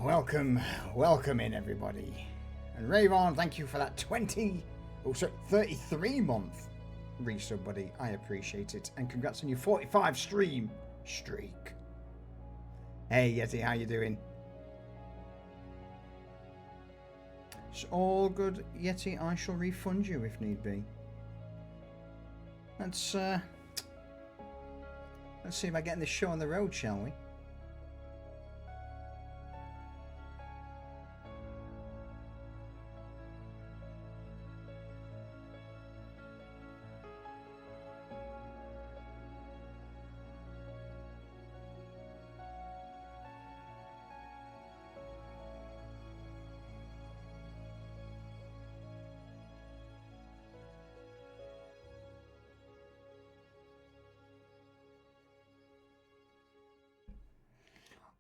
welcome in everybody. And Rayvon, thank you for that 33-month resub, buddy. I appreciate it. And congrats on your 45 stream streak. Hey Yeti, how you doing? It's all good, Yeti. I shall refund you if need be. Let's see about getting this show on the road, shall we?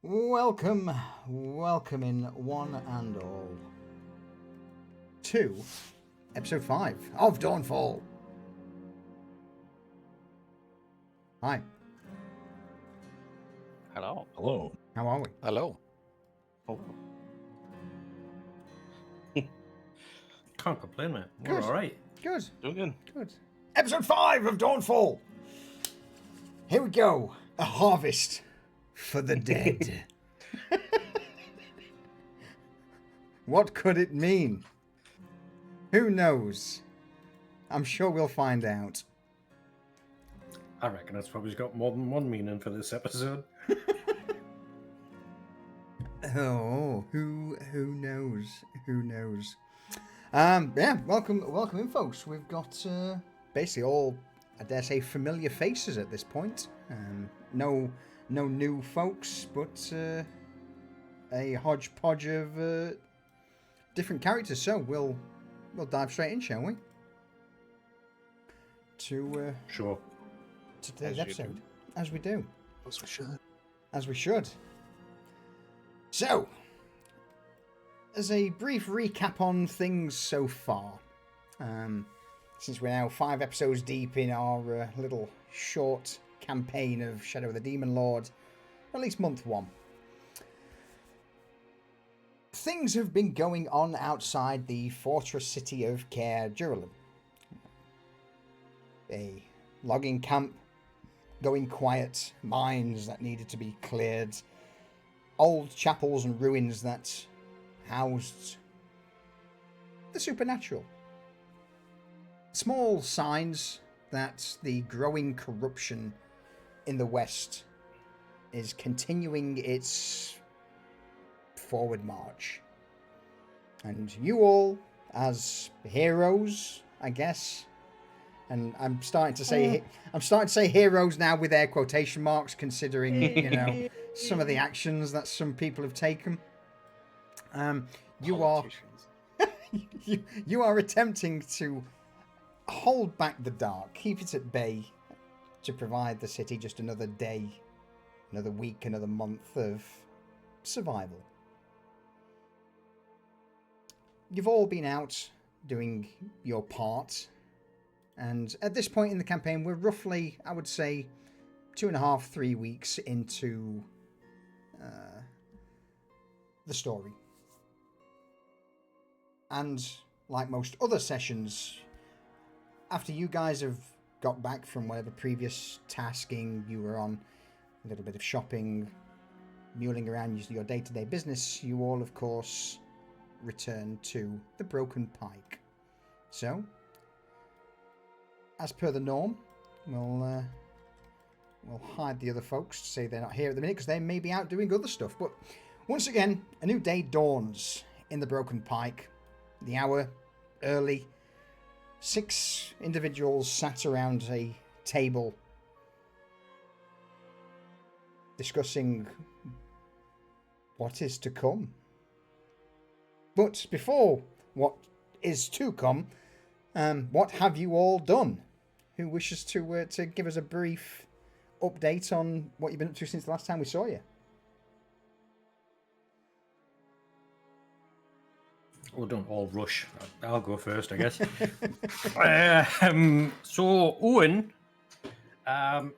Welcome in one and all to episode 5 of Dawnfall. Hi. Hello. Hello. How are we? Hello. Oh. Can't complain, mate. We're Good. all right. Good. Doing Good. Episode 5 of Dawnfall. Here we go. A harvest for the dead. What could it mean? Who knows? I'm sure we'll find out. I reckon that's probably got more than one meaning for this episode. Oh, who knows? Who knows? Yeah, welcome in, folks. We've got basically all, I dare say, familiar faces at this point. No new folks, but a hodgepodge of different characters. So we'll dive straight in, shall we? Sure. To today's episode, as we do. As we should. As we should. So, as a brief recap on things so far, since we're now 5 episodes deep in our little short campaign of Shadow of the Demon Lord, or at least month 1, things have been going on outside the fortress city of Caer Duralim. A logging camp going quiet, mines that needed to be cleared, old chapels and ruins that housed the supernatural. Small signs that the growing corruption in the West is continuing its forward march. And you all, as heroes, I guess, and I'm starting to say heroes now with air quotation marks, considering some of the actions that some people have taken. You are attempting to hold back the dark, keep it at bay, to provide the city just another day, another week, another month of survival. You've all been out doing your part, and at this point in the campaign, we're roughly, I would say, 2.5-3 weeks into the story. And like most other sessions, after you guys have got back from whatever previous tasking you were on, a little bit of shopping, mulling around your day-to-day business, you all, of course, return to the Broken Pike. So, as per the norm, we'll hide the other folks to say they're not here at the minute because they may be out doing other stuff. But once again, a new day dawns in the Broken Pike. The hour early. 6 individuals sat around a table discussing what is to come. But before what is to come, what have you all done? Who wishes to give us a brief update on what you've been up to since the last time we saw you? Oh, don't all rush. I'll go first, I guess. So Owen,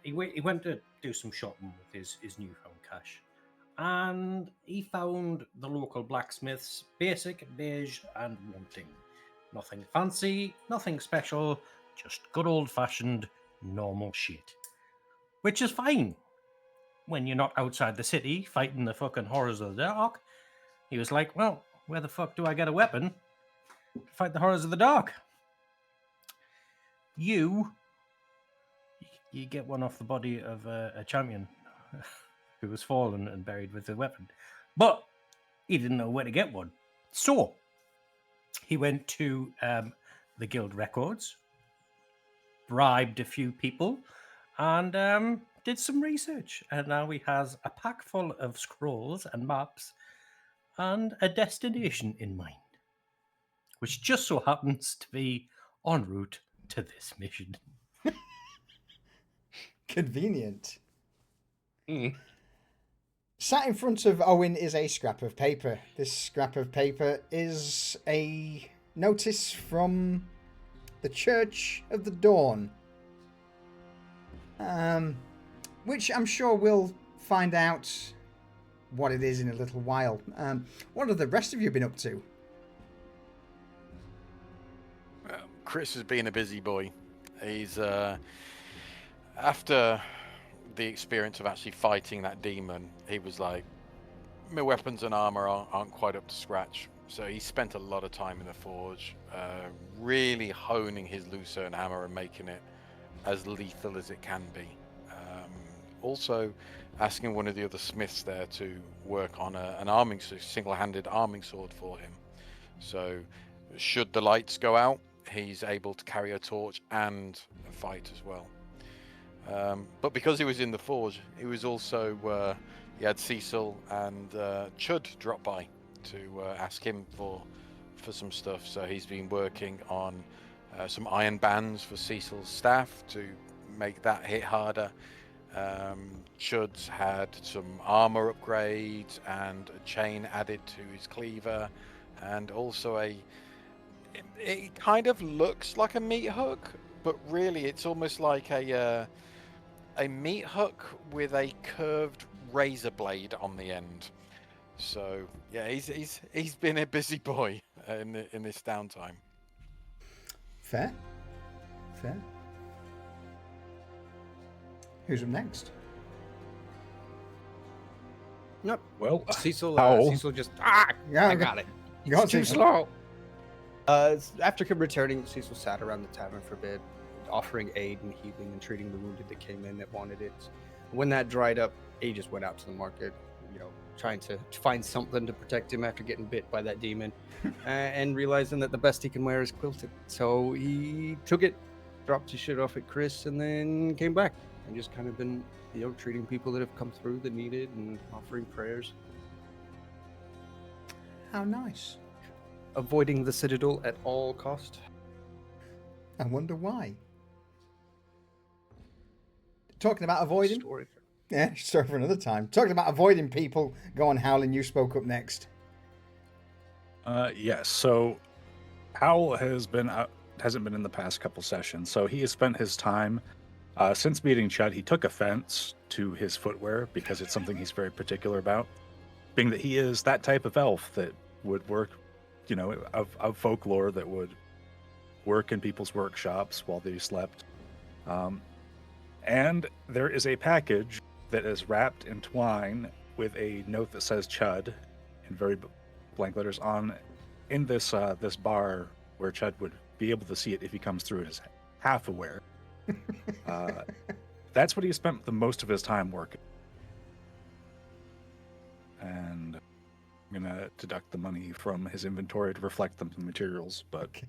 he went to do some shopping with his newfound cash, and he found the local blacksmiths basic, beige, and wanting. Nothing fancy, nothing special, just good old-fashioned normal shit. Which is fine when you're not outside the city fighting the fucking horrors of the dark. He was like, well, where the fuck do I get a weapon to fight the horrors of the dark? You get one off the body of a champion who was fallen and buried with a weapon. But he didn't know where to get one. So he went to the guild records, bribed a few people, and did some research. And now he has a pack full of scrolls and maps and a destination in mind, which just so happens to be en route to this mission. Convenient. Mm. Sat in front of Owen is a scrap of paper. This scrap of paper is a notice from the Church of the Dawn. Which I'm sure we'll find out what it is in a little while. What have the rest of you been up to? Chris has been a busy boy. He's after the experience of actually fighting that demon, he was like, my weapons and armor aren't quite up to scratch. So he spent a lot of time in the forge, really honing his lucerne hammer and making it as lethal as it can be. Also asking one of the other smiths there to work on an single-handed arming sword for him. So should the lights go out, he's able to carry a torch and fight as well. But because he was in the forge, he was also he had Cecil and Chud drop by to ask him for some stuff. So he's been working on some iron bands for Cecil's staff to make that hit harder. Chud's had some armor upgrades and a chain added to his cleaver, and also it kind of looks like a meat hook, but really it's almost like a meat hook with a curved razor blade on the end. So yeah, he's been a busy boy in this downtime. Fair. Who's up next? Yep. Well, Cecil. how? Cecil just. Yeah, I got it. You got It's too Cecil. slow. After returning, Cecil sat around the tavern for a bit, offering aid and healing and treating the wounded that came in that wanted it. When that dried up, he just went out to the market, trying to find something to protect him after getting bit by that demon, and realizing that the best he can wear is quilted. So he took it, dropped his shit off at Chris, and then came back and just kind of been, treating people that have come through that need it and offering prayers. How nice. Avoiding the Citadel at all cost. I wonder why. Talking about avoiding. Story. Yeah, sorry for another time. Talking about avoiding people. Go on, Howlin, you spoke up next. Yes. So Howl hasn't been in the past couple sessions. So he has spent his time since meeting Chud. He took offense to his footwear because it's something he's very particular about, being that he is that type of elf that would work, of folklore that would work in people's workshops while they slept. And there is a package that is wrapped in twine with a note that says Chud in very blank letters in this bar where Chud would be able to see it if he comes through and is half aware. That's what he spent the most of his time working. And I'm gonna deduct the money from his inventory to reflect them in materials, but Okay.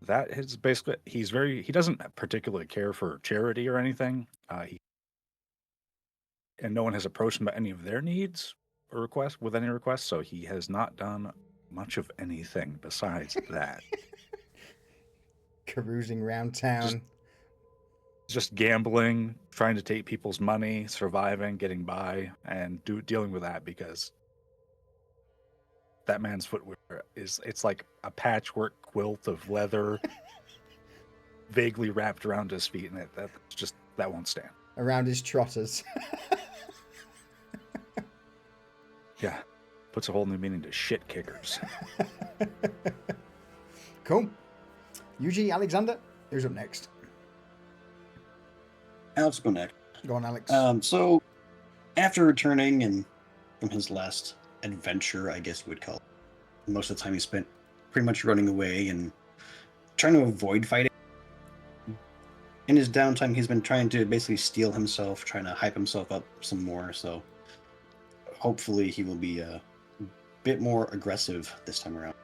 that is basically, he doesn't particularly care for charity or anything. And no one has approached him about any of their needs or requests with any requests, so he has not done much of anything besides that. Carousing around town. Just gambling, trying to take people's money, surviving, getting by, and dealing with that, because that man's footwear it's like a patchwork quilt of leather vaguely wrapped around his feet, and that won't stand. Around his trotters. Yeah. Puts a whole new meaning to shit kickers. Cool. Yuji, Alexander, who's up next? Alex go next. Go on, Alex. So, after returning and from his last adventure, I guess we would call it, most of the time he spent pretty much running away and trying to avoid fighting. In his downtime, he's been trying to basically steel himself, trying to hype himself up some more. So, hopefully, he will be a bit more aggressive this time around.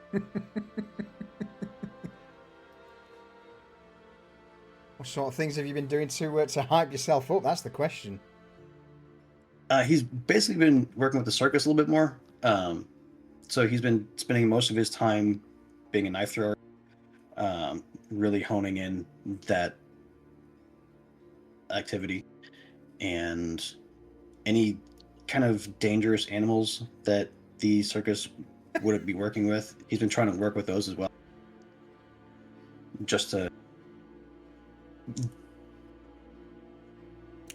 What sort of things have you been doing to hype yourself up? That's the question. He's basically been working with the circus a little bit more. So he's been spending most of his time being a knife thrower, really honing in that activity, and any kind of dangerous animals that the circus wouldn't be working with. He's been trying to work with those as well, just to.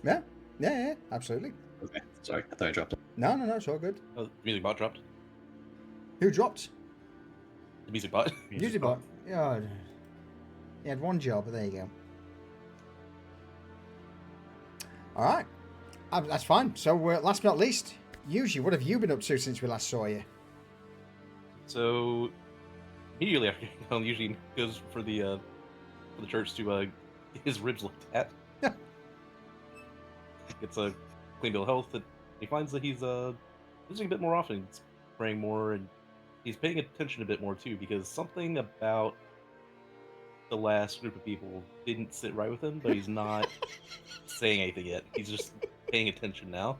Yeah, absolutely. Okay, sorry, I thought I dropped it. No, it's all good. Oh, the music bot dropped. Who dropped? The music bot. Music bot. Yeah, he had one job, but there you go. All right, that's fine. So, last but not least, Yuji, what have you been up to since we last saw you? So immediately after getting home, usually goes for the church to get his ribs looked at. Gets a clean bill of health. That he finds that he's using a bit more often. He's praying more, and he's paying attention a bit more too, because something about the last group of people didn't sit right with him. But he's not saying anything yet. He's just paying attention now.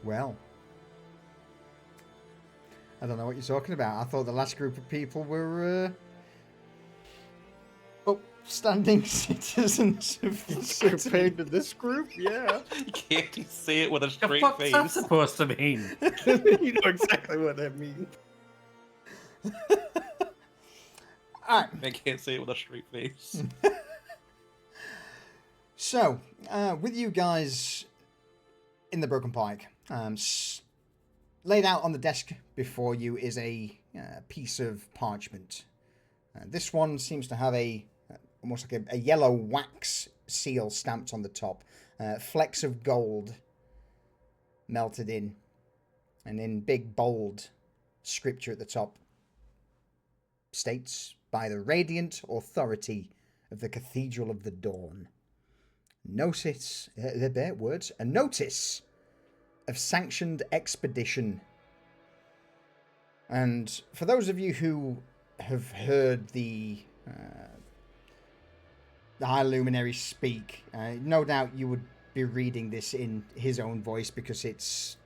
Well, I don't know what you're talking about. I thought the last group of people were upstanding citizens of the city. Compared to this group, yeah. You can't say it with a The straight fuck's face. that supposed to mean? You know exactly what that means. All right. I can't say it with a straight face. So, with you guys in the Broken Pike, laid out on the desk before you is a piece of parchment. This one seems to have almost like a yellow wax seal stamped on the top, flecks of gold melted in, and in big bold scripture at the top states, "By the radiant authority of the Cathedral of the Dawn. Notice, a notice of sanctioned expedition." And for those of you who have heard the High Luminary speak, no doubt you would be reading this in his own voice, because it's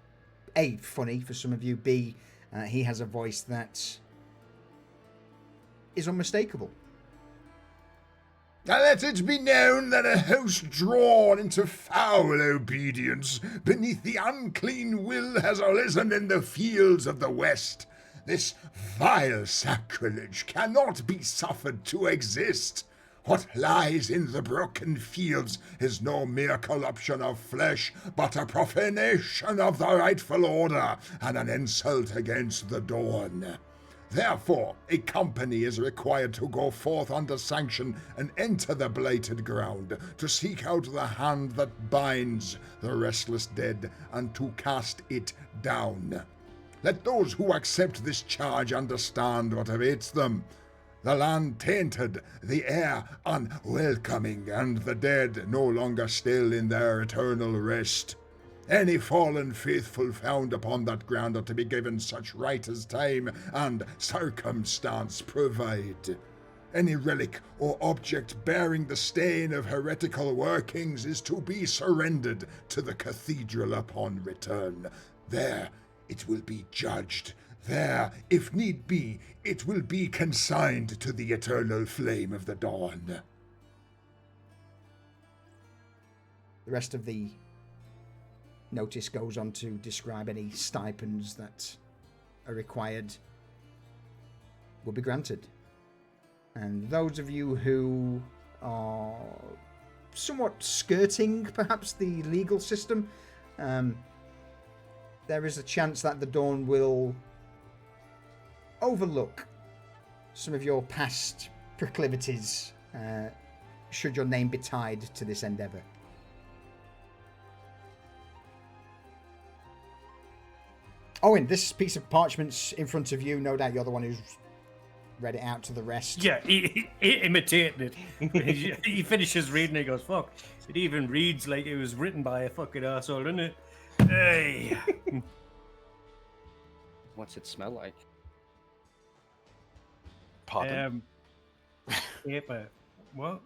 A, funny for some of you, B, he has a voice that is unmistakable. Now let it be known that a host drawn into foul obedience beneath the unclean will has arisen in the fields of the West. This vile sacrilege cannot be suffered to exist. What lies in the broken fields is no mere corruption of flesh, but a profanation of the rightful order and an insult against the dawn. Therefore, a company is required to go forth under sanction and enter the blighted ground, to seek out the hand that binds the restless dead, and to cast it down. Let those who accept this charge understand what awaits them. The land tainted, the air unwelcoming, and the dead no longer still in their eternal rest. Any fallen faithful found upon that ground are to be given such right as time and circumstance provide. Any relic or object bearing the stain of heretical workings is to be surrendered to the cathedral upon return. There it will be judged. There, if need be, it will be consigned to the eternal flame of the dawn. The rest of the notice goes on to describe any stipends that are required will be granted. And those of you who are somewhat skirting, perhaps, the legal system. There is a chance that the Dawn will overlook some of your past proclivities, should your name be tied to this endeavor. Owen, this piece of parchment's in front of you. No doubt you're the one who's read it out to the rest. Yeah, he imitated it. He finishes reading it, he goes, fuck, it even reads like it was written by a fucking arsehole, doesn't it? Hey. What's it smell like? Pardon? Paper. What?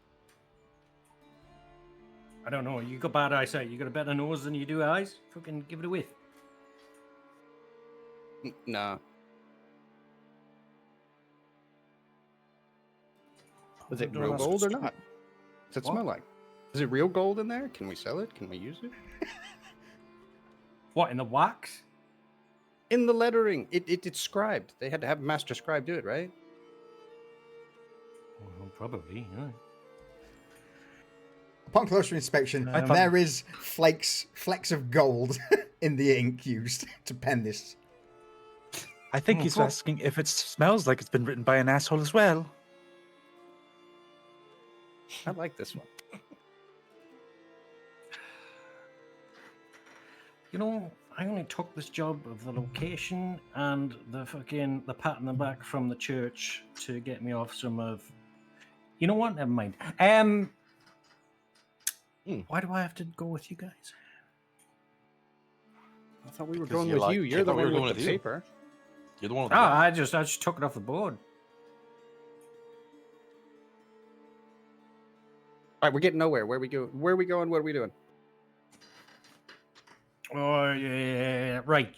I don't know. You got bad eyesight. You got a better nose than you do eyes? Fucking give it a whiff. Nah. Is it Don't real ask gold or us. not? What's it What? smell like? Is it real gold in there? Can we sell it? Can we use it? What, in the wax? In the lettering, it's scribed. They had to have a master scribe do it, right? Well, probably, yeah. Upon closer inspection, there is flecks of gold in the ink used to pen this. I think he's cool. asking if it smells like it's been written by an asshole as well. I like this one. You know, I only took this job of the location and the pat on the back from the church to get me off some of... You know what? Never mind. Why do I have to go with you guys? I thought we were Because going you with like- you. I You're the thought we one were with going the with you. paper. You're the one with Oh, the I just took it off the board. All right, we're getting nowhere. Where we go? Where are we going? What are we doing? Oh, yeah, right.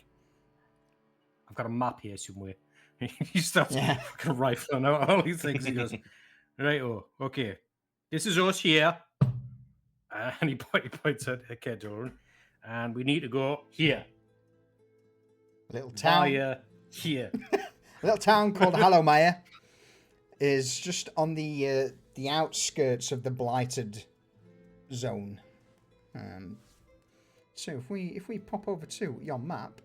I've got a map here somewhere. He starts fucking rifling out all these things. He goes, right, oh, okay. This is us here. And he points at Kedorn. And we need to go here. A little town. Via here. A little town called Hallowmire is just on the outskirts of the blighted zone. So if we pop over to your map,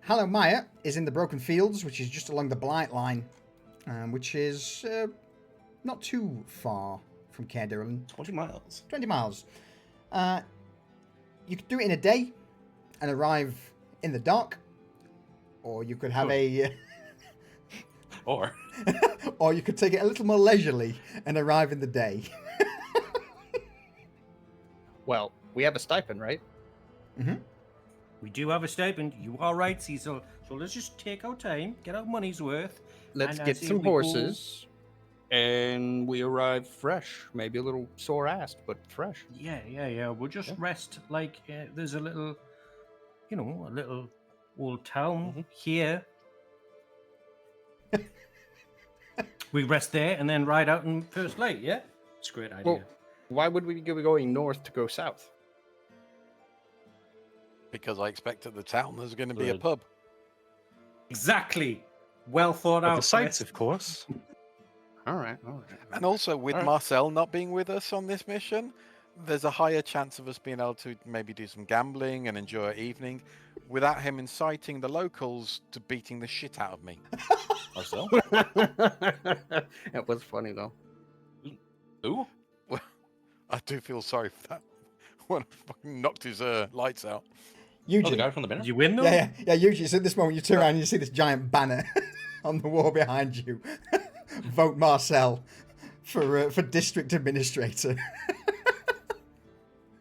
Hallowmire is in the Broken Fields, which is just along the Blight line, which is not too far from Cairduran. 20 miles. 20 miles. You could do it in a day and arrive in the dark, or you could have Or or you could take it a little more leisurely and arrive in the day. Well, we have a stipend, right? Mm-hmm. We do have a stipend. You are right, Cecil. So let's just take our time, get our money's worth. Let's and get see some if we go- horses, and we arrive fresh. Maybe a little sore-assed, but fresh. Yeah. We'll just rest. Like, there's a little, a little old town here. We rest there and then ride out in first light, yeah? It's a great idea. Well, why would we be going north to go south? Because I expect at the town there's going to be a Good. pub. Exactly. Well thought But out. the sights, Chris. of course. All right. And also, with Alright. Marcel not being with us on this mission, there's a higher chance of us being able to maybe do some gambling and enjoy our evening without him inciting the locals to beating the shit out of me. Marcel? It was funny though. Who? I do feel sorry for that. When I fucking knocked his lights out. Oh, the Eugene. guy from the banner? Did you win though? Yeah. Eugene, so at this moment you turn around and you see this giant banner on the wall behind you. Vote Marcel for district administrator.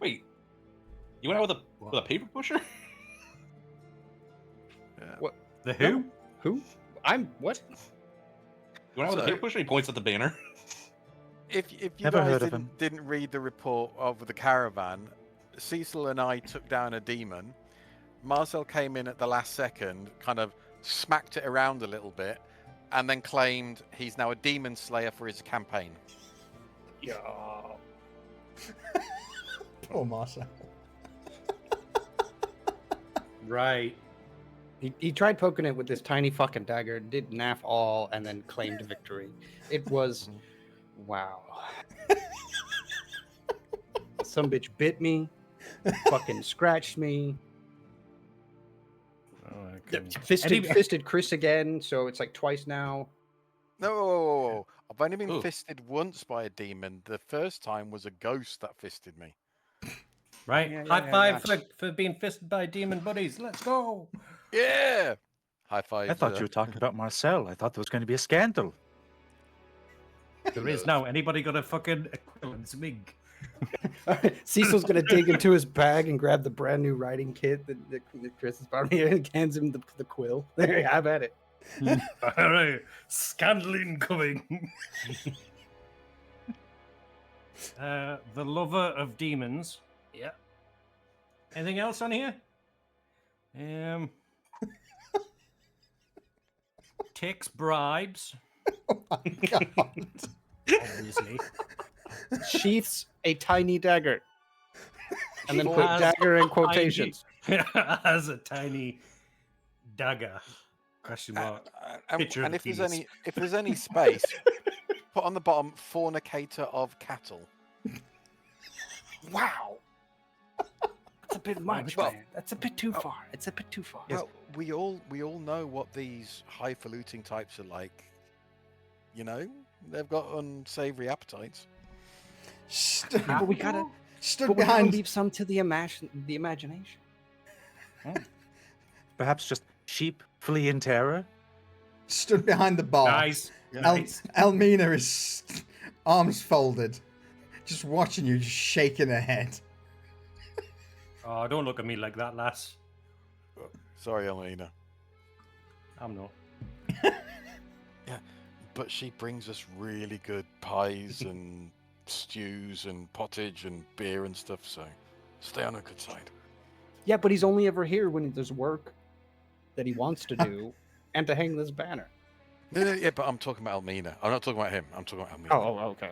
Wait. You went out with a paper pusher? The who? Who? I'm what? You went out with a So- paper pusher? He points at the banner. If you Never guys heard of him. didn't read the report of the caravan, Cecil and I took down a demon. Marcel came in at the last second, kind of smacked it around a little bit, and then claimed he's now a demon slayer for his campaign. Yeah. Poor Marcel. Right. He tried poking it with this tiny fucking dagger, did naff all, and then claimed victory. It was Wow. Some bitch bit me, fucking scratched me. Fisted Chris again, so it's like twice now. No, I've only been Ooh. fisted once by a demon. The first time was a ghost that fisted me. Right. Yeah, High yeah, five yeah. for being fisted by demon buddies. Let's go. Yeah. High five. I thought you were talking about Marcel. I thought there was going to be a scandal. There is now. Anybody got a fucking equivalent Zwig? Cecil's gonna dig into his bag and grab the brand new writing kit that Chris has brought me and hands him the quill. There, have at it. All right. Scandal incoming. The lover of demons. Yeah. Anything else on here? Takes bribes. Oh my god. Obviously. Sheaths a tiny dagger. And then put Has dagger in a quotations. Has a tiny dagger. Question mark. Picture of And the if there's penis. if there's any space, put on the bottom fornicator of cattle. Wow. That's a bit much, Well- man. That's a bit too far. It's a bit too far. Well, we all know what these highfalutin types are like. You know, they've got unsavory appetites. Stood, But we gotta stood behind. leave some to the imagination. Perhaps just sheep flee in terror. Stood behind the bar. Nice. El- Nice. Elmina is arms folded, just watching you, just shaking her head. Oh, don't look at me like that, lass. Sorry, Elena. I'm not. But she brings us really good pies and stews and pottage and beer and stuff, so stay on her good side. Yeah, but he's only ever here when there's work that he wants to do and to hang this banner. No, yeah, but I'm talking about Elmina. I'm not talking about him. I'm talking about Elmina. Okay.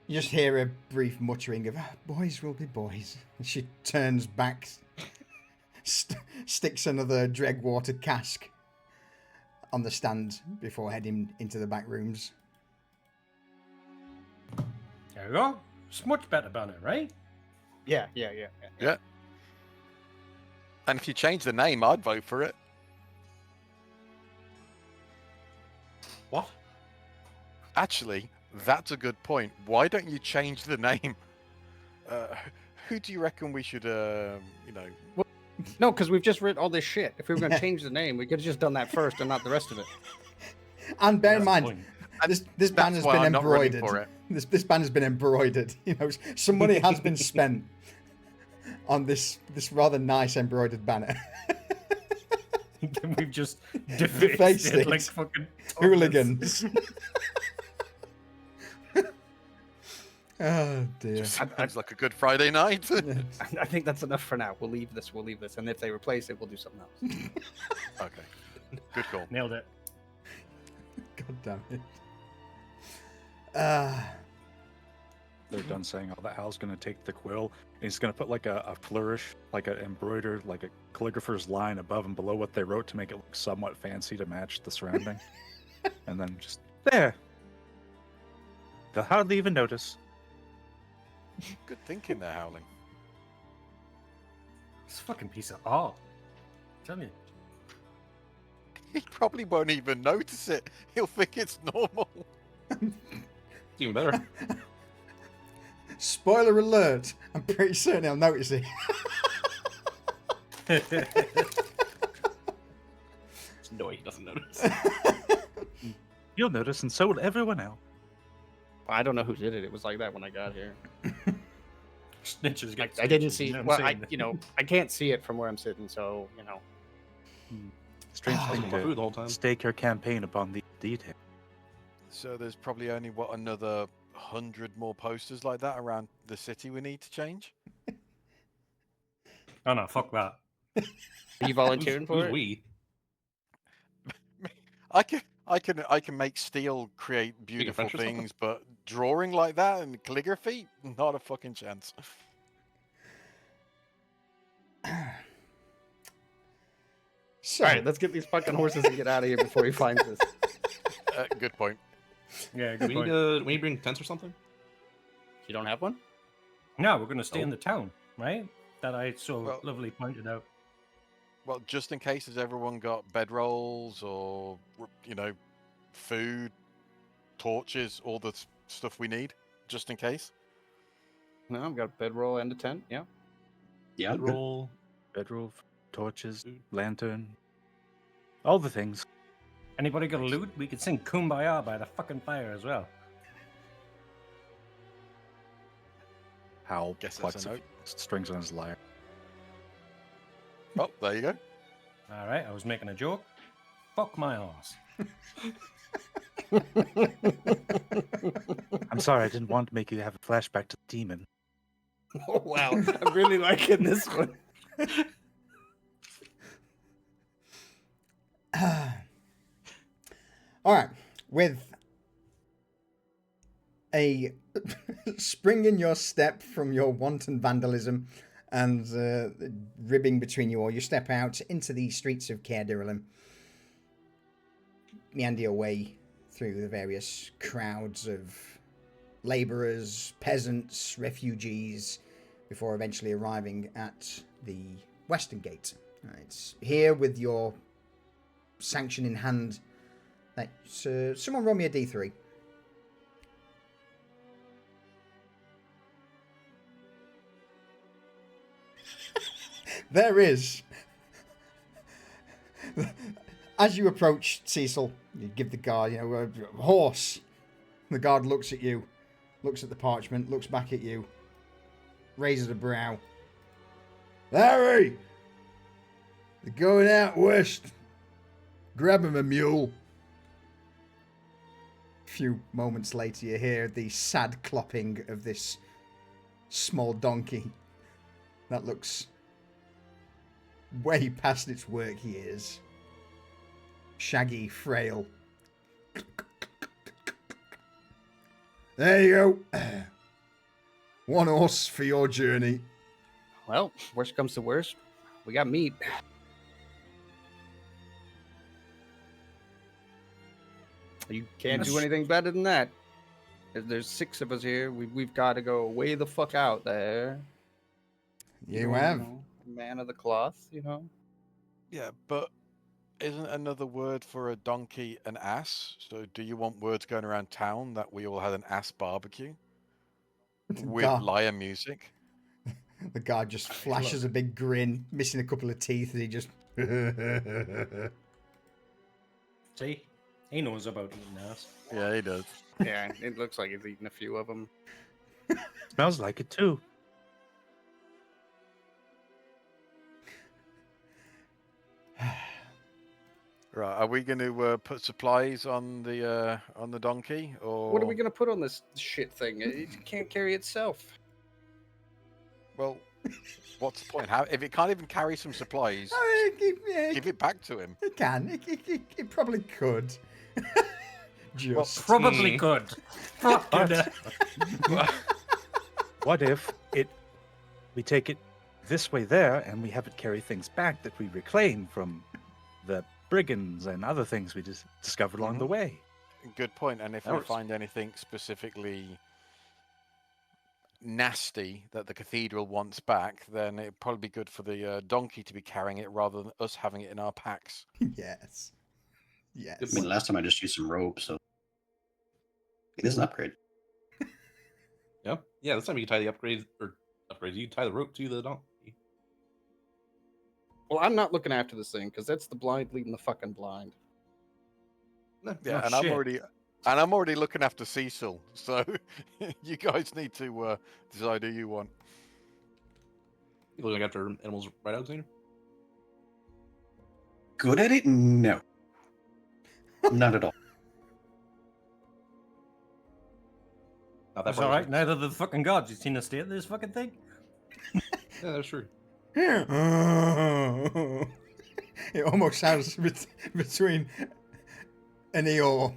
You just hear a brief muttering of, boys will be boys. And she turns back, sticks another Dregwater cask on the stand before heading into the back rooms. There we go. It's much better banner, right? Yeah. And if you change the name, I'd vote for it. What? Actually, that's a good point. Why don't you change the name? Who do you reckon we should, No, because we've just written all this shit. If we were going to change the name, we could have just done that first and not the rest of it. And bear in That's the mind, point. this That's banner's why been I'm not running embroidered. for it. This banner's been embroidered. You know, some money has been spent on this rather nice embroidered banner. We've just Defaced defaced it. it like fucking Hooligans. Oh dear. Just sounds like a good Friday night. I think that's enough for now. We'll leave this. And if they replace it, we'll do something else. Okay, good call. Nailed it. God damn it. They're done saying all that. Hal's going to take the quill and he's going to put like a flourish, like an embroidered, like a calligrapher's line above and below what they wrote to make it look somewhat fancy to match the surrounding. And then just there. They'll hardly even notice. Good thinking there, Howling. It's a fucking piece of art. Tell you. He probably won't even notice it. He'll think it's normal. Even better. Spoiler alert. I'm pretty certain I'll notice it. No, he doesn't notice. You'll notice, and so will everyone else. I don't know who did it. It was like that when I got here. Snitches get I didn't stitches, see. you know Well, what I'm saying? I can't see it from where I'm sitting, so Strange I was thing on my food the whole time. to stake your campaign upon the detail. So there's probably only another 100 more posters like that around the city we need to change. Oh no, fuck that. Are you volunteering for Who's it? we? I can make steel create beautiful French or something? things, but drawing like that and calligraphy, not a fucking chance. So, All right, let's get these fucking horses and get out of here before he finds us. Good point. Yeah, Do good we point. need we bring tents or something? You don't have one? No, we're going to stay in the town, right? That I so Well- lovely pointed out. Well, just in case, has everyone got bedrolls or, food, torches, all the stuff we need, just in case? No, I've got a bedroll and a tent. Yeah. Yeah, I'm good. Roll. Bedroll, torches, lantern, all the things. Anybody got a loot? We could sing Kumbaya by the fucking fire as well. Hal Guess that's plucks a a note. strings on his lyre. Oh, there you go. All right, I was making a joke. Fuck my horse. I'm sorry, I didn't want to make you have a flashback to the demon. Oh wow, I'm really liking this one. All right, with a spring in your step from your wanton vandalism and ribbing between you all, you step out into the streets of Caer Dirillim, meander your way through the various crowds of labourers, peasants, refugees, before eventually arriving at the Western Gate. It's here with your sanction in hand. Someone roll me a d3. There is. As you approach Cecil, you give the guard, a horse. The guard looks at you, looks at the parchment, looks back at you, raises a brow. Larry! They're going out west. Grab him a mule. A few moments later, you hear the sad clopping of this small donkey that looks way past its work years. Shaggy, frail. There you go. One horse for your journey. Well, worst comes to worst, we got meat. You can't do anything better than that. There's 6 of us here. We've got to go way the fuck out there. You have. Man of the cloth, Yeah, but isn't another word for a donkey an ass? So do you want words going around town that we all had an ass barbecue? With God. lyre music? The guard just flashes a big grin, missing a couple of teeth, and he just... See? He knows about eating ass. Yeah, he does. Yeah, it looks like he's eaten a few of them. Smells like it too. Right, are we going to put supplies on the donkey, or What are we going to put on this shit thing? It can't carry itself. Well, what's the point? If it can't even carry some supplies, give it back to him. It can. It probably could. Just. Probably could. Fucking What if we take it this way there and we have it carry things back that we reclaim from the brigands and other things we just discovered along the way? Good point. And if we find anything specifically nasty that the cathedral wants back, then it'd probably be good for the donkey to be carrying it rather than us having it in our packs. Yes. Yes. I mean, last time I just used some rope, so it is an upgrade. Yeah, this time you can tie the upgrades. You can tie the rope to the donkey. Well, I'm not looking after this thing, because that's the blind leading the fucking blind. Yeah, Oh, and shit. I'm already looking after Cecil, so you guys need to decide who you want. You looking after animals, right, Alexander? Good at it? No. Not at all. Not that That's far. all right. Neither the fucking gods. You seen the state of this fucking thing? Yeah, that's true. It almost sounds between an Eeyore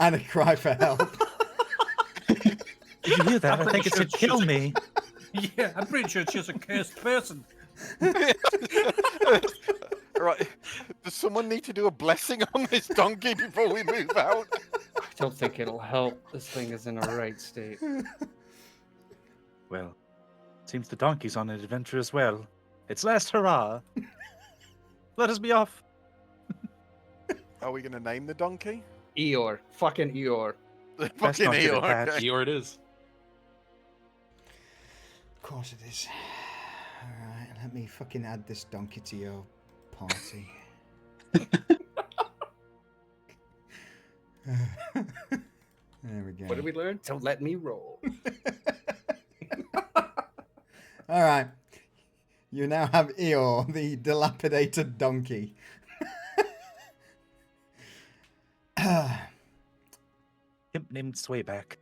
and a cry for help. Did you hear that? I'm I think pretty it sure said it's kill just- me. Yeah, I'm pretty sure it's just a cursed person. Right, the Does someone need to do a blessing on this donkey before we move out? I don't think it'll help. This thing is in a right state. Well, seems the donkey's on an adventure as well. Its last hurrah. Let us be off. Are we going to name the donkey? Eeyore. Fucking Eeyore. Fucking not get Eeyore. attached. Okay. Eeyore it is. Of course it is. Alright, let me fucking add this donkey to your party. There we go. What did we learn? Don't let me roll. Alright. You now have Eeyore, the dilapidated donkey. Imp named Swayback.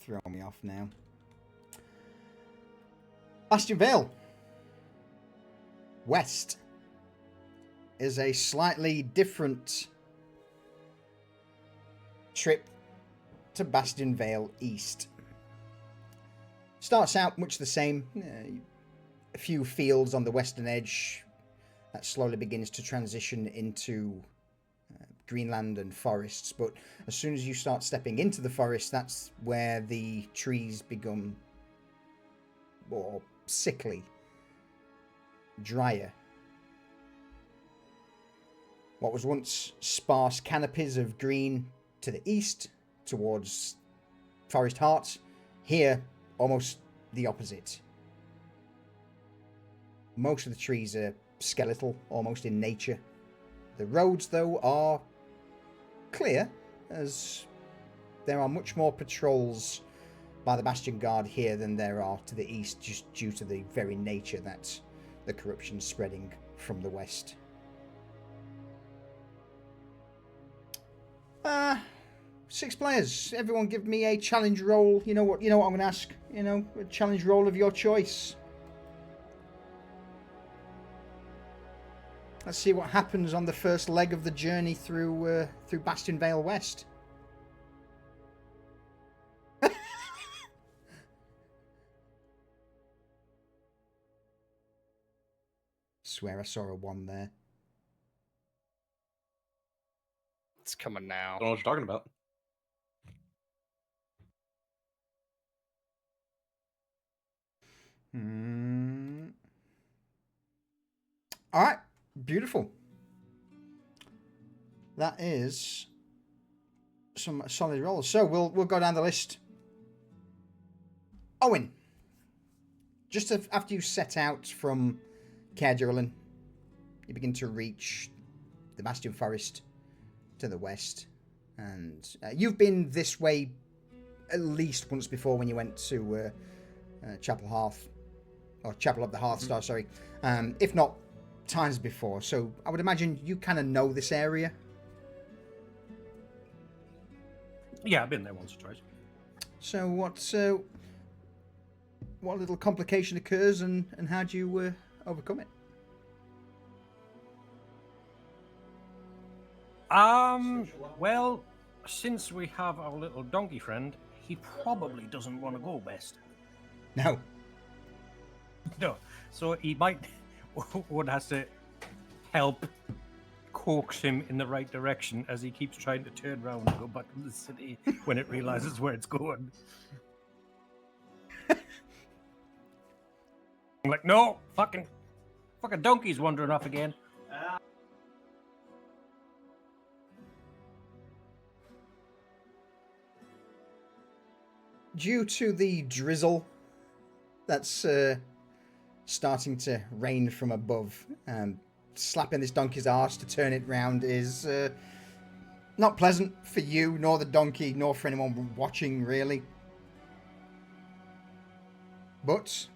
Throw me off now. Bastion Vale. West is a slightly different trip to Bastion Vale East. Starts out much the same. A few fields on the western edge that slowly begins to transition into Greenland and forests, but as soon as you start stepping into the forest, that's where the trees become more sickly, drier. What was once sparse canopies of green to the east, towards Forest Heart, here almost the opposite. Most of the trees are skeletal, almost in nature. The roads, though, are clear, as there are much more patrols by the Bastion Guard here than there are to the east, just due to the very nature that the corruption's spreading from the west. 6 players. Everyone give me a challenge roll. You know what I'm going to ask? A challenge roll of your choice. Let's see what happens on the first leg of the journey through Bastion Vale West. Swear I saw a 1 there. It's coming now. I don't know what you're talking about. All right, beautiful. That is some solid rolls. So we'll go down the list. Owen, just after you set out from Caer Durlin, you begin to reach the Bastion Forest to the west, and you've been this way at least once before when you went to Chapel Hearth, or Chapel of the Hearthstar, sorry, if not times before. So I would imagine you kind of know this area. Yeah, I've been there once or twice. So what little complication occurs, and how do you overcome it? Well, since we have our little donkey friend, he probably doesn't want to go west. No. No, so he might. One has to help coax him in the right direction as he keeps trying to turn around and go back to the city when it realizes where it's going. I'm like, no, fucking donkey's wandering off again. Due to the drizzle that's starting to rain from above, slapping this donkey's arse to turn it round is not pleasant for you, nor the donkey, nor for anyone watching, really. But,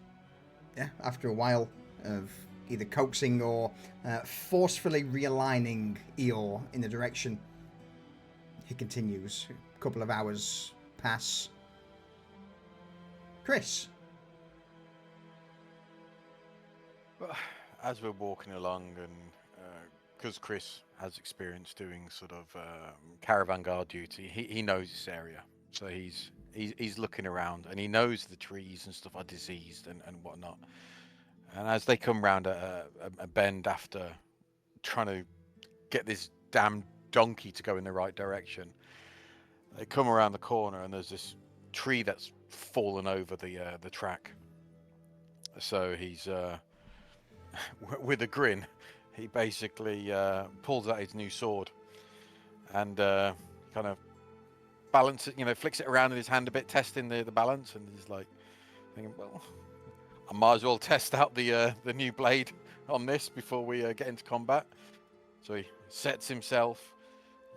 yeah, after a while of either coaxing or forcefully realigning Eeyore in the direction, he continues. A couple of hours pass. Chris. As we're walking along, and because Chris has experience doing sort of caravan guard duty, he knows this area, so he's he's looking around, and he knows the trees and stuff are diseased and whatnot. And as they come round a bend after trying to get this damn donkey to go in the right direction, they come around the corner, and there's this tree that's fallen over the track. So he's with a grin, he basically pulls out his new sword and kind of balances, flicks it around in his hand a bit, testing the balance, and he's like thinking, well, I might as well test out the new blade on this before we get into combat. So he sets himself,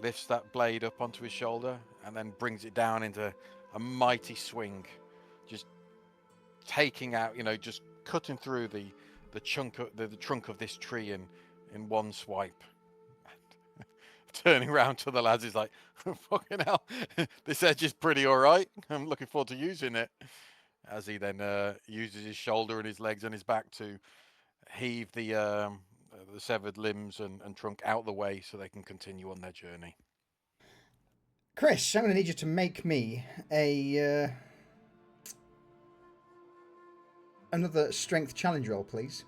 lifts that blade up onto his shoulder, and then brings it down into a mighty swing, just taking out, just cutting through the trunk of this tree in one swipe. Turning around to the lads, he's like, fucking hell, this edge is pretty all right. I'm looking forward to using it. As he then uses his shoulder and his legs and his back to heave the severed limbs and trunk out the way so they can continue on their journey. Chris, I'm going to need you to make me another strength challenge roll, please.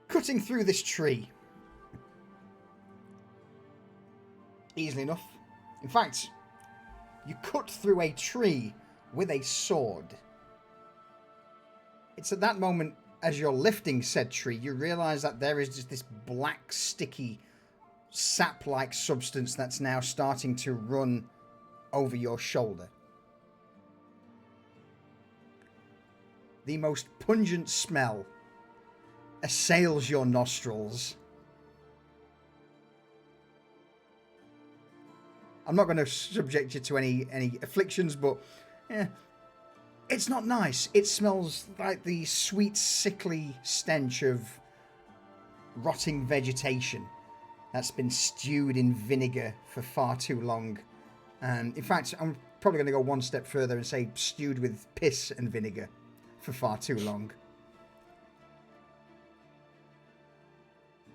Cutting through this tree. Easily enough. In fact, you cut through a tree with a sword. It's at that moment, as you're lifting said tree, you realise that there is just this black, sticky, sap-like substance that's now starting to run over your shoulder. The most pungent smell assails your nostrils. I'm not going to subject you to any afflictions, but it's not nice. It smells like the sweet, sickly stench of rotting vegetation that's been stewed in vinegar for far too long. In fact, I'm probably going to go one step further and say stewed with piss and vinegar for far too long.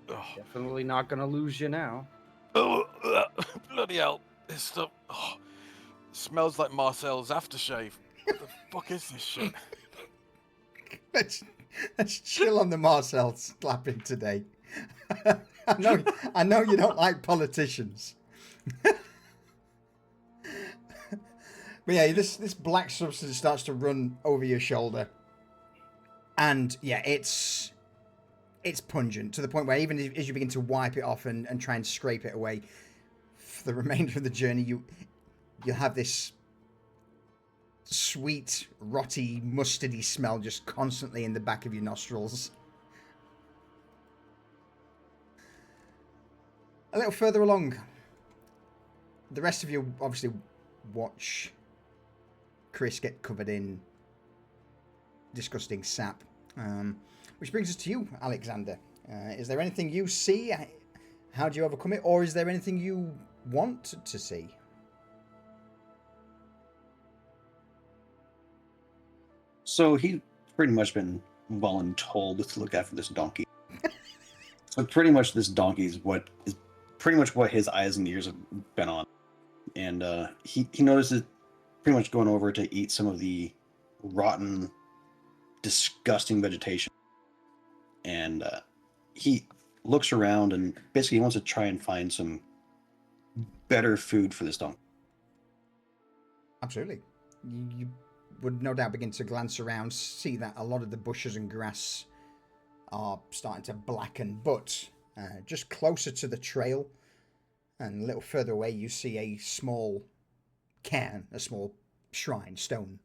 Definitely not gonna lose you now. Oh, bloody hell. This stuff smells like Marcel's aftershave. What the fuck is this shit? Let's chill on the Marcel slapping today. I know you don't like politicians. But yeah, this black substance starts to run over your shoulder. And yeah, it's pungent to the point where even as you begin to wipe it off and try and scrape it away, for the remainder of the journey, you'll have this sweet, rotty, mustardy smell just constantly in the back of your nostrils. A little further along, the rest of you obviously watch Chris get covered in disgusting sap. Which brings us to you, Alexander. Is there anything you see? How do you overcome it? Or is there anything you want to see? So he's pretty much been voluntold to look after this donkey. So pretty much this donkey is pretty much what his eyes and ears have been on. And he notices pretty much going over to eat some of the rotten, disgusting vegetation. And he looks around and basically wants to try and find some better food for this donkey. Absolutely. You would no doubt begin to glance around, see that a lot of the bushes and grass are starting to blacken, but just closer to the trail and a little further away you see a small cairn, a small shrine, stone.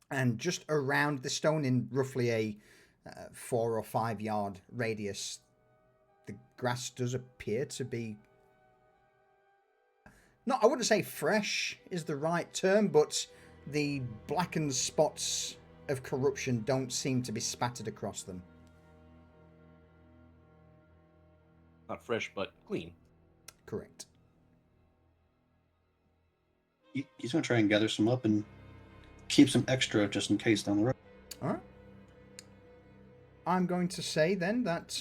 And just around the stone, in roughly a 4 or 5 yard radius, the grass does appear to be I wouldn't say fresh is the right term, but the blackened spots of corruption don't seem to be spattered across them. Not fresh, but clean. Correct. He's going to try and gather some up and keep some extra just in case down the road. All right. I'm going to say then that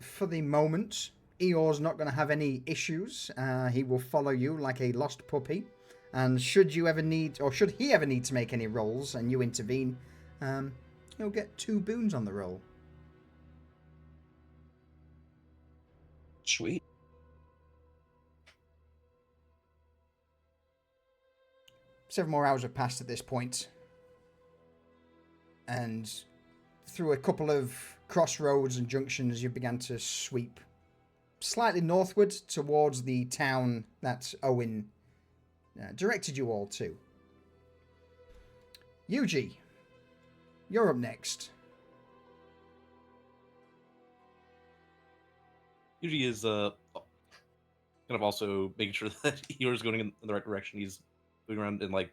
for the moment, Eeyore's not going to have any issues. He will follow you like a lost puppy. And should you ever need, or should he ever need to make any rolls and you intervene, he'll get 2 boons on the roll. Sweet. Several more hours have passed at this point, and through a couple of crossroads and junctions, you began to sweep slightly northward towards the town that Owen directed you all to. Yuji, you're up next. Yuji is kind of also making sure that Eeyore's going in the right direction. He's moving around and like,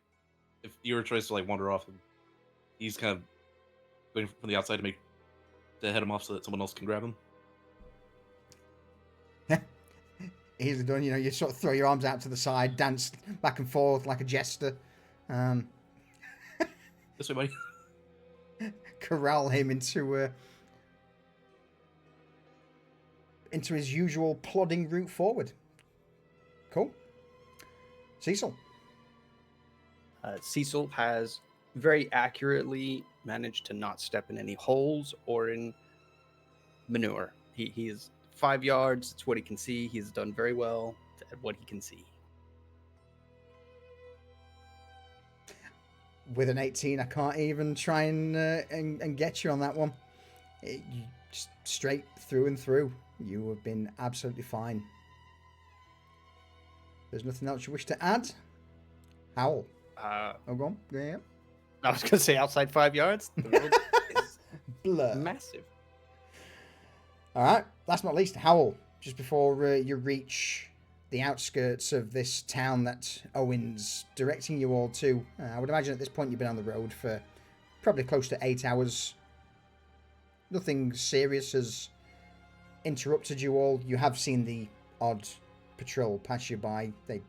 if Eeyore tries to like wander off, he's kind of going from the outside to head him off so that someone else can grab him. Easily done. You know, you sort of throw your arms out to the side, dance back and forth like a jester. This way, buddy. Corral him into his usual plodding route forward. Cool. Cecil. Cecil has very accurately managed to not step in any holes or in manure. He is 5 yards. It's what he can see. He's done very well at what he can see. With an 18, I can't even try and get you on that one. You just straight through and through. You have been absolutely fine. There's nothing else you wish to add? Howl. Go on. Yeah. I was going to say outside 5 yards. The road is Blur. massive. All right. Last but not least, Howl. Just before you reach the outskirts of this town that Owen's directing you all to. I would imagine at this point you've been on the road for probably close to 8 hours. Nothing serious has interrupted you all. You have seen the odd patrol pass you by. They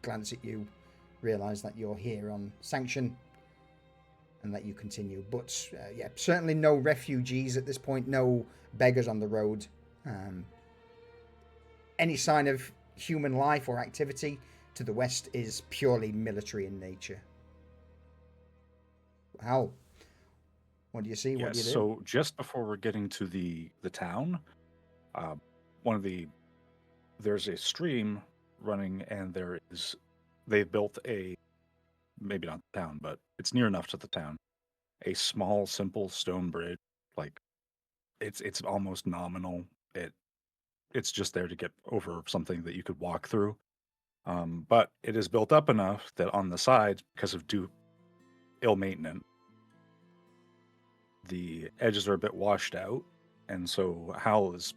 glance at you, realise that you're here on sanction, and let you continue. But yeah, certainly no refugees at this point, no beggars on the road. Any sign of human life or activity to the west is purely military in nature. How? What do you see? What do you do? So just before we're getting to the town, there's a stream running, and they've built a, maybe not the town, but it's near enough to the town, a small, simple stone bridge. Like it's almost nominal. It's just there to get over something that you could walk through. But it is built up enough that on the sides, because of ill maintenance, the edges are a bit washed out. And so Hal is,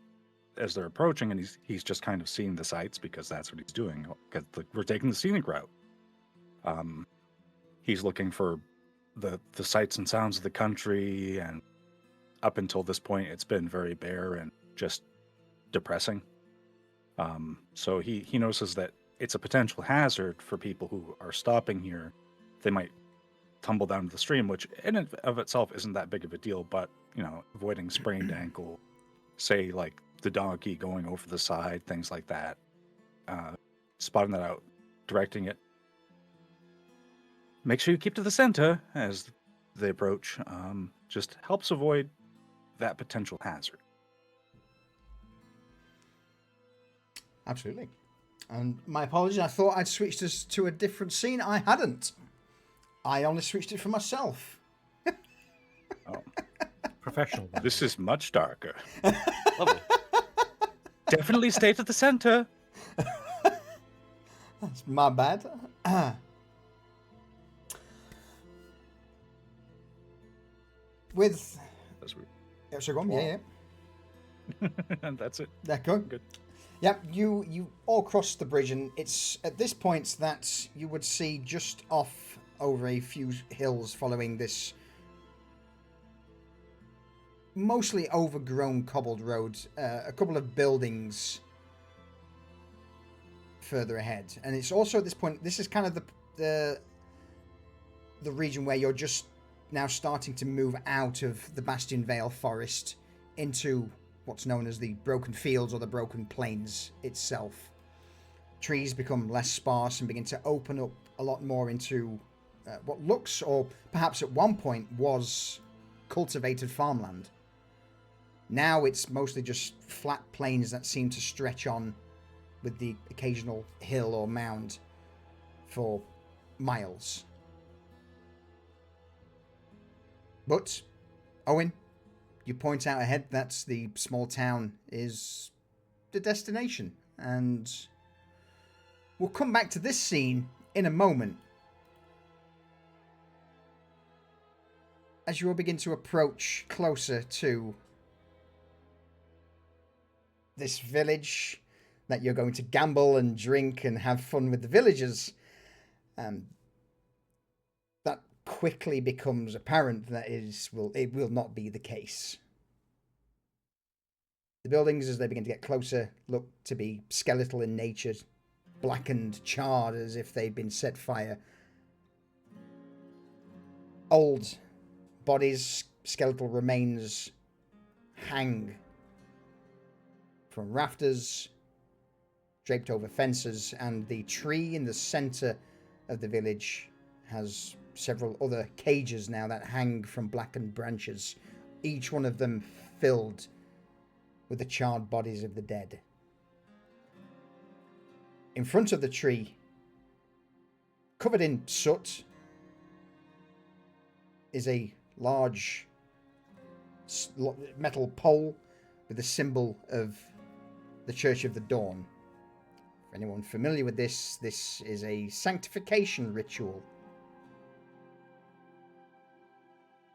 as they're approaching, and he's just kind of seeing the sights because that's what he's doing. Because we're taking the scenic route. He's looking for the sights and sounds of the country, and up until this point, it's been very bare and just depressing. So he notices that it's a potential hazard for people who are stopping here. They might tumble down to the stream, which in and of itself isn't that big of a deal, but avoiding sprained ankle, say like the donkey going over the side, things like that, spotting that out, directing it. Make sure you keep to the center as they approach. Just helps avoid that potential hazard. Absolutely. And my apologies, I thought I'd switched us to a different scene. I hadn't. I only switched it for myself. Oh. Professional. This is much darker. Lovely. Definitely stay to the center. That's my bad. With... That's weird. Yeah, so go on. Yeah. And that's it. There, good. Good. Yep, you all cross the bridge, and it's at this point that you would see just off over a few hills following this mostly overgrown cobbled road, a couple of buildings further ahead. And it's also at this point, this is kind of the region where you're just now starting to move out of the Bastion Vale forest into what's known as the broken fields or the broken plains itself. Trees become less sparse and begin to open up a lot more into what looks, or perhaps at one point was, cultivated farmland. Now it's mostly just flat plains that seem to stretch on with the occasional hill or mound for miles. But, Owen, you point out ahead that the small town is the destination, and we'll come back to this scene in a moment. As you all begin to approach closer to this village that you're going to gamble and drink and have fun with the villagers, that quickly becomes apparent that it will not be the case. The buildings, as they begin to get closer, look to be skeletal in nature, blackened, charred as if they'd been set fire. Old bodies, skeletal remains hang from rafters, draped over fences, and the tree in the center of the village has several other cages now that hang from blackened branches, each one of them filled with the charred bodies of the dead. In front of the tree, covered in soot, is a large metal pole with the symbol of the Church of the Dawn. For anyone familiar with this is a sanctification ritual.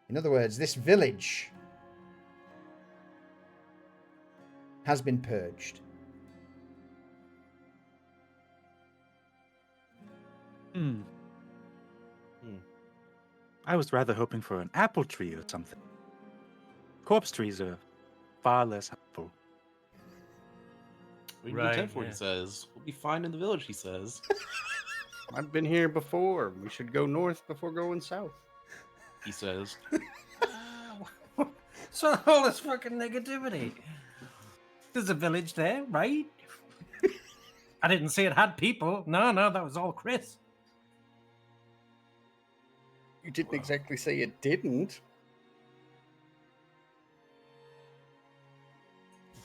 In other words, this village has been purged. I was rather hoping for an apple tree or something. Corpse trees are far less helpful. We can Right, do 10 for, yeah. he says. We'll be fine in the village, he says. I've been here before. We should go north before going south. He says. So all this fucking negativity. There's a village there, right? I didn't say it had people. No, that was all Chris. You didn't exactly say it didn't.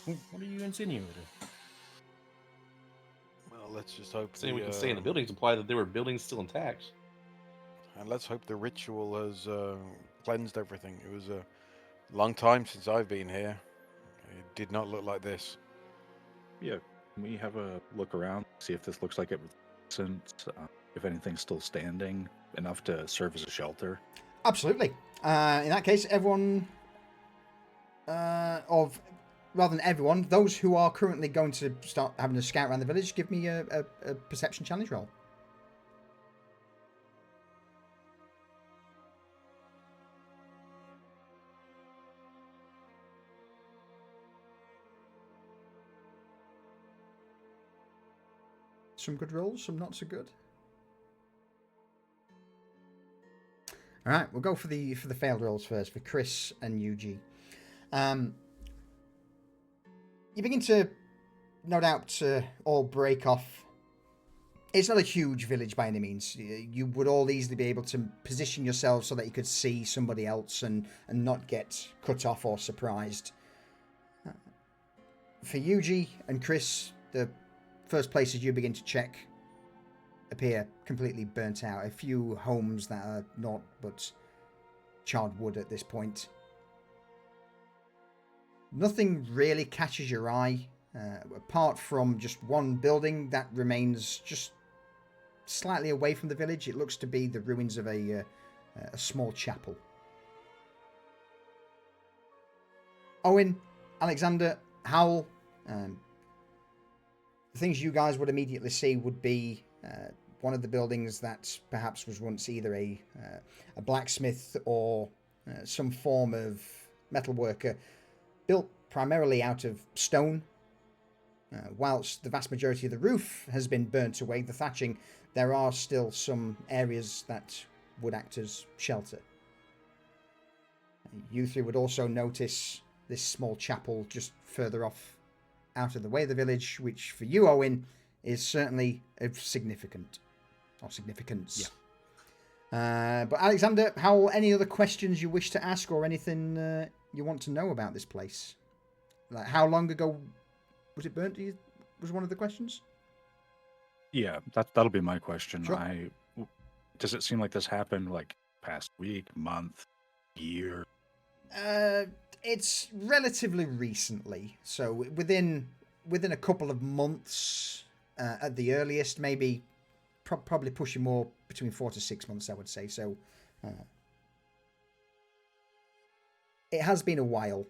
What are you insinuating? Well, let's just hope. Saying we can stay in the buildings imply that there were buildings still intact. And let's hope the ritual has cleansed everything. It was a long time since I've been here. It did not look like this. Yeah, can we have a look around, see if this looks like it was recent, if anything's still standing enough to serve as a shelter? Absolutely. In that case, everyone, rather than everyone, those who are currently going to start having a scout around the village, give me a perception challenge roll. Some good rolls, some not so good. All right, we'll go for the failed rolls first for Chris and Yuji. You begin to, no doubt, all break off. It's not a huge village by any means. You would all easily be able to position yourselves so that you could see somebody else and not get cut off or surprised. For Yuji and Chris, the first places you begin to check appear completely burnt out. A few homes that are naught but charred wood at this point. Nothing really catches your eye, apart from just one building that remains just slightly away from the village. It looks to be the ruins of a small chapel. Owen, Alexander, Howell, the things you guys would immediately see would be one of the buildings that perhaps was once either a blacksmith or some form of metal worker, built primarily out of stone. Whilst the vast majority of the roof has been burnt away, the thatching, there are still some areas that would act as shelter. You three would also notice this small chapel just further off out of the way of the village, which for you, Owen, is certainly of significance. But Alexander, any other questions you wish to ask or anything you want to know about this place? Like, how long ago was it burnt? Was one of the questions? Yeah, that'll be my question. Sure. Does it seem like this happened like past week, month, year? It's relatively recently, so within a couple of months at the earliest, maybe probably pushing more between 4 to 6 months, I would say. So it has been a while.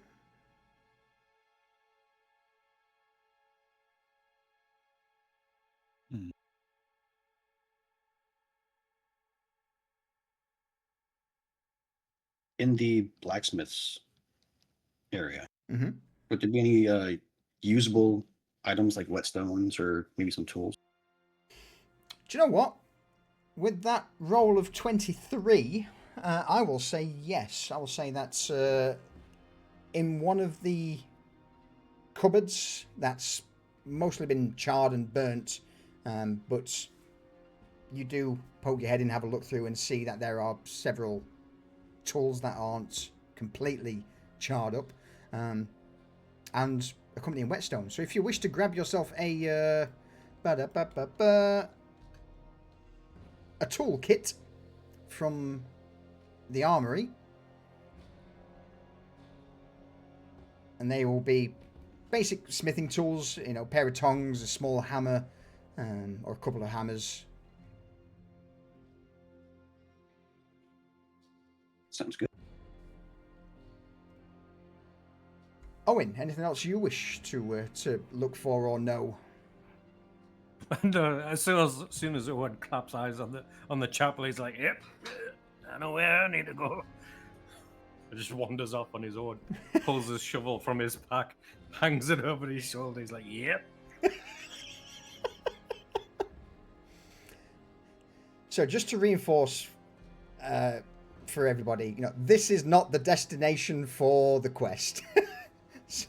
In the blacksmith's area, Mm-hmm. would there be any usable items like whetstones or maybe some tools? Do you know what? With that roll of 23, I will say yes. I will say that's in one of the cupboards that's mostly been charred and burnt, but you do poke your head in, have a look through, and see that there are several tools that aren't completely charred up, and accompanying whetstone. So if you wish to grab yourself a toolkit from the armory, and they will be basic smithing tools, a pair of tongs, a small hammer, or a couple of hammers. Sounds good. Owen, anything else you wish to look for or know? And as soon as Owen claps eyes on the chapel, he's like, "Yep, I know where I need to go." He just wanders off on his own, pulls his shovel from his pack, hangs it over his shoulder. He's like, "Yep." So just to reinforce for everybody, this is not the destination for the quest. So,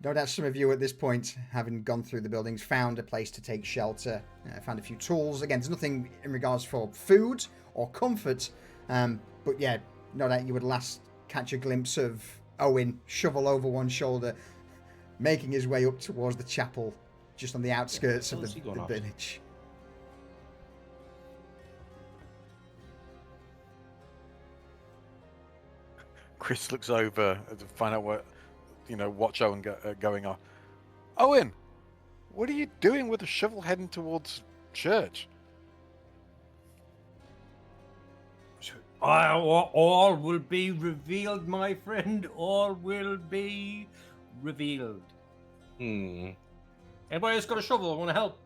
no doubt some of you at this point, having gone through the buildings, found a place to take shelter, found a few tools. Again, there's nothing in regards for food or comfort, but yeah, no doubt you would last catch a glimpse of Owen, shovel over one shoulder, making his way up towards the chapel, just on the outskirts of the village. Chris looks over to find out what, watch Owen going on. Owen, what are you doing with the shovel heading towards church? All will be revealed, my friend. All will be revealed. Anybody else got a shovel? I want to help.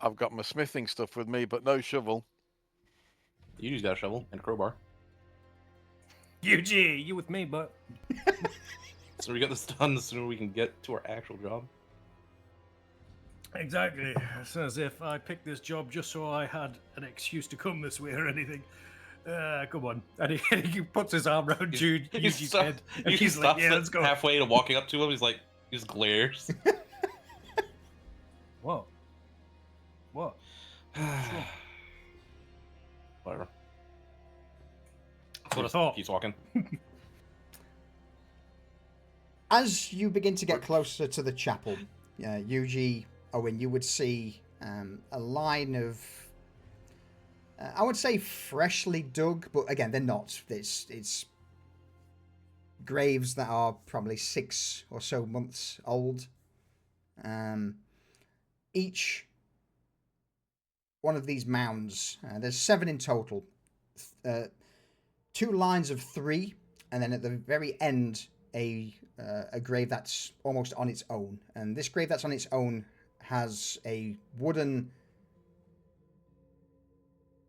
I've got my smithing stuff with me, but no shovel. You just got a shovel and a crowbar. UG, you with me, but So we got this done the sooner we can get to our actual job. exactly. It's as if I picked this job just so I had an excuse to come this way or anything. Come on. And he puts his arm around Yuji's head. And He he's like, stops yeah, let's go. halfway to walking up to him. He's like, he just glares. What? Whatever. That's what I thought. Keeps walking. As you begin to get closer to the chapel, Yuji, Owen, you would see a line of, I would say freshly dug, but again, they're not. It's graves that are probably 6 or so months old. Each one of these mounds, there's 7 in total, 2 lines of 3, and then at the very end, a grave that's almost on its own. And this grave that's on its own has a wooden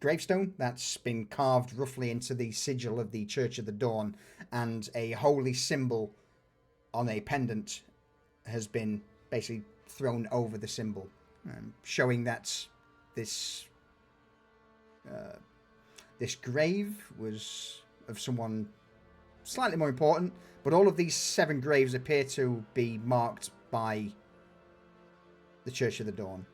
gravestone that's been carved roughly into the sigil of the Church of the Dawn, and a holy symbol on a pendant has been basically thrown over the symbol, showing that this this grave was of someone slightly more important, but all of these 7 graves appear to be marked by the Church of the Dawn.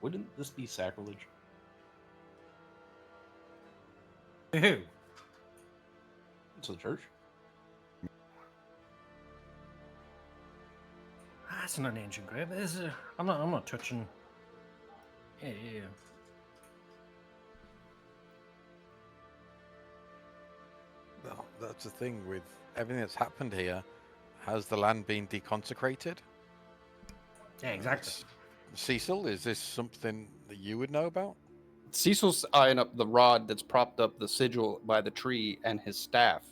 Wouldn't this be sacrilege? Who? To the church? That's not an ancient grave. I'm not touching. Yeah. Well, that's the thing with everything that's happened here. Has the land been deconsecrated? Yeah, exactly. Cecil, is this something that you would know about? Cecil's eyeing up the rod that's propped up the sigil by the tree and his staff.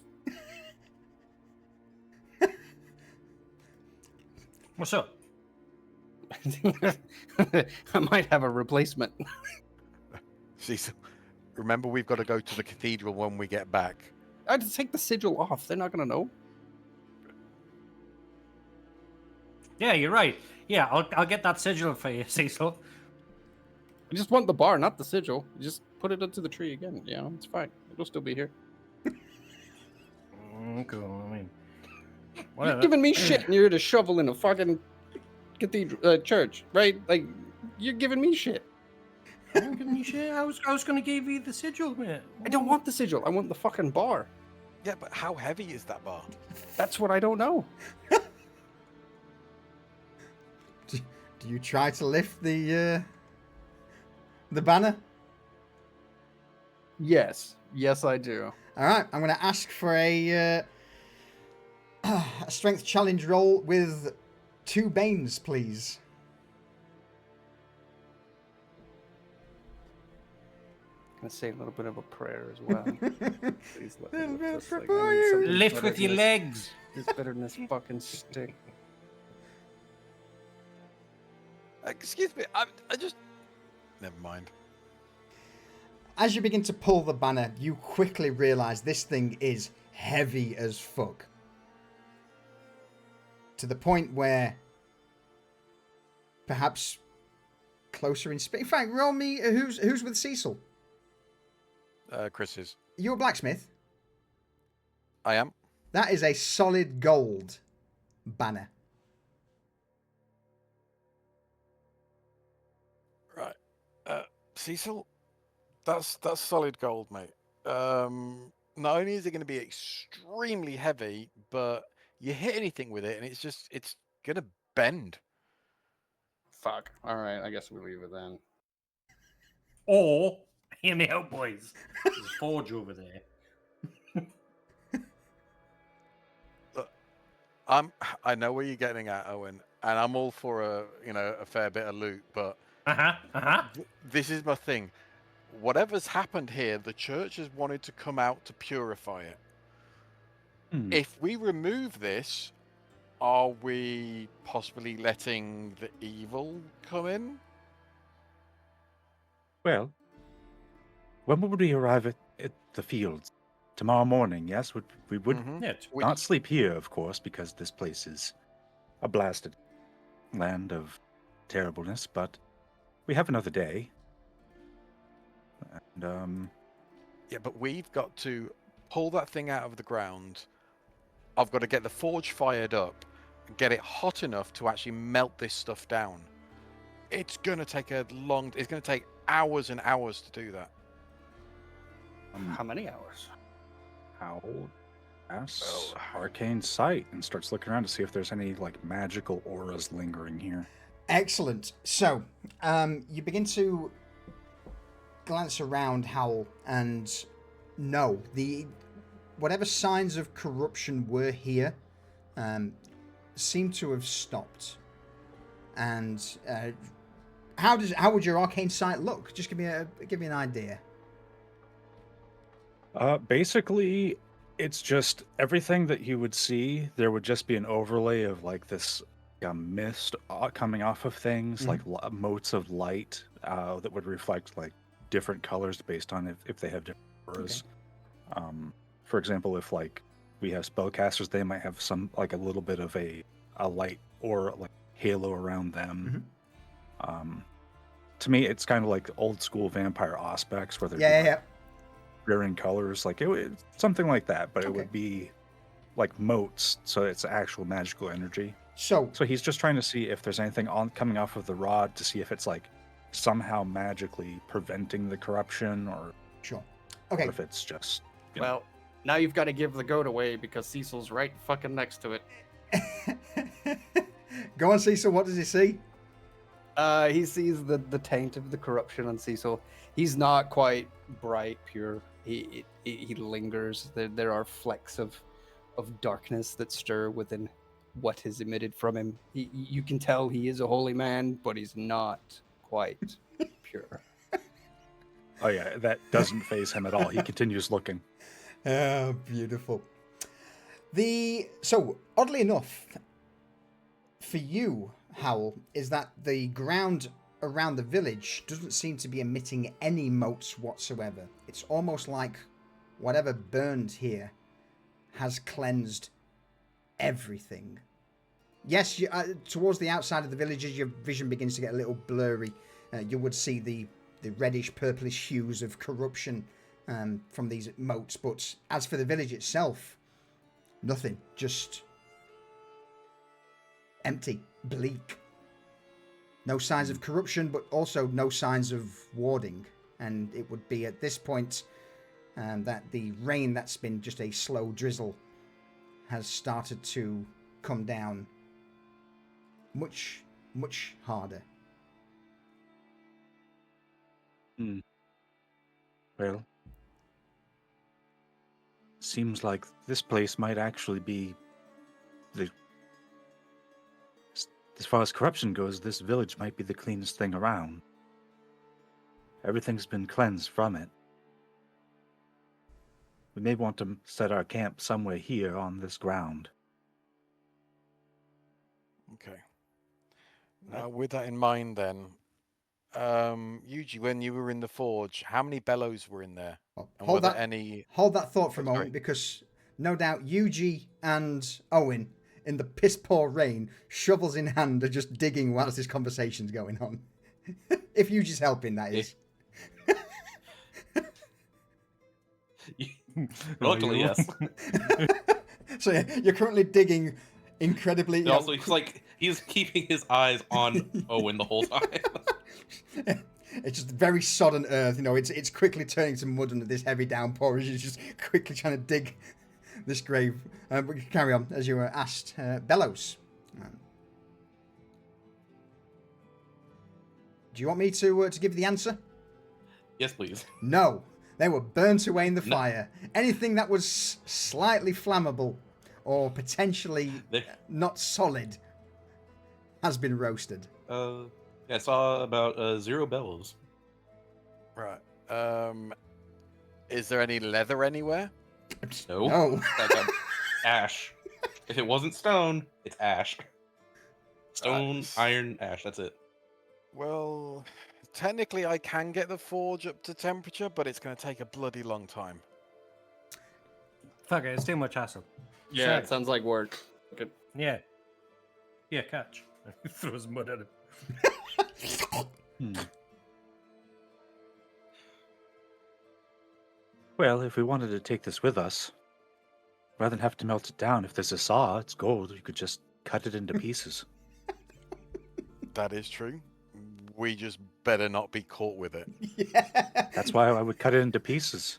What's up? I might have a replacement. Cecil, remember we've got to go to the cathedral when we get back. I'd take the sigil off. They're not going to know. Yeah, you're right. Yeah, I'll get that sigil for you, Cecil. I just want the bar, not the sigil. You just put it into the tree again. You know, it's fine. It'll still be here. Cool. I mean, You're whatever. giving me shit and you're to shovel in a fucking cathedral church, right? Like, you're giving me shit. I'm giving you shit. I was gonna give you the sigil, mate. I don't want the sigil. I want the fucking bar. Yeah, but how heavy is that bar? That's what I don't know. Do you try to lift the banner? Yes. Yes, I do. All right, I'm going to ask for a strength challenge roll with 2 Banes, please. I'm going to say a little bit of a prayer as well. Please let me lift this thing. I for need you. something Lift better with than your this- legs. This better than this fucking stick. Excuse me, I just... Never mind. As you begin to pull the banner, you quickly realize this thing is heavy as fuck. To the point where perhaps closer in speed. In fact, roll me who's with Cecil? Chris is. You're a blacksmith. I am. That is a solid gold banner. Right. Cecil, that's solid gold, mate. Not only is it going to be extremely heavy, but you hit anything with it and it's going to bend. Fuck. All right, I guess we leave it then. Or hear me out, boys. There's a forge over there. I know where you're getting at, Owen, and I'm all for a fair bit of loot, but this is my thing. Whatever's happened here, the church has wanted to come out to purify it. If we remove this, are we possibly letting the evil come in? Well, when would we arrive at the fields? Tomorrow morning, yes? We would Mhm. Yeah, not sleep here, of course, because this place is a blasted land of terribleness, but we have another day. And, Yeah, but we've got to pull that thing out of the ground. I've got to get the forge fired up and get it hot enough to actually melt this stuff down. It's going to take it's going to take hours and hours to do that. How many hours? Howl asks Arcane Sight and starts looking around to see if there's any, like, magical auras lingering here. Excellent. So, you begin to glance around, Howl, and no, whatever signs of corruption were here seem to have stopped. And how would your arcane sight look? Just give me an idea. Basically, it's just everything that you would see. There would just be an overlay of, like, this mist coming off of things, like motes of light that would reflect, like, different colors based on if they have different auras. Okay. For example, if, like, we have spellcasters, they might have some, like, a little bit of a light or, like, halo around them. To me, it's kind of like old school vampire aspects where they're Yeah. rearing colors, like something like that, but it Okay. would be like motes, so it's actual magical energy. So So he's just trying to see if there's anything coming off of the rod to see if it's like somehow magically preventing the corruption, or sure. or Okay. if it's just you know. Well, now you've got to give the goat away because Cecil's right fucking next to it. Go on, Cecil. What does he see? He sees the taint of the corruption on Cecil. He's not quite bright, pure. He lingers. There are flecks of darkness that stir within what is emitted from him. You can tell he is a holy man, but he's not quite pure. Oh yeah, that doesn't phase him at all. He continues looking. Oh, beautiful. So oddly enough, for you, Howl, is that the ground around the village doesn't seem to be emitting any motes whatsoever. It's almost like whatever burned here has cleansed everything. Yes, towards the outside of the village, as your vision begins to get a little blurry, you would see the reddish, purplish hues of corruption from these motes. But as for the village itself, nothing. Just empty, bleak. No signs of corruption, but also no signs of warding. And it would be at this point that the rain that's been just a slow drizzle has started to come down much, much harder. Well, seems like this place might actually be as far as corruption goes, this village might be the cleanest thing around. Everything's been cleansed from it. We may want to set our camp somewhere here on this ground. Okay. Now, with that in mind, then, Yuji, when you were in the forge, how many bellows were in there? Well, And hold were there that any? hold that thought for a Sorry. moment, because no doubt Yuji and Owen, in the piss poor rain, shovels in hand, are just digging whilst this conversation's going on. If Yuji's helping, that is. Luckily, yes. So yeah, you're currently digging incredibly. And also, he's keeping his eyes on Owen the whole time. It's just very sodden earth, it's quickly turning to mud under this heavy downpour as you're just quickly trying to dig this grave. But you can carry on as you were asked. Bellows. Do you want me to give the answer? Yes, please. No. They were burnt away in the fire. Anything that was slightly flammable or potentially not solid has been roasted. I saw about 0 bellows. Right. Is there any leather anywhere? No. That's ash. If it wasn't stone, it's ash. Stone, iron, ash. That's it. Well, technically, I can get the forge up to temperature, but it's going to take a bloody long time. Fuck it, it's too much hassle. Yeah, it sounds like work. Okay. Yeah. Yeah, catch. Throws mud at him. Well, if we wanted to take this with us, rather than have to melt it down, if there's a saw, it's gold, you could just cut it into pieces. That is true. We just better not be caught with it. Yeah. That's why I would cut it into pieces.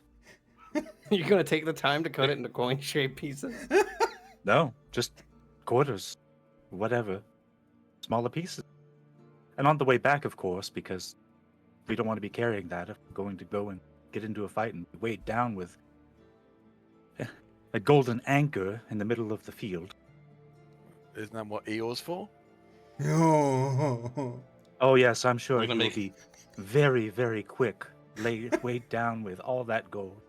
You're gonna take the time to cut it into coin-shaped pieces? No, just quarters, whatever, smaller pieces. And on the way back, of course, because we don't want to be carrying that if we're going to go and get into a fight and be weighed down with a golden anchor in the middle of the field. Isn't that what Eeyore's for? Oh. Oh yes, I'm sure We're he gonna will be very, very quick, weighed down with all that gold.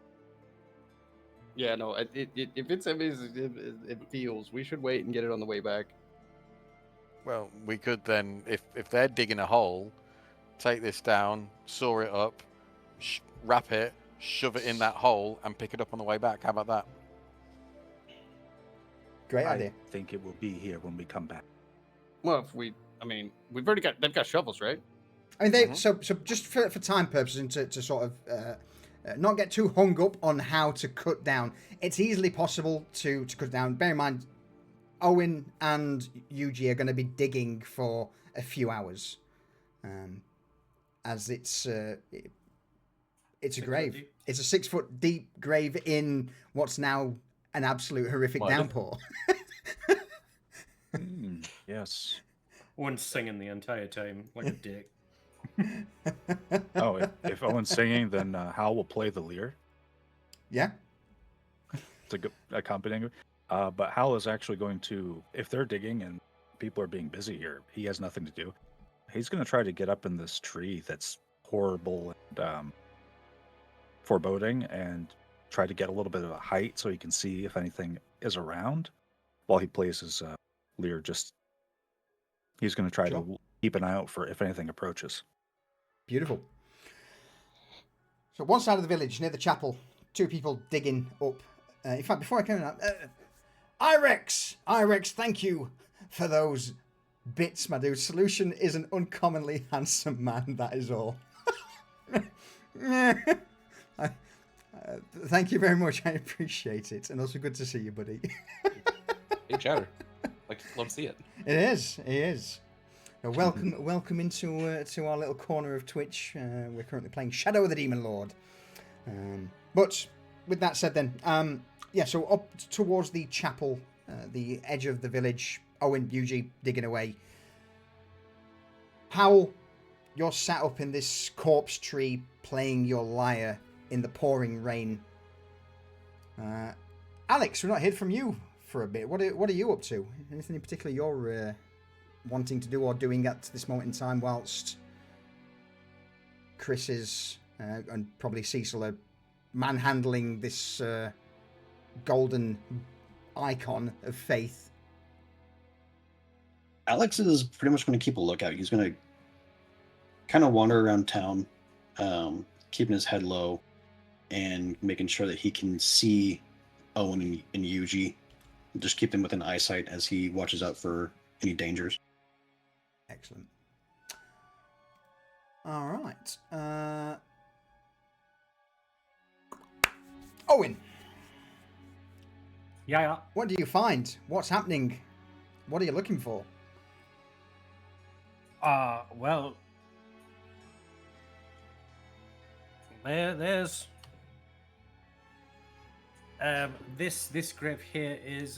Yeah, no. If it's it feels, we should wait and get it on the way back. Well, we could then, if they're digging a hole, take this down, saw it up, wrap it, shove it in that hole, and pick it up on the way back. How about that? Great idea. I think it will be here when we come back. Well, if we I mean, they've got shovels, right? I mean, so just for time purposes and to sort of not get too hung up on how to cut down, it's easily possible to cut down. Bear in mind, Owen and Yuji are going to be digging for a few hours, as it's a grave. It's a 6 foot deep grave in what's now an absolute horrific downpour. Yes. One's singing the entire time like a dick. Oh, if Owen's singing, then Hal will play the lyre. Yeah. To accompanying. But Hal is actually going to, if they're digging and people are being busy here, he has nothing to do. He's going to try to get up in this tree that's horrible and foreboding and try to get a little bit of a height so he can see if anything is around while he plays his lyre. He's going to try to keep an eye out for if anything approaches. Beautiful. So one side of the village near the chapel, 2 people digging up. In fact, before I came out, Irex, thank you for those bits, my dude. Solution is an uncommonly handsome man, that is all. Thank you very much, I appreciate it. And also good to see you, buddy. Hey, Chatter. Love to see it. It is. Welcome into to our little corner of Twitch. We're currently playing Shadow of the Demon Lord. But with that said then, so up towards the chapel, the edge of the village, Owen, Yuji digging away. Howl, you're sat up in this corpse tree playing your lyre in the pouring rain. Alex, we've not heard from you for a bit. What are you up to? Anything in particular you're wanting to do or doing at this moment in time whilst Chris is and probably Cecil are manhandling this golden icon of faith? Alex is pretty much going to keep a lookout. He's going to kind of wander around town, keeping his head low and making sure that he can see Owen and Yuji. Just keep them within eyesight as he watches out for any dangers. Excellent. All right. Owen. Yeah. What do you find? What's happening? What are you looking for? Well, there's this grave here is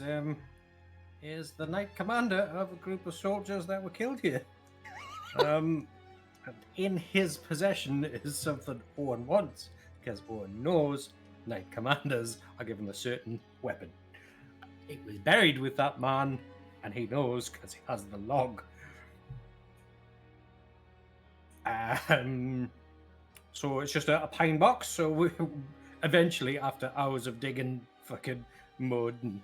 the Knight Commander of a group of soldiers that were killed here. In his possession is something Owen wants, because Owen knows Knight Commanders are given a certain weapon. It was buried with that man, and he knows because he has the log. So it's just a pine box. So we eventually, after hours of digging fucking mud and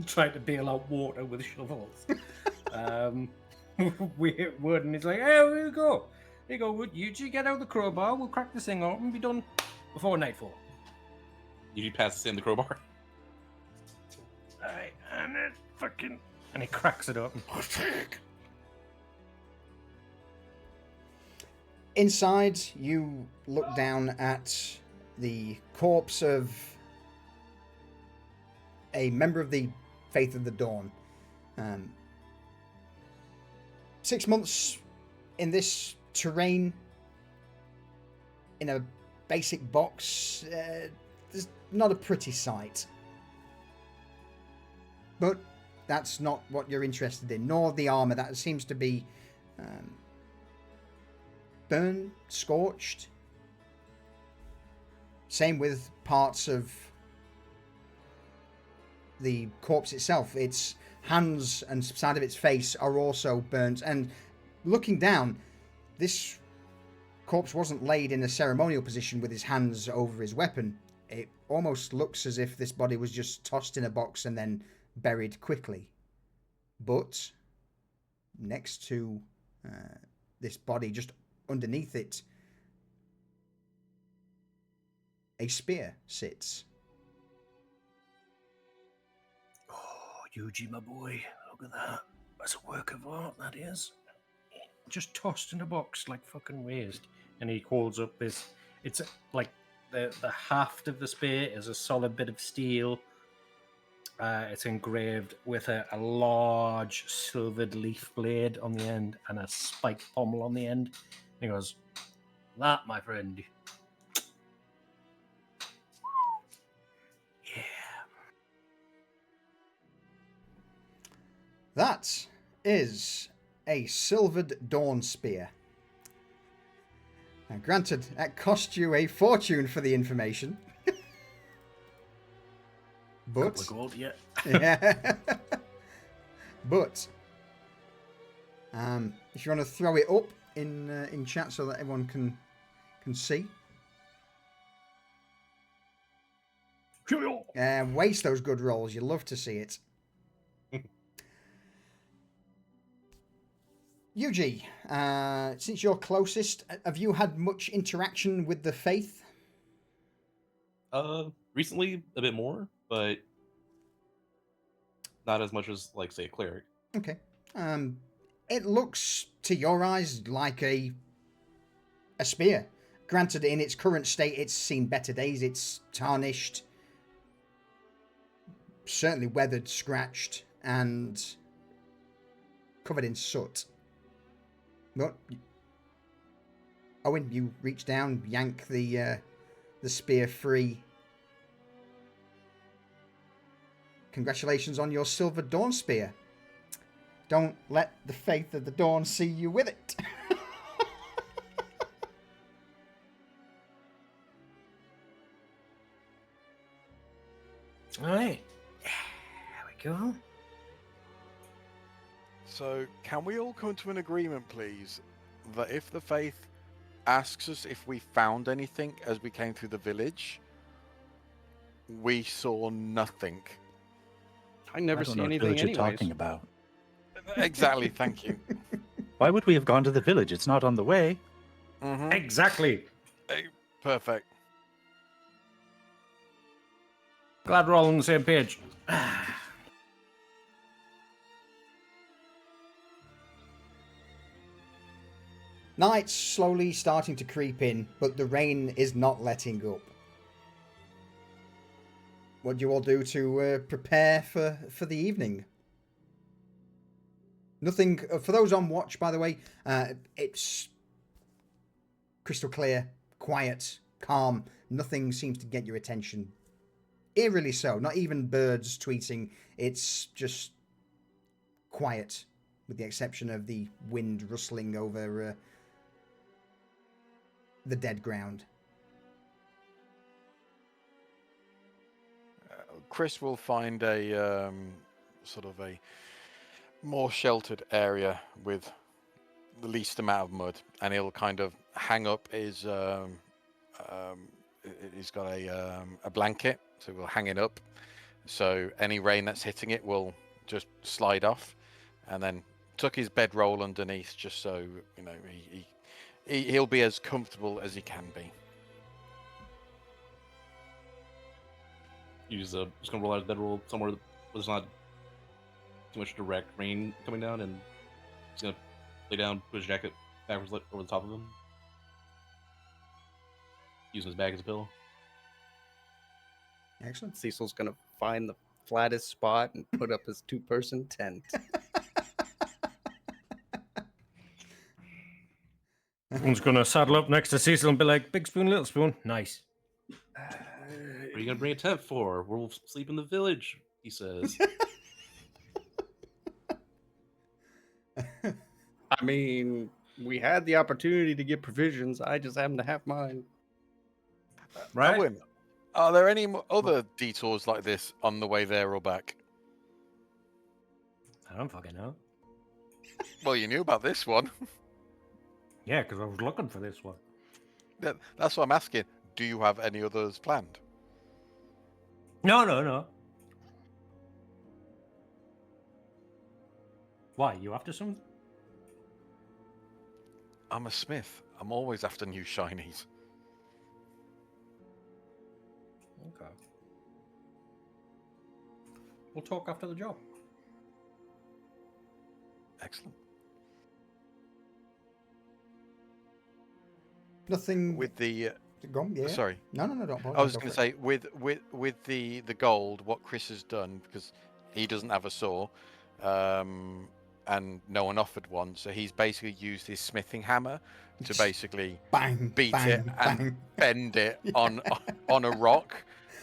trying to bail out water with shovels, we hit wood, and he's like, "Hey, here you go. Here you go, Wood. You get out the crowbar. We'll crack this thing open and be done before nightfall." You pass in the crowbar. Alright, and then and he cracks it open. Inside, you look down at the corpse of a member of the Faith of the Dawn. 6 months in this terrain, in a basic box, there's not a pretty sight. But that's not what you're interested in, nor the armor. That seems to be burned, scorched. Same with parts of the corpse itself. Its hands and side of its face are also burnt. And looking down, this corpse wasn't laid in a ceremonial position with his hands over his weapon. It almost looks as if this body was just tossed in a box and then buried quickly. But next to this body, just underneath it, a spear sits. Oh, Yuji, my boy, look at that. That's a work of art, that is. just tossed in a box like fucking waste. And he holds up this. It's like the haft of the spear is a solid bit of steel. It's engraved with a large silvered leaf blade on the end and a spiked pommel on the end. And he goes, "That, my friend." Yeah. That is a silvered dawn spear. Now, granted, that cost you a fortune for the information. But Couple of gold, yeah. yeah. But if you want to throw it up in chat so that everyone can see. Waste those good rolls. You love to see it. Yuji, since you're closest, have you had much interaction with the faith? Recently a bit more, but not as much as, like, say, a cleric. Okay. It looks to your eyes like a spear. Granted, in its current state, it's seen better days. It's tarnished, certainly weathered, scratched, and covered in soot. But Owen, you reach down, yank the spear free. Congratulations on your silver dawn spear. Don't let the faith of the dawn see you with it. All right. There we go. So, can we all come to an agreement, please, that if the Faith asks us if we found anything as we came through the village, we saw nothing? I never I don't see know what anything village you're anyways. talking about. Exactly, thank you. Why would we have gone to the village? It's not on the way. Mm-hmm. Exactly. Perfect. Glad we're all on the same page. Night's slowly starting to creep in, but the rain is not letting up. What do you all do to prepare for the evening? Nothing, for those on watch, by the way, it's crystal clear, quiet, calm. Nothing seems to get your attention. Eerily so, not even birds tweeting. It's just quiet, with the exception of the wind rustling over the dead ground. Chris will find a sort of a more sheltered area with the least amount of mud, and he'll kind of hang up his he's got a blanket, so we'll hang it up, so any rain that's hitting it will just slide off, and then tuck his bedroll underneath, just so you know he'll be as comfortable as he can be. He's just gonna roll out his bedroll somewhere where there's not too much direct rain coming down, and he's gonna lay down, put his jacket backwards over the top of him, using his bag as a pillow. Excellent. Cecil's gonna find the flattest spot and put up his two-person tent. Someone's going to saddle up next to Cecil and be like, "Big spoon, little spoon." Nice. What are you gonna bring a tent for? We'll sleep in the village, he says. I mean, we had the opportunity to get provisions. I just happen to have mine. Right? Owen, are there any other detours like this on the way there or back? I don't fucking know. Well, you knew about this one. Yeah, because I was looking for this one. That's what I'm asking. Do you have any others planned? No. Why? You after something? I'm a smith. I'm always after new shinies. Okay. We'll talk after the job. Excellent. Nothing. With the Gone, yeah. sorry, No, don't apologize. I was Go going to for it. say with the gold, what Chris has done, because he doesn't have a saw, and no one offered one, so he's basically used his smithing hammer to basically Bang, beat bang, it and bang. bend it on a rock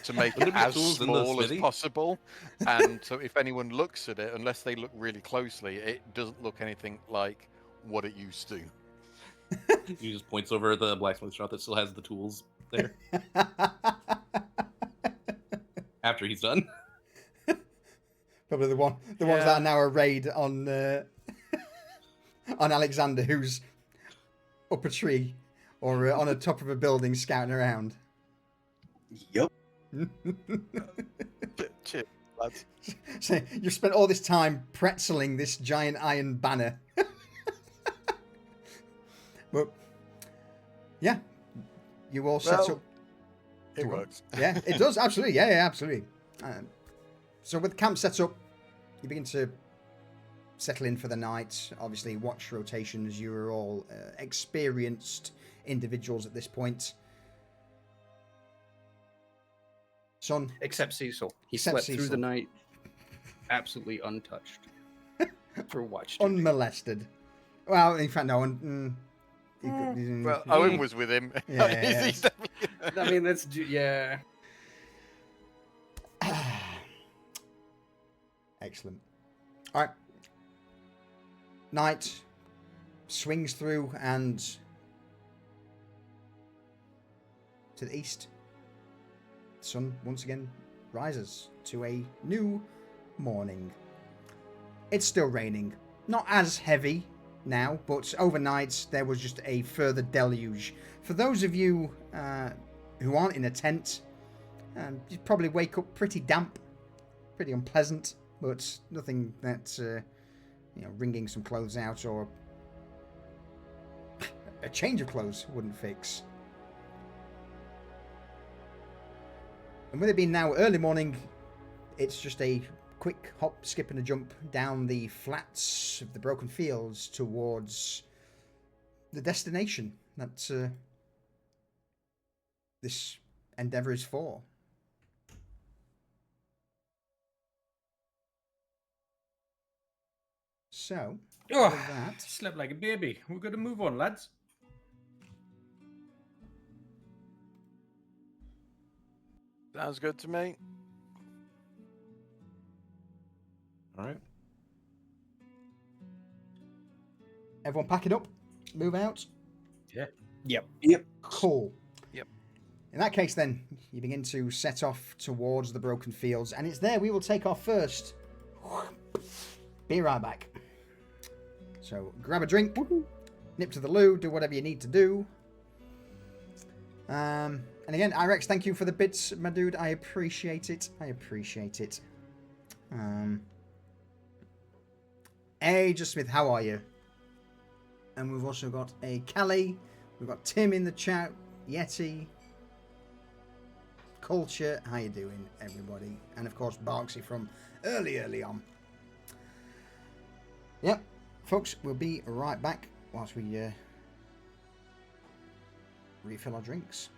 to make Would it there be as tools in the small as smithy? possible. And so if anyone looks at it, unless they look really closely, it doesn't look anything like what it used to. He just points over at the blacksmith shop that still has the tools there after he's done. Probably the ones that are now arrayed on on Alexander, who's up a tree or on the top of a building scouting around. Yep. Cheers, lads. So you've spent all this time pretzeling this giant iron banner. But yeah, you all set up. It works. Yeah, it does, absolutely. Yeah, absolutely. So with the camp set up, you begin to settle in for the night. Obviously, watch rotations. You are all experienced individuals at this point. Son, Except Cecil. He Except slept through Cecil. the night absolutely untouched for watch duty. unmolested. Well, in fact, no one. Well, Owen was with him. Yeah, He's yeah. definitely- I mean, that's yeah. Excellent. All right. Night swings through and to the east. The sun once again rises to a new morning. It's still raining. Not as heavy now, but overnight there was just a further deluge. For those of you who aren't in a tent, you probably wake up pretty damp, pretty unpleasant, but nothing that wringing some clothes out or a change of clothes wouldn't fix. And with it being now early morning, it's just a quick hop, skip and a jump down the flats of the broken fields towards the destination that this endeavour is for. So, Oh, with that, slept like a baby. We're going to move on, lads. Sounds good to me. All right. everyone pack it up, move out. Yep. Cool. Yep. In that case, then, you begin to set off towards the broken fields, and it's there we will take our first. Be right back. So, grab a drink, nip to the loo, do whatever you need to do. And again, Irex, thank you for the bits, my dude. I appreciate it. Just Smith, how are you? And we've also got a Callie. We've got Tim in the chat. Yeti. Culture. How you doing, everybody? And of course, Barksy from early on. Yep. Folks, we'll be right back whilst we refill our drinks.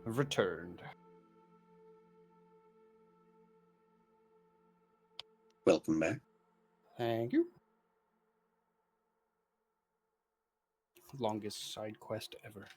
returned. Welcome back. Thank you. Longest side quest ever.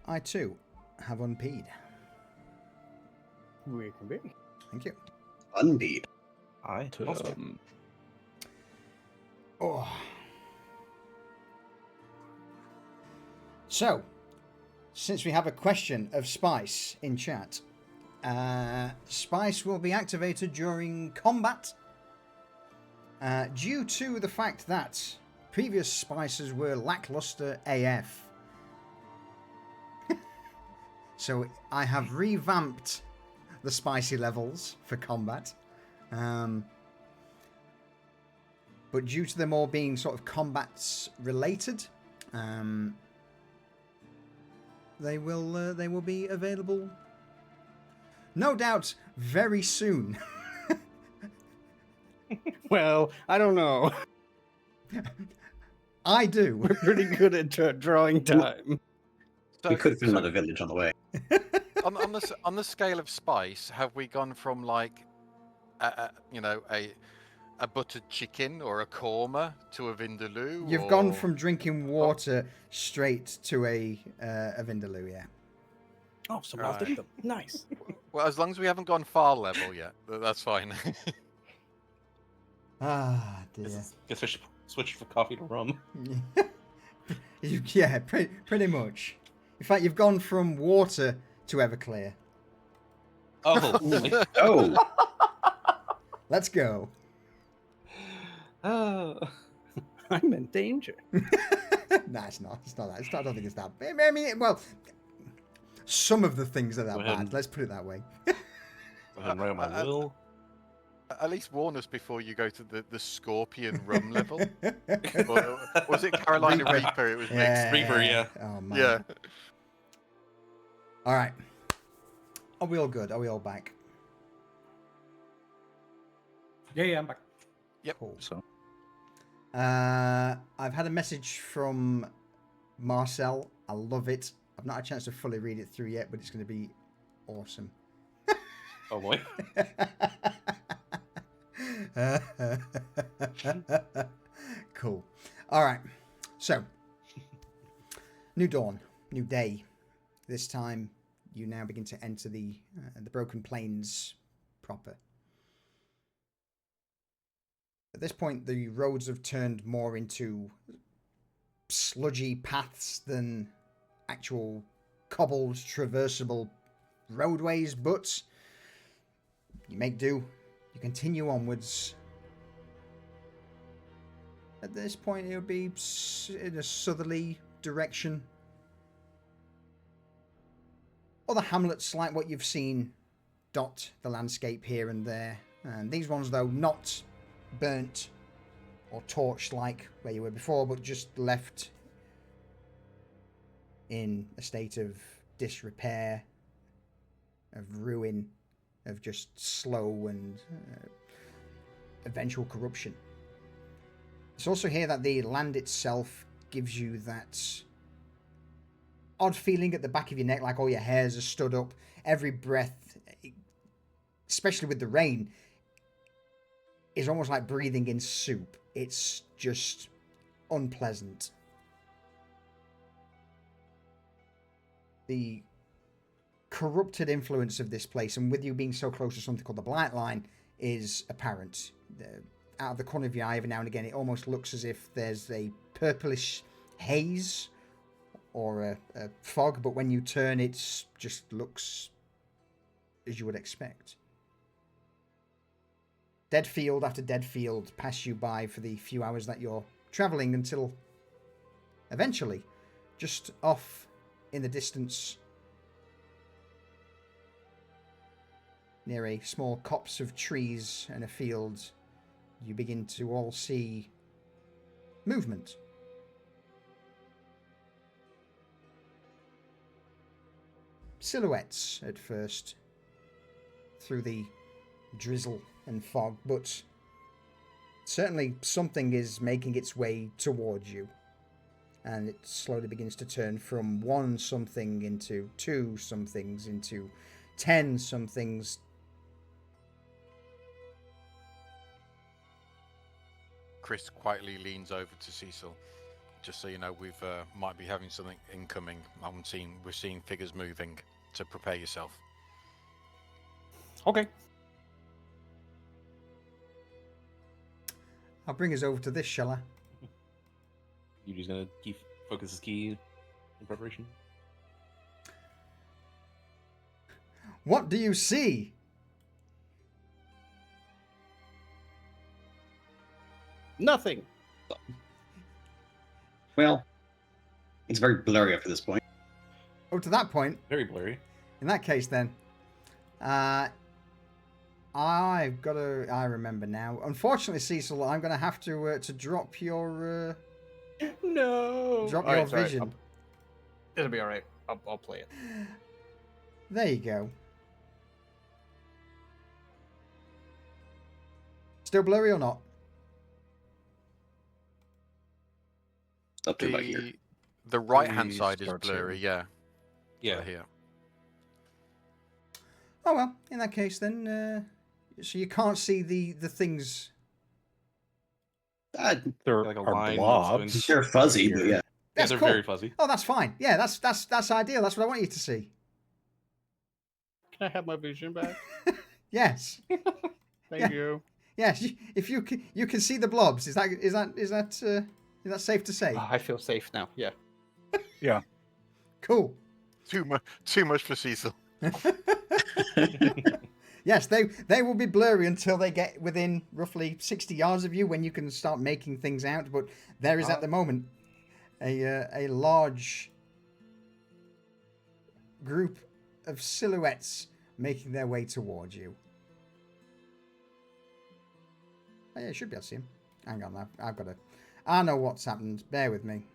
I too have unpeed. We can be. Thank you. Unbeat. I also. Oh. So, since we have a question of Spice in chat, Spice will be activated during combat due to the fact that previous Spices were lackluster AF. So I have revamped the spicy levels for combat. But due to them all being sort of combats related, they will be available, no doubt, very soon. Well, I don't know. I do. We're pretty good at drawing time. So, We could find another village on the way. on the scale of spice, have we gone from like, a buttered chicken or a korma to a vindaloo? You've gone from drinking water straight to a vindaloo, yeah. Oh, so well done them. Nice. Well, as long as we haven't gone far level yet, that's fine. Ah, dear. Guess I should switch from coffee to rum. Yeah, pretty much. In fact, you've gone from water to Everclear. Oh. Oh, Let's go. I'm in danger. Nah, it's not. It's not that. I don't think it's that. I mean, well, some of the things are that Go ahead. bad. Let's put it that way. Go ahead and write my will. At least warn us before you go to the scorpion rum level. Or was it Carolina Reaper? It was mixed. Reaper, yeah. Oh, man. Yeah. All right. Are we all good? Are we all back? Yeah, I'm back. Yep. Cool. So I've had a message from Marcel. I love it. I've not had a chance to fully read it through yet, but it's going to be awesome. Oh boy. Cool. All right. So, new dawn, new day. This time, you now begin to enter the Broken Plains proper. At this point, the roads have turned more into sludgy paths than actual cobbled, traversable roadways, but you make do. You continue onwards. At this point, it would be in a southerly direction. Other hamlets, like what you've seen, dot the landscape here and there. And these ones, though, not burnt or torched like where you were before, but just left in a state of disrepair, of ruin, of just slow and eventual corruption. It's also here that the land itself gives you that odd feeling at the back of your neck, like all your hairs are stood up. Every breath, especially with the rain, is almost like breathing in soup. It's just unpleasant. The corrupted influence of this place, and with you being so close to something called the Blight Line, is apparent. Out of the corner of your eye, every now and again, it almost looks as if there's a purplish haze or a fog, but when you turn, it just looks as you would expect. dead field after dead field pass you by for the few hours that you're traveling until eventually, just off in the distance, near a small copse of trees and a field, you begin to all see movement. Silhouettes at first through the drizzle and fog, but certainly something is making its way towards you, and it slowly begins to turn from one something into two somethings into 10 somethings. Chris quietly leans over to Cecil. Just so you know, we've might be having something incoming. We're seeing figures moving, so prepare yourself. Okay. I'll bring us over to this, shall I? You just gonna focus his key in preparation? What do you see? Nothing. Well, it's very blurry up to this point. Up to that point, Very blurry. in that case then, I remember now. Unfortunately, Cecil, I'm gonna have to drop your No. drop All your right, sorry. vision. It'll be all right. I'll play it. There you go. Still blurry or not? It's up to about here. The right hand Please side is start blurry, seeing. yeah. Yeah. Here. Oh well, in that case then, so you can't see the things. There Like a are line blobs. that's They're fuzzy, but yeah. Yeah, That's they're cool. very fuzzy. Oh, that's fine. Yeah, that's ideal. That's what I want you to see. Can I have my vision back? Yes, Thank you. yes. If you can see the blobs, is that safe to say? Oh, I feel safe now. Yeah. Yeah. Cool. Too much for Cecil. Yes, they will be blurry until they get within roughly 60 yards of you, when you can start making things out. But there is at the moment a large group of silhouettes making their way towards you. Oh, yeah, you should be able to see them. Hang on, I know what's happened. Bear with me.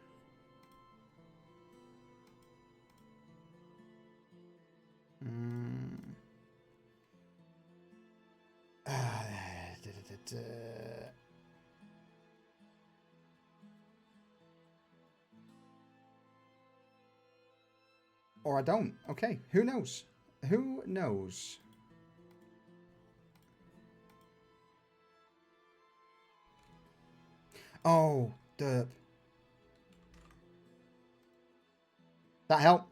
Or I don't. Okay, who knows? Who knows? Oh, derp. That help?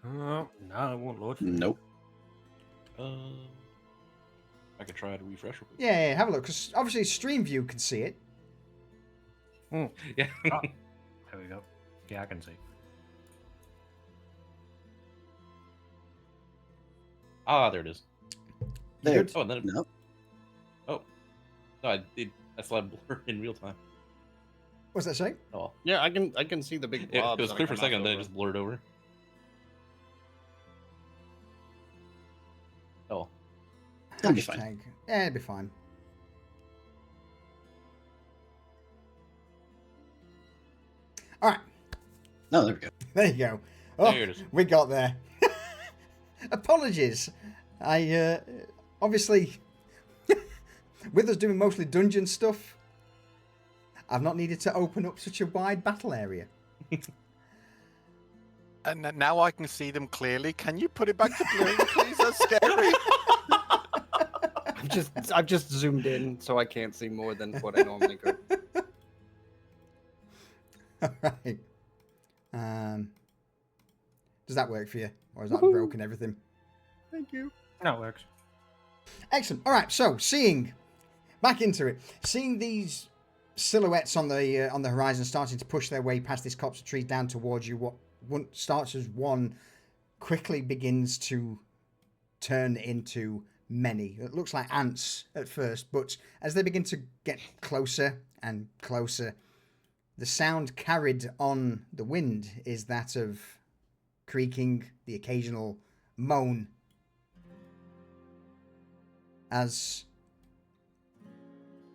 No, it won't load. Nope. I could try to refresh real quick. Yeah, have a look. Because obviously Stream View can see it. Yeah. Ah, there we go. Yeah, I can see. There it is. There. Oh, and then No. no, I saw it blur in real time. What's that say? Oh, Yeah, I can see the big it blobs. was that I clear for a kinda second, then it knocked just blurred over. Oh, It'll be fine. Hashtag. Yeah, it'll be fine. All right, No, there we go. there you go. Oh, there it is. we got there. Apologies. I obviously, with us doing mostly dungeon stuff, I've not needed to open up such a wide battle area. And now I can see them clearly. Can you put it back to blurry, please? That's scary. I've just zoomed in, so I can't see more than what I normally could. All right. Does that work for you, or has that broken everything? Thank you. No, it works. Excellent. All right. So, seeing back into it, seeing these silhouettes on the horizon starting to push their way past this copse of trees down towards you. What one starts as one quickly begins to turn into many. It looks like ants at first, but as they begin to get closer and closer, the sound carried on the wind is that of creaking, the occasional moan, as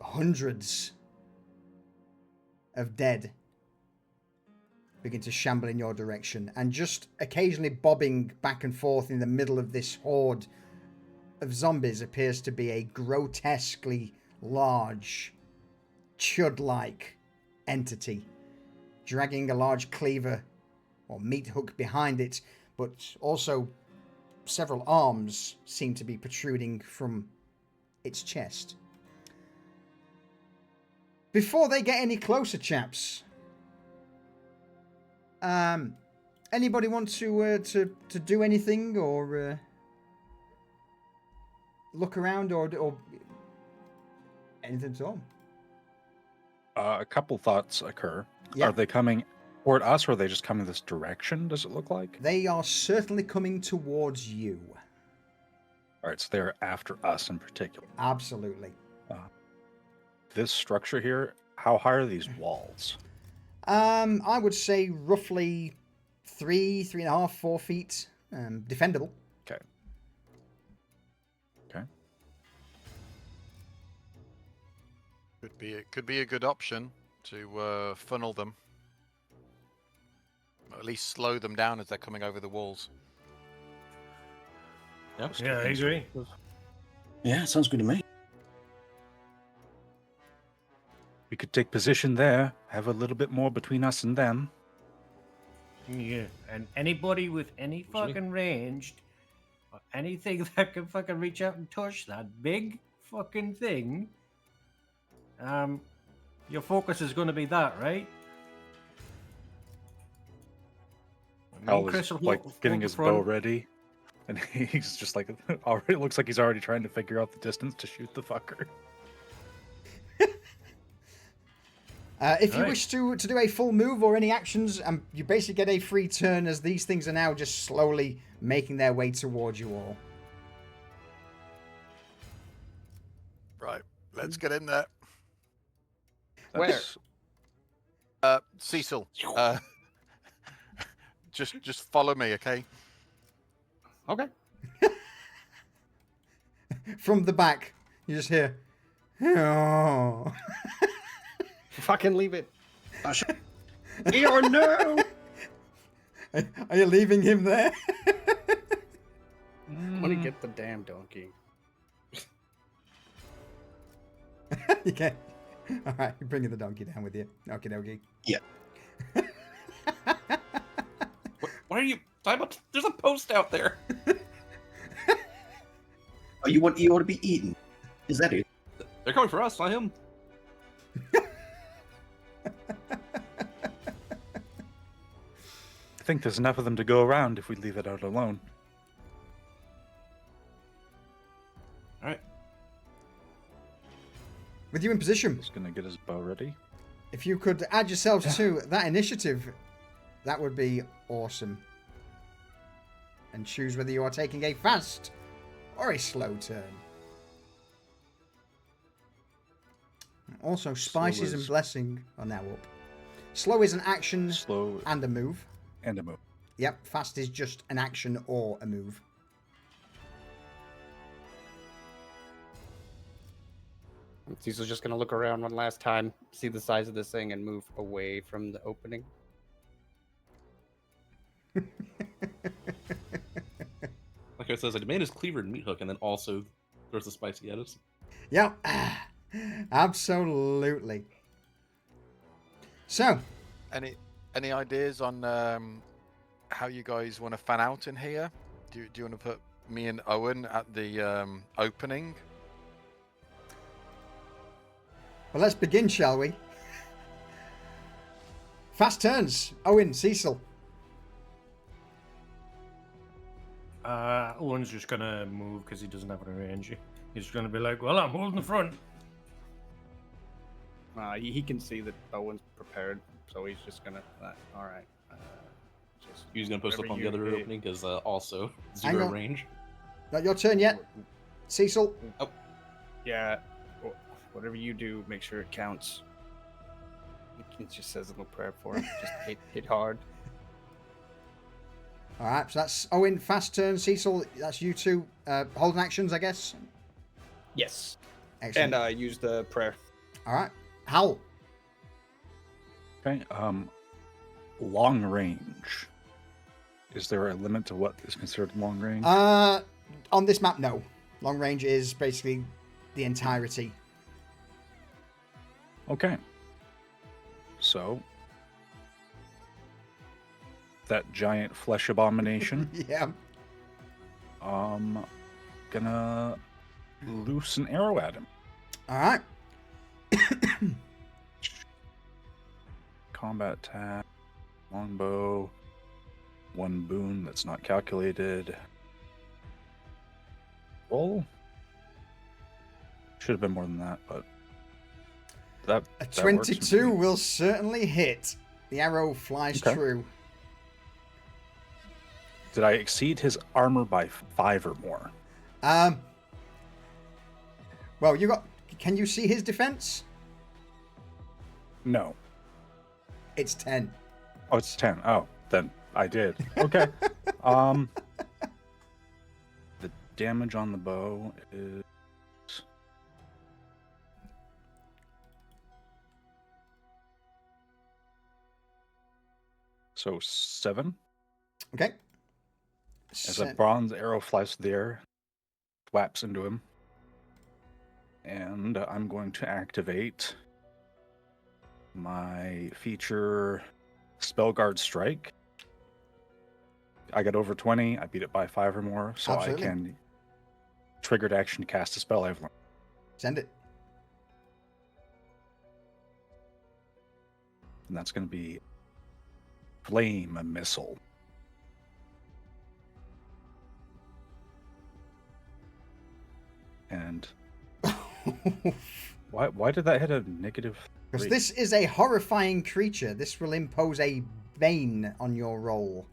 hundreds of dead begin to shamble in your direction, and just occasionally bobbing back and forth in the middle of this horde of zombies appears to be a grotesquely large, chud-like entity, dragging a large cleaver or meat hook behind it, but also several arms seem to be protruding from its chest. Before they get any closer, chaps, anybody want to do anything or look around or anything at all? A couple thoughts occur. Yeah. Are they coming toward us, or are they just coming this direction, does it look like? They are certainly coming towards you. All right, so they're after us in particular. Absolutely. This structure here, how high are these walls? I would say roughly 3.5, 4 feet. Defendable. Okay. Okay. Could be a good option to funnel them. Or at least slow them down as they're coming over the walls. Yeah, I agree. Yeah, sounds good to me. We could take position there, have a little bit more between us and them. Yeah, and anybody with any fucking ranged or anything that can fucking reach out and touch that big fucking thing, your focus is going to be that, right? Al is like getting his bow ready, and he's just like already looks like he's already trying to figure out the distance to shoot the fucker. If you wish to do a full move or any actions, you basically get a free turn as these things are now just slowly making their way towards you all. Right, let's get in there. Where? Cecil, just follow me, okay? Okay. From the back, you just hear, oh. Fucking leave it. Or no! Are you leaving him there? Let me get the damn donkey. You can't. All right, you're bringing the donkey down with you. Okie dokie. Yeah. Why are you? There's a post out there. Oh, you want Eeyore to be eaten? Is that it? They're coming for us, not him. I think there's enough of them to go around if we leave it out alone. All right. With you in position, He's gonna get his bow ready. if you could add yourselves to that initiative, that would be awesome. And choose whether you are taking a fast or a slow turn. Also, spices and is- blessing are now up. Slow is an action Slow and a move. and a move. Yep, fast is just an action or a move. Cecil's just gonna look around one last time, see the size of this thing, and move away from the opening. Like I said, I demand his cleaver and meat hook, and then also throws the spicy at us. Yep, absolutely. So, Any ideas on how you guys want to fan out in here? Do you want to put me and Owen at the opening? well, let's begin, shall we? Fast turns. Owen, Cecil. Owen's just gonna move because he doesn't have any range. He's gonna be like, "Well, I'm holding the front." He can see that Owen's prepared, so he's just gonna. All right. He's gonna post up wherever on the you other hit. opening because also Hang zero on. range. Not your turn yet. Cecil? Yeah. Whatever you do, make sure it counts. It just says a little prayer for him. Just hit hard. All right, so that's Owen, fast turn. Cecil, that's you two holding actions, I guess. Yes. Excellent. And use the prayer. All right, Hal. Okay. Long range. Is there a limit to what is considered long range? On this map, no. Long range is basically the entirety. Okay. So that giant flesh abomination. Yeah. Gonna loose an arrow at him. All right. Combat attack, longbow, one boon that's not calculated. Roll. Should have been more than that, but that A that works for 22 me. will certainly hit. The arrow flies Okay. true. Did I exceed his armor by 5 or more? Well, you got. Can you see his defense? No. It's 10. Oh, it's 10. Oh, then I did. Okay. The damage on the bow is so 7. Okay. As a bronze arrow flies through the air, whaps into him. And I'm going to activate my feature Spellguard Strike. I got over 20. I beat it by 5 or more, so Absolutely. I can triggered action to cast a spell I've learned. Send it. And that's going to be Flame Missile. And why did that hit a negative? Because 3? this is a horrifying creature. This will impose a bane on your roll.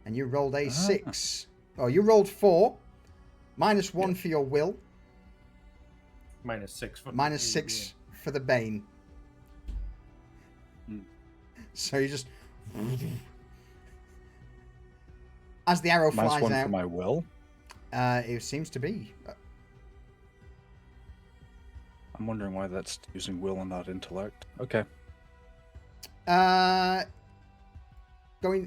And you rolled a 6. Oh, you rolled 4. -1 for your will. -6 for -6 for the bane. Hmm. So you just... As the arrow flies -1 out... for my will? It seems to be. I'm wondering why that's using will and not intellect. Okay. Going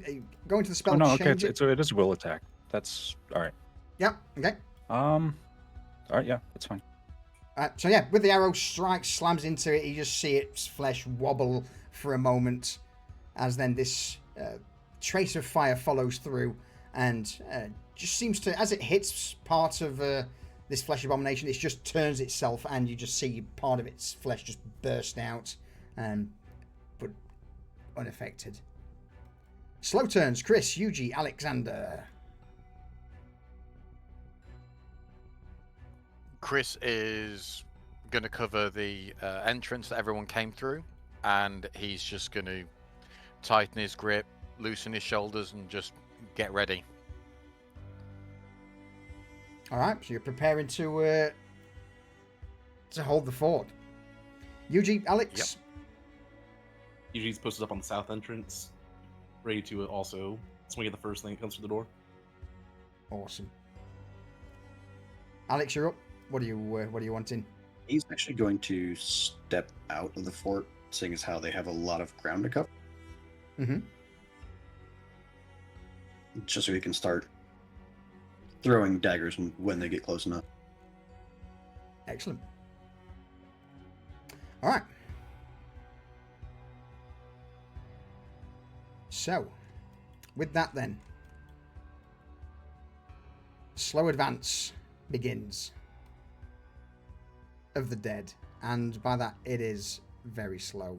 to the spell Oh no, okay, change it is will attack. That's all right. Yeah, okay. All right, yeah, that's fine. So yeah, with the arrow strike, slams into it, you just see its flesh wobble for a moment, as then this trace of fire follows through, and just seems to, as it hits part of this flesh abomination, it just turns itself, and you just see part of its flesh just burst out, but unaffected. Slow turns, Chris, Yuji, Alexander. Chris is going to cover the entrance that everyone came through, and he's just going to tighten his grip, loosen his shoulders, and just get ready. All right, so you're preparing to hold the fort. Yuji, Alex. Yep. Yuji's posted up on the south entrance, ready to also swing at the first thing that comes through the door. Awesome. Alex, you're up. What are you wanting? He's actually going to step out of the fort, seeing as how they have a lot of ground to cover. Mm-hmm. Just so he can start throwing daggers when they get close enough. Excellent. All right. So, with that then, slow advance begins of the dead, and by that it is very slow.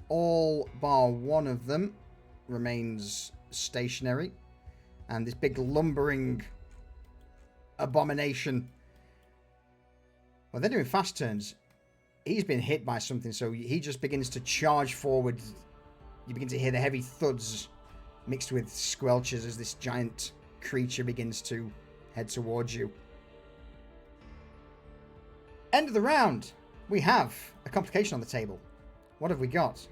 All bar one of them remains stationary, and this big lumbering abomination, well, they're doing fast turns. He's been hit by something, so he just begins to charge forward. You begin to hear the heavy thuds mixed with squelches as this giant creature begins to head towards you. End of the round. We have a complication on the table. What have we got?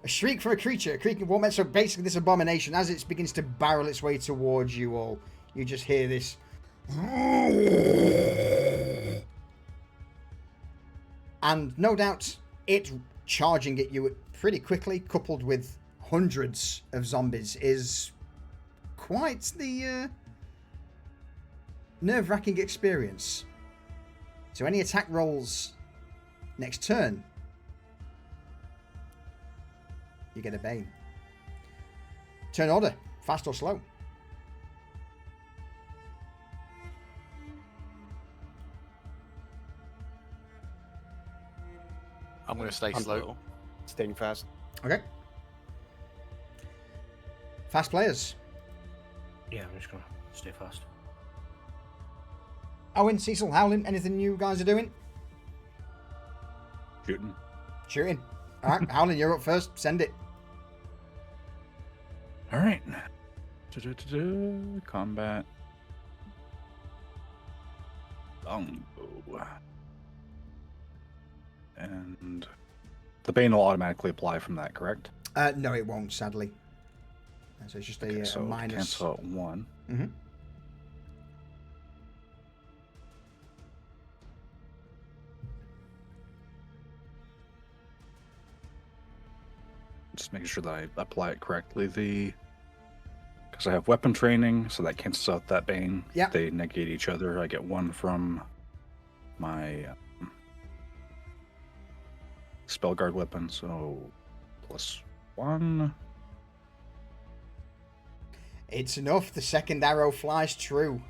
A shriek from a creature, a creaking wall. So basically this abomination, as it begins to barrel its way towards you all, you just hear this. And no doubt it charging at you pretty quickly, coupled with hundreds of zombies, is quite the nerve-wracking experience. So any attack rolls next turn, you get a bane. Turn order, fast or slow? I'm going to stay I'm slow. Staying fast. Okay. Fast players. Yeah, I'm just gonna stay fast. Owen, Cecil, Howlin, anything you guys are doing? Shooting. Shooting. All right, Howlin, you're up first. Send it. All right. Combat. Longbow. And the bane will automatically apply from that, correct? No, it won't, sadly. So it's just a minus. Cancel out 1. Mm-hmm. Just making sure that I apply it correctly. Because I have weapon training, so that cancels out that bane. Yeah. They negate each other. I get 1 from my spell guard weapon, so +1. It's enough. The second arrow flies true,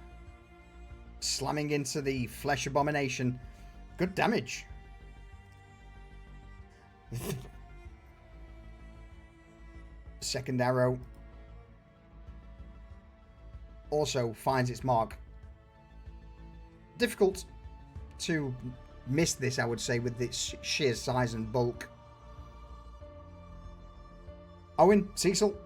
slamming into the flesh abomination. Good damage. Second arrow also finds its mark. Difficult to miss this, I would say, with its sheer size and bulk. Owen, Cecil?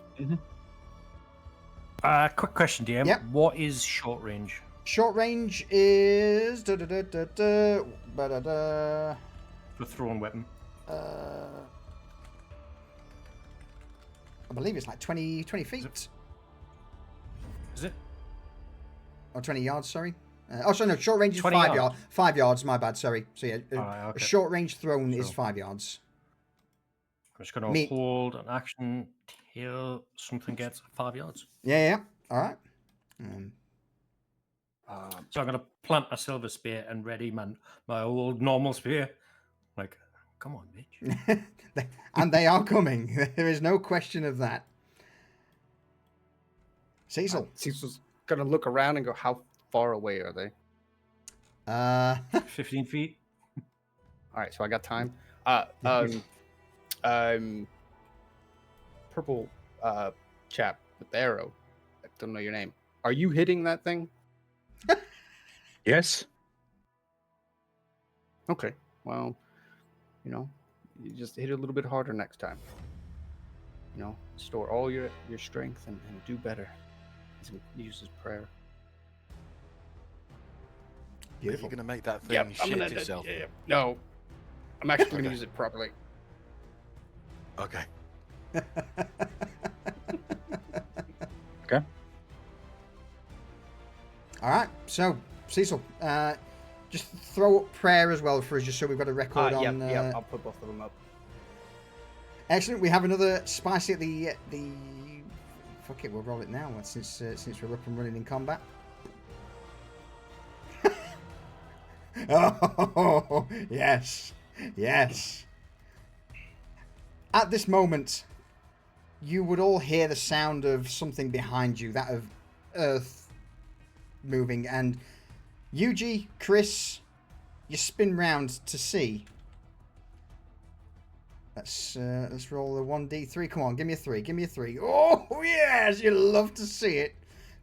Quick question, DM. Yep. What is short range? Short range is... For thrown weapon. I believe it's like 20 feet. Is it? Or 20 yards, sorry. Sorry, no, short range is 20 5 yards. yards. 5 yards, my bad, sorry. So yeah, Alright, a okay. short range thrown is Sure. 5 yards. I'm just gonna Me- hold an action till something gets 5 yards. Yeah. All right. So I'm gonna plant my silver spear and ready my old normal spear. Like, come on, bitch. And they are coming. There is no question of that. Cecil. Cecil's gonna look around and go, how far away are they? 15 feet. All right, so I got time. Purple chap with the arrow. I don't know your name. Are you hitting that thing? Yes. Okay. Well, you just hit it a little bit harder next time. Store all your strength and do better. Use his prayer. You're Beautiful. going to make that thing Yep, shit itself. Yeah. No, I'm actually going to use it properly. Okay. Okay. All right. So, Cecil, just throw up prayer as well for us, just so we've got a record on. Yeah. I'll put both of them up. Excellent. We have another spicy at the. Fuck it, we'll roll it now since we're up and running in combat. Oh yes. At this moment, you would all hear the sound of something behind you, that of earth moving, and Yuji, Chris, you spin round to see. Let's roll the 1d3. Come on, give me a 3. Oh yes, you love to see it.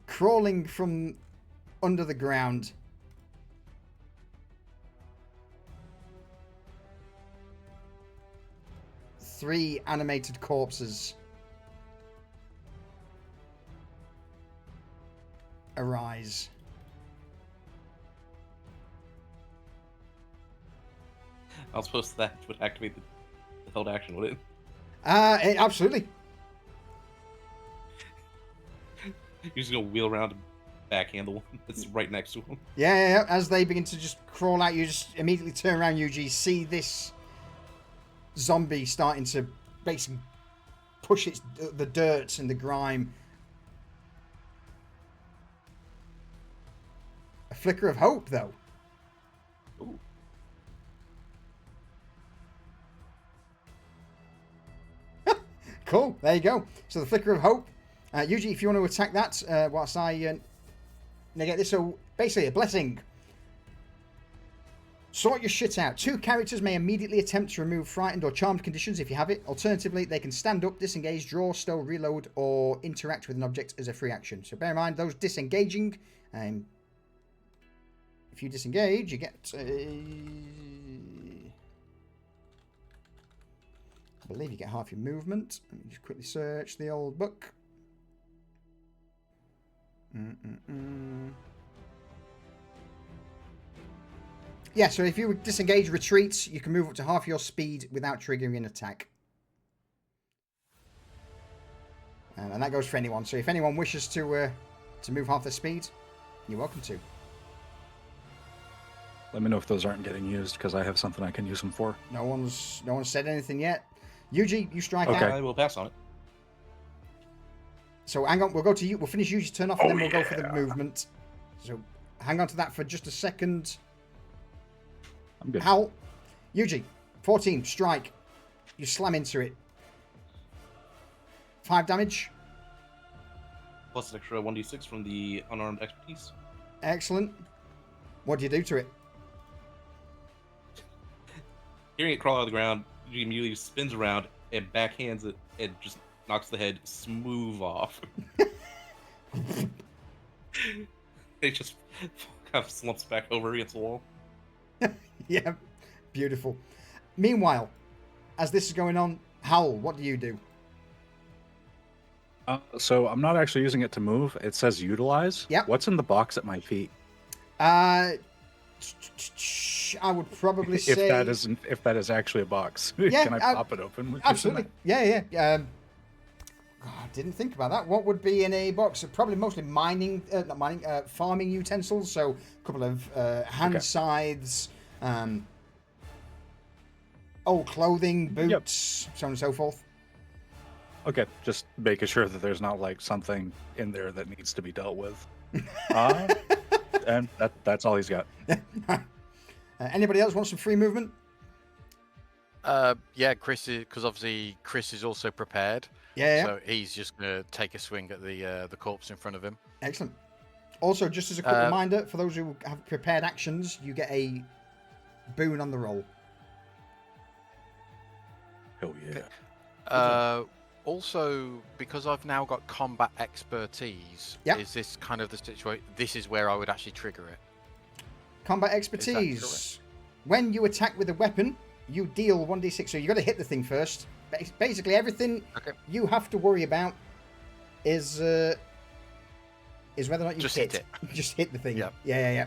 Crawling from under the ground. Three animated corpses arise. I was supposed that would activate the held action, would it? Absolutely. You're just gonna wheel around and backhand the one that's right next to him. Yeah. As they begin to just crawl out, you just immediately turn around, Yuji, see this zombie starting to basically push the dirt and the grime. A flicker of hope, though. Ooh. Cool. There you go. So the flicker of hope. Yuji, if you want to attack that, whilst I negate this. So basically, a blessing. Sort your shit out. 2 characters may immediately attempt to remove frightened or charmed conditions if you have it. Alternatively, they can stand up, disengage, draw, stow, reload, or interact with an object as a free action. So bear in mind, those disengaging, if you disengage, you get... I believe you get half your movement. Let me just quickly search the old book. Yeah, so if you disengage retreat, you can move up to half your speed without triggering an attack. And that goes for anyone. So if anyone wishes to move half their speed, you're welcome to. Let me know if those aren't getting used, because I have something I can use them for. No one's said anything yet. Yuji, you strike Okay. out. I will pass on it. So hang on, we'll go to you. We'll finish Yuji's turn off, and then we'll go for the movement. So hang on to that for just a second. I'm good. Howl. Yuji, 14, strike. You slam into it. 5 damage. Plus an extra 1d6 from the unarmed expertise. Excellent. What do you do to it? Hearing it crawl out of the ground, you immediately spins around and backhands it and just knocks the head smooth off. It just kind of slumps back over against the wall. Yeah, beautiful. Meanwhile, as this is going on, Howl, what do you do? So I'm not actually using it to move. It says utilize. Yep. What's in the box at my feet? I would probably say if that is actually a box. Yeah, Can I pop it open? With absolutely. Yeah. I didn't think about that. What would be in a box? Probably mostly farming utensils. So a couple of hand scythes, old clothing, boots, so on and so forth. Okay, just making sure that there's not like something in there that needs to be dealt with. And that's all he's got. Anybody else want some free movement? Yeah, Chris is, because obviously Chris is also prepared. Yeah. So he's just gonna take a swing at the corpse in front of him. Excellent. Also, just as a quick reminder, for those who have prepared actions, you get a boon on the roll. Oh yeah. Okay. Also, because I've now got combat expertise, is this kind of the situation? This is where I would actually trigger it. Combat expertise. When you attack with a weapon, you deal 1d6. So you got to hit the thing first. Basically, everything you have to worry about is whether or not you just hit it. Just hit the thing. Yep. Yeah.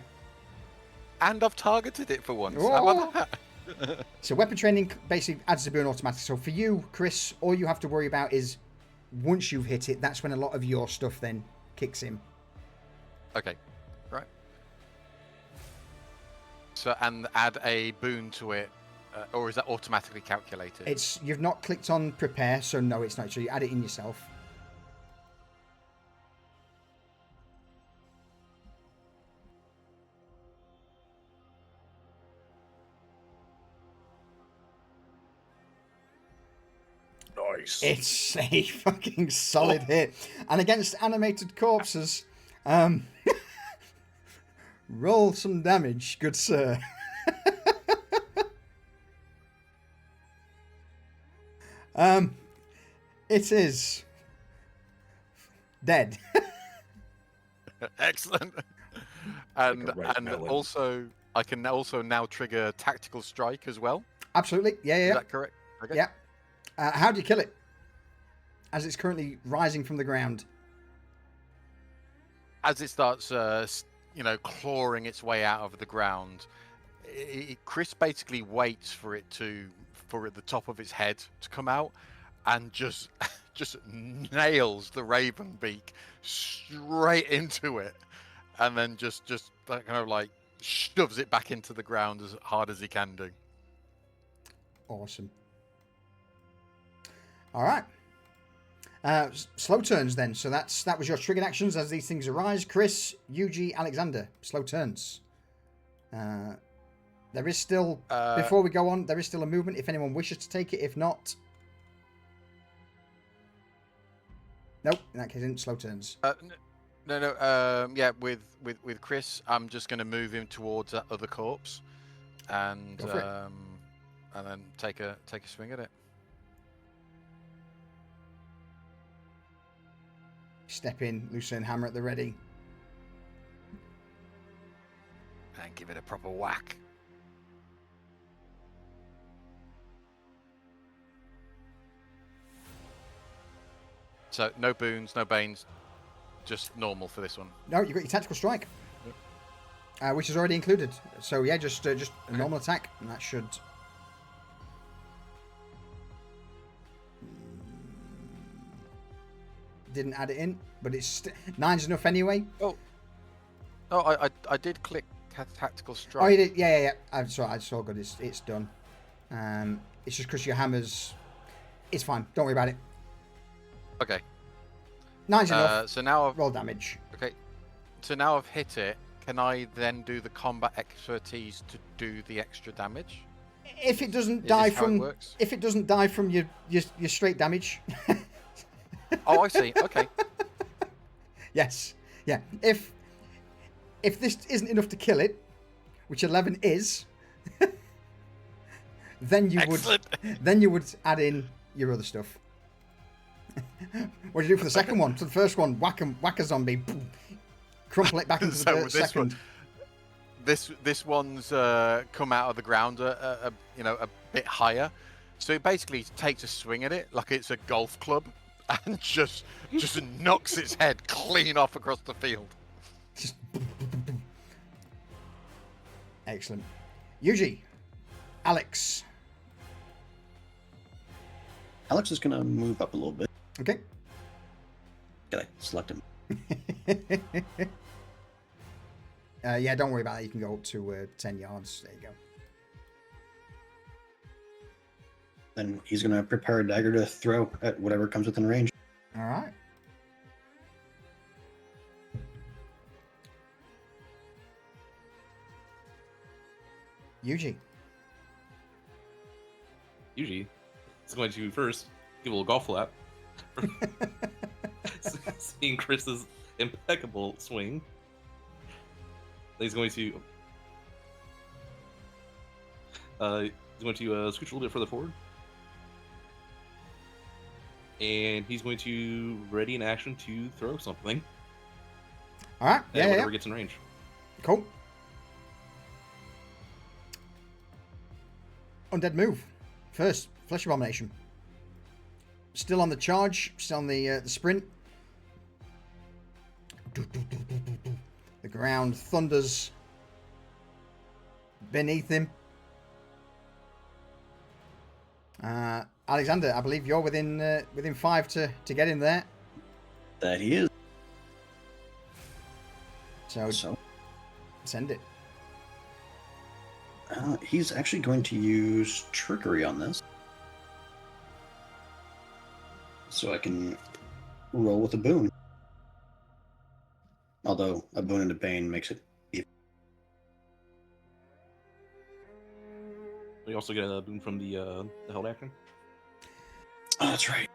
And I've targeted it for once. Oh. How about that? So weapon training basically adds a boon automatically. So for you, Chris, all you have to worry about is once you've hit it, that's when a lot of your stuff then kicks in. Okay, right. So, and add a boon to it, or is that automatically calculated? You've not clicked on prepare, so no, it's not. So you add it in yourself. Nice. It's a fucking solid hit. And against animated corpses, roll some damage, good sir. It is dead. Excellent. And Like a red and melon. also I can also now trigger tactical strike as well. Absolutely. Yeah. Is that correct? Okay. Yeah. How do you kill it? As it's currently rising from the ground. as it starts, clawing its way out of the ground, Chris basically waits for the top of its head to come out, and just nails the raven beak straight into it, and then just kind of like shoves it back into the ground as hard as he can do. Awesome. All right. Slow turns then. So that was your triggered actions as these things arise. Chris, Yuji, Alexander. Slow turns. There is still, before we go on, there is still a movement if anyone wishes to take it. If not, nope. In that case, it's slow turns. No. Yeah, with Chris, I'm just going to move him towards that other corpse, and then take a swing at it. Step in, Lucerne hammer at the ready, and give it a proper whack. So no boons, no banes, just normal for this one. No, you got your tactical strike, which is already included. So yeah, just a normal attack, and that should. Didn't add it in, but it's 9's enough anyway. Oh, I did click tactical strike. Oh, you did? Yeah. I'm sorry, I saw. Good, it's done. It's just because your hammers. It's fine. Don't worry about it. Okay. 9's enough. So now roll damage. Okay. So now I've hit it. Can I then do the combat expertise to do the extra damage? If it doesn't die from, your straight damage. Oh, I see. Okay. Yes. Yeah. If this isn't enough to kill it, which 11 is, then you would add in your other stuff. What do you do for the second one? So the first one, whack a zombie, boom, crumple it back into the dirt. Second. This one's come out of the ground a bit higher, so it basically takes a swing at it like it's a golf club, and just knocks its head clean off across the field. Just boom, boom, boom, boom. Excellent. Yuji, Alex. Alex is gonna move up a little bit. Okay. Can I select him? Yeah, don't worry about it. You can go up to 10 yards. There you go. Then he's gonna prepare a dagger to throw at whatever comes within range. All right. Yuji. Yuji is going to first give a little golf flap. Seeing Chris's impeccable swing. He's going to scooch a little bit further forward. And he's going to ready an action to throw something. All right. Yeah, whatever gets in range. Cool. Undead move. First, Flesh Abomination. Still on the charge. Still on the sprint. The ground thunders beneath him. Alexander, I believe you're within 5 to get in there. That he is. So send it. He's actually going to use trickery on this. So I can roll with a boon. Although a boon and a bane makes it even. We also get a boon from the held action. Oh, that's right.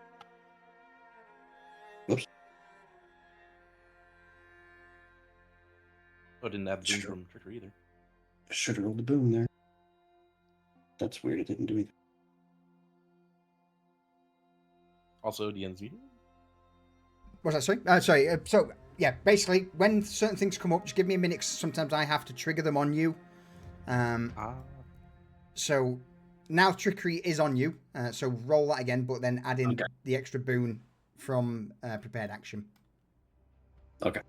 Whoops. Oh, didn't have boon from trickery either. Should have rolled the boon there. That's weird. It didn't do anything. Also, the ends meeting. What's that? Sorry. So yeah, basically, when certain things come up, just give me a minute. 'Cause sometimes I have to trigger them on you. So now trickery is on you. So roll that again, but then add in the extra boon from prepared action. Okay.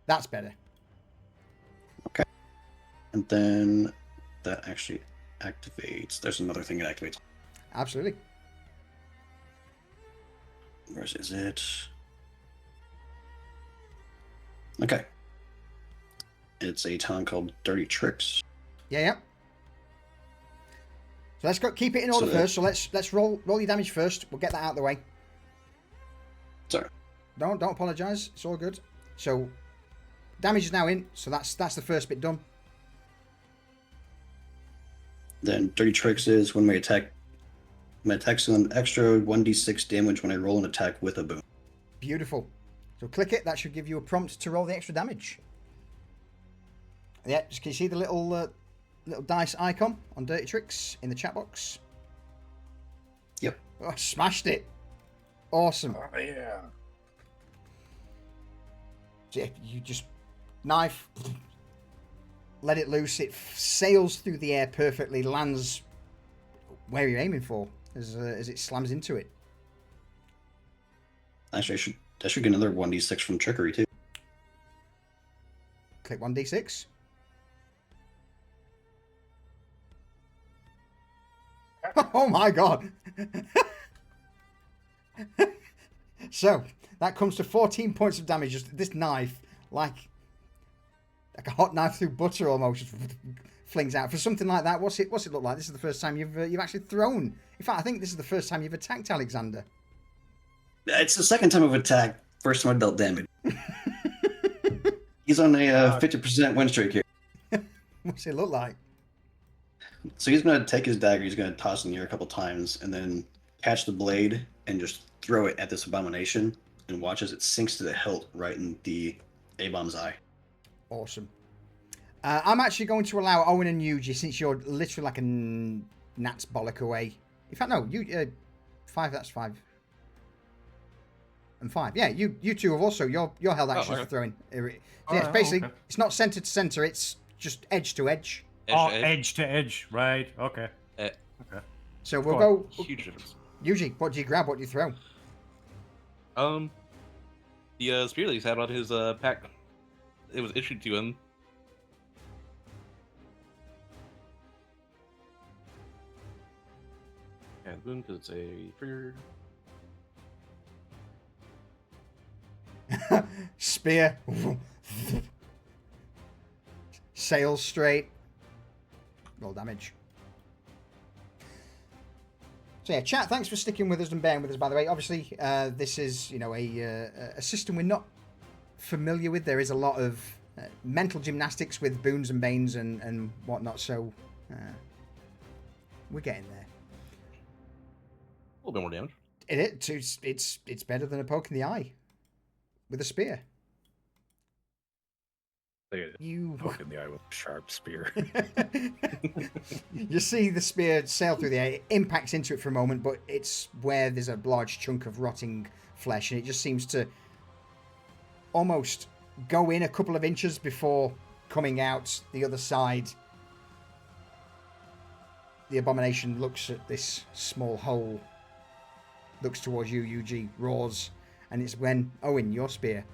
That's better. Okay. And then that actually activates. There's another thing that activates. Absolutely. Where is it? Okay. It's a talent called Dirty Tricks. Yeah. So let's go. Keep it in order So, first. So let's roll your damage first. We'll get that out of the way. Sorry. Don't apologise. It's all good. So damage is now in. So that's the first bit done. Then Dirty Tricks is when my attacks an extra 1d6 damage when I roll an attack with a boon. Beautiful. So click it. That should give you a prompt to roll the extra damage. Yeah, can you see the little dice icon on Dirty Tricks in the chat box? Yep. Oh, smashed it. Awesome. Oh, yeah. So yeah, you just knife, let it loose. It sails through the air perfectly, lands where you're aiming for as it slams into it. Actually, I should get another 1d6 from Trickery, too. Click 1d6. Oh my god! So, that comes to 14 points of damage. Just this knife, like a hot knife through butter almost, just flings out. For something like that, what's it look like? This is the first time you've actually thrown. In fact, I think this is the first time you've attacked Alexander. It's the second time I've attacked. First time I dealt damage. He's on a 50% win streak here. What's it look like? So he's going to take his dagger, he's going to toss it in the air a couple times, and then catch the blade and just throw it at this abomination, and watch as it sinks to the hilt right in the A-bomb's eye. Awesome. I'm actually going to allow Owen and Yuji, since you're literally like a gnat's bollock away. In fact, no, you 5. That's 5. And 5. Yeah, you two have also your held actions for throwing. So yeah, it's basically it's not center to center. It's just edge to edge. Edge to edge. Right. Okay. Okay. So we'll go. Huge difference. Yuji, what do you grab? What do you throw? The spear that he's had on his pack, it was issued to him. And boom, because it's a trigger. Spear. Sails straight. Roll damage. So yeah, chat, thanks for sticking with us and bearing with us, by the way. Obviously, this is, a system we're not familiar with. There is a lot of mental gymnastics with boons and banes and whatnot, so we're getting there. A little bit more damage. It's better than a poke in the eye with a spear. You poke in the eye with a sharp spear. You see the spear sail through the air. It impacts into it for a moment, but it's where there's a large chunk of rotting flesh, and it just seems to almost go in a couple of inches before coming out the other side. The abomination looks at this small hole, looks towards you, Yuji, roars, and it's when, Owen, your spear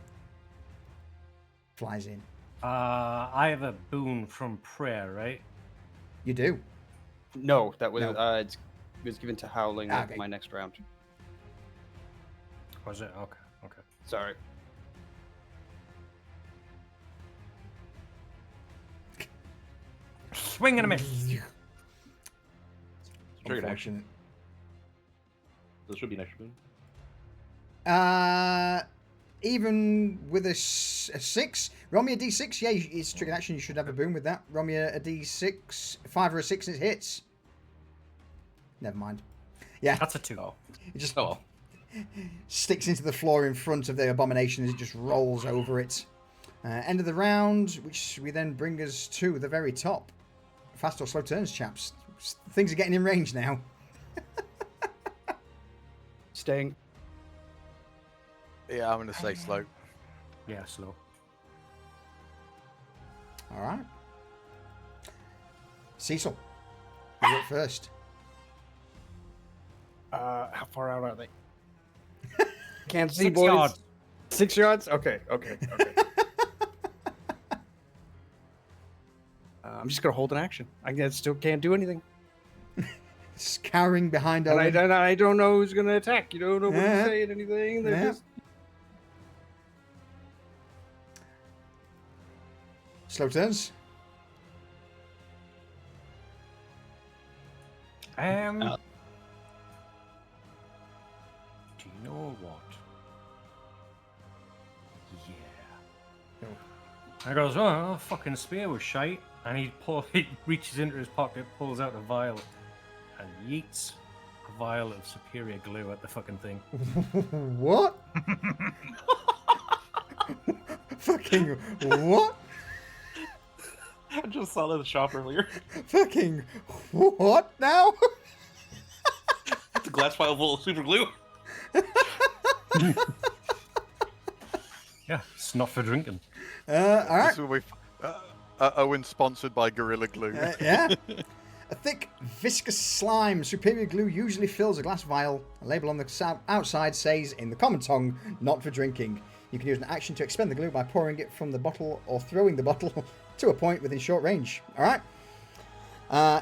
flies in. I have a boon from prayer, right? You do? No, that was No. it was given to Howling Okay. my next round. Was it? Okay. Sorry. Swing and a miss. Triggered action. Unfortunate. So it should be an extra boon. Even with a 6, roll me a d6. Yeah, it's triggered action. You should have a boon with that. Roll me a d6, 5 or a 6, and it hits. Never mind. Yeah, That's a 2. it just Oh well. sticks into the floor in front of the abomination as it just rolls over it. End of the round, which we then bring us to the very top. Fast or slow turns, chaps. Things are getting in range now. Staying. Yeah, I'm going to say slow. Yeah, slow. All right. Cecil, you're up first. How far out are they? Can't see, 6 boys. yards. 6 yards? Okay. I'm just gonna hold an action. Still can't do anything. Scouring behind And Owen. I don't know who's gonna attack. You don't know who's Yeah. saying anything. They're Yeah. just Slow turns. Do you know what? Yeah. I goes, oh, fucking spear was shite. And he reaches into his pocket, pulls out a vial, and yeets a vial of superior glue at the fucking thing. What? Fucking what? I just saw that in the shop earlier. Fucking what now? It's a glass vial full of super glue. Yeah, it's not for drinking. All right. This is where Owen sponsored by Gorilla Glue. Yeah. A thick, viscous slime. Superior glue usually fills a glass vial. A label on the outside says, in the common tongue, not for drinking. You can use an action to expend the glue by pouring it from the bottle or throwing the bottle to a point within short range. All right.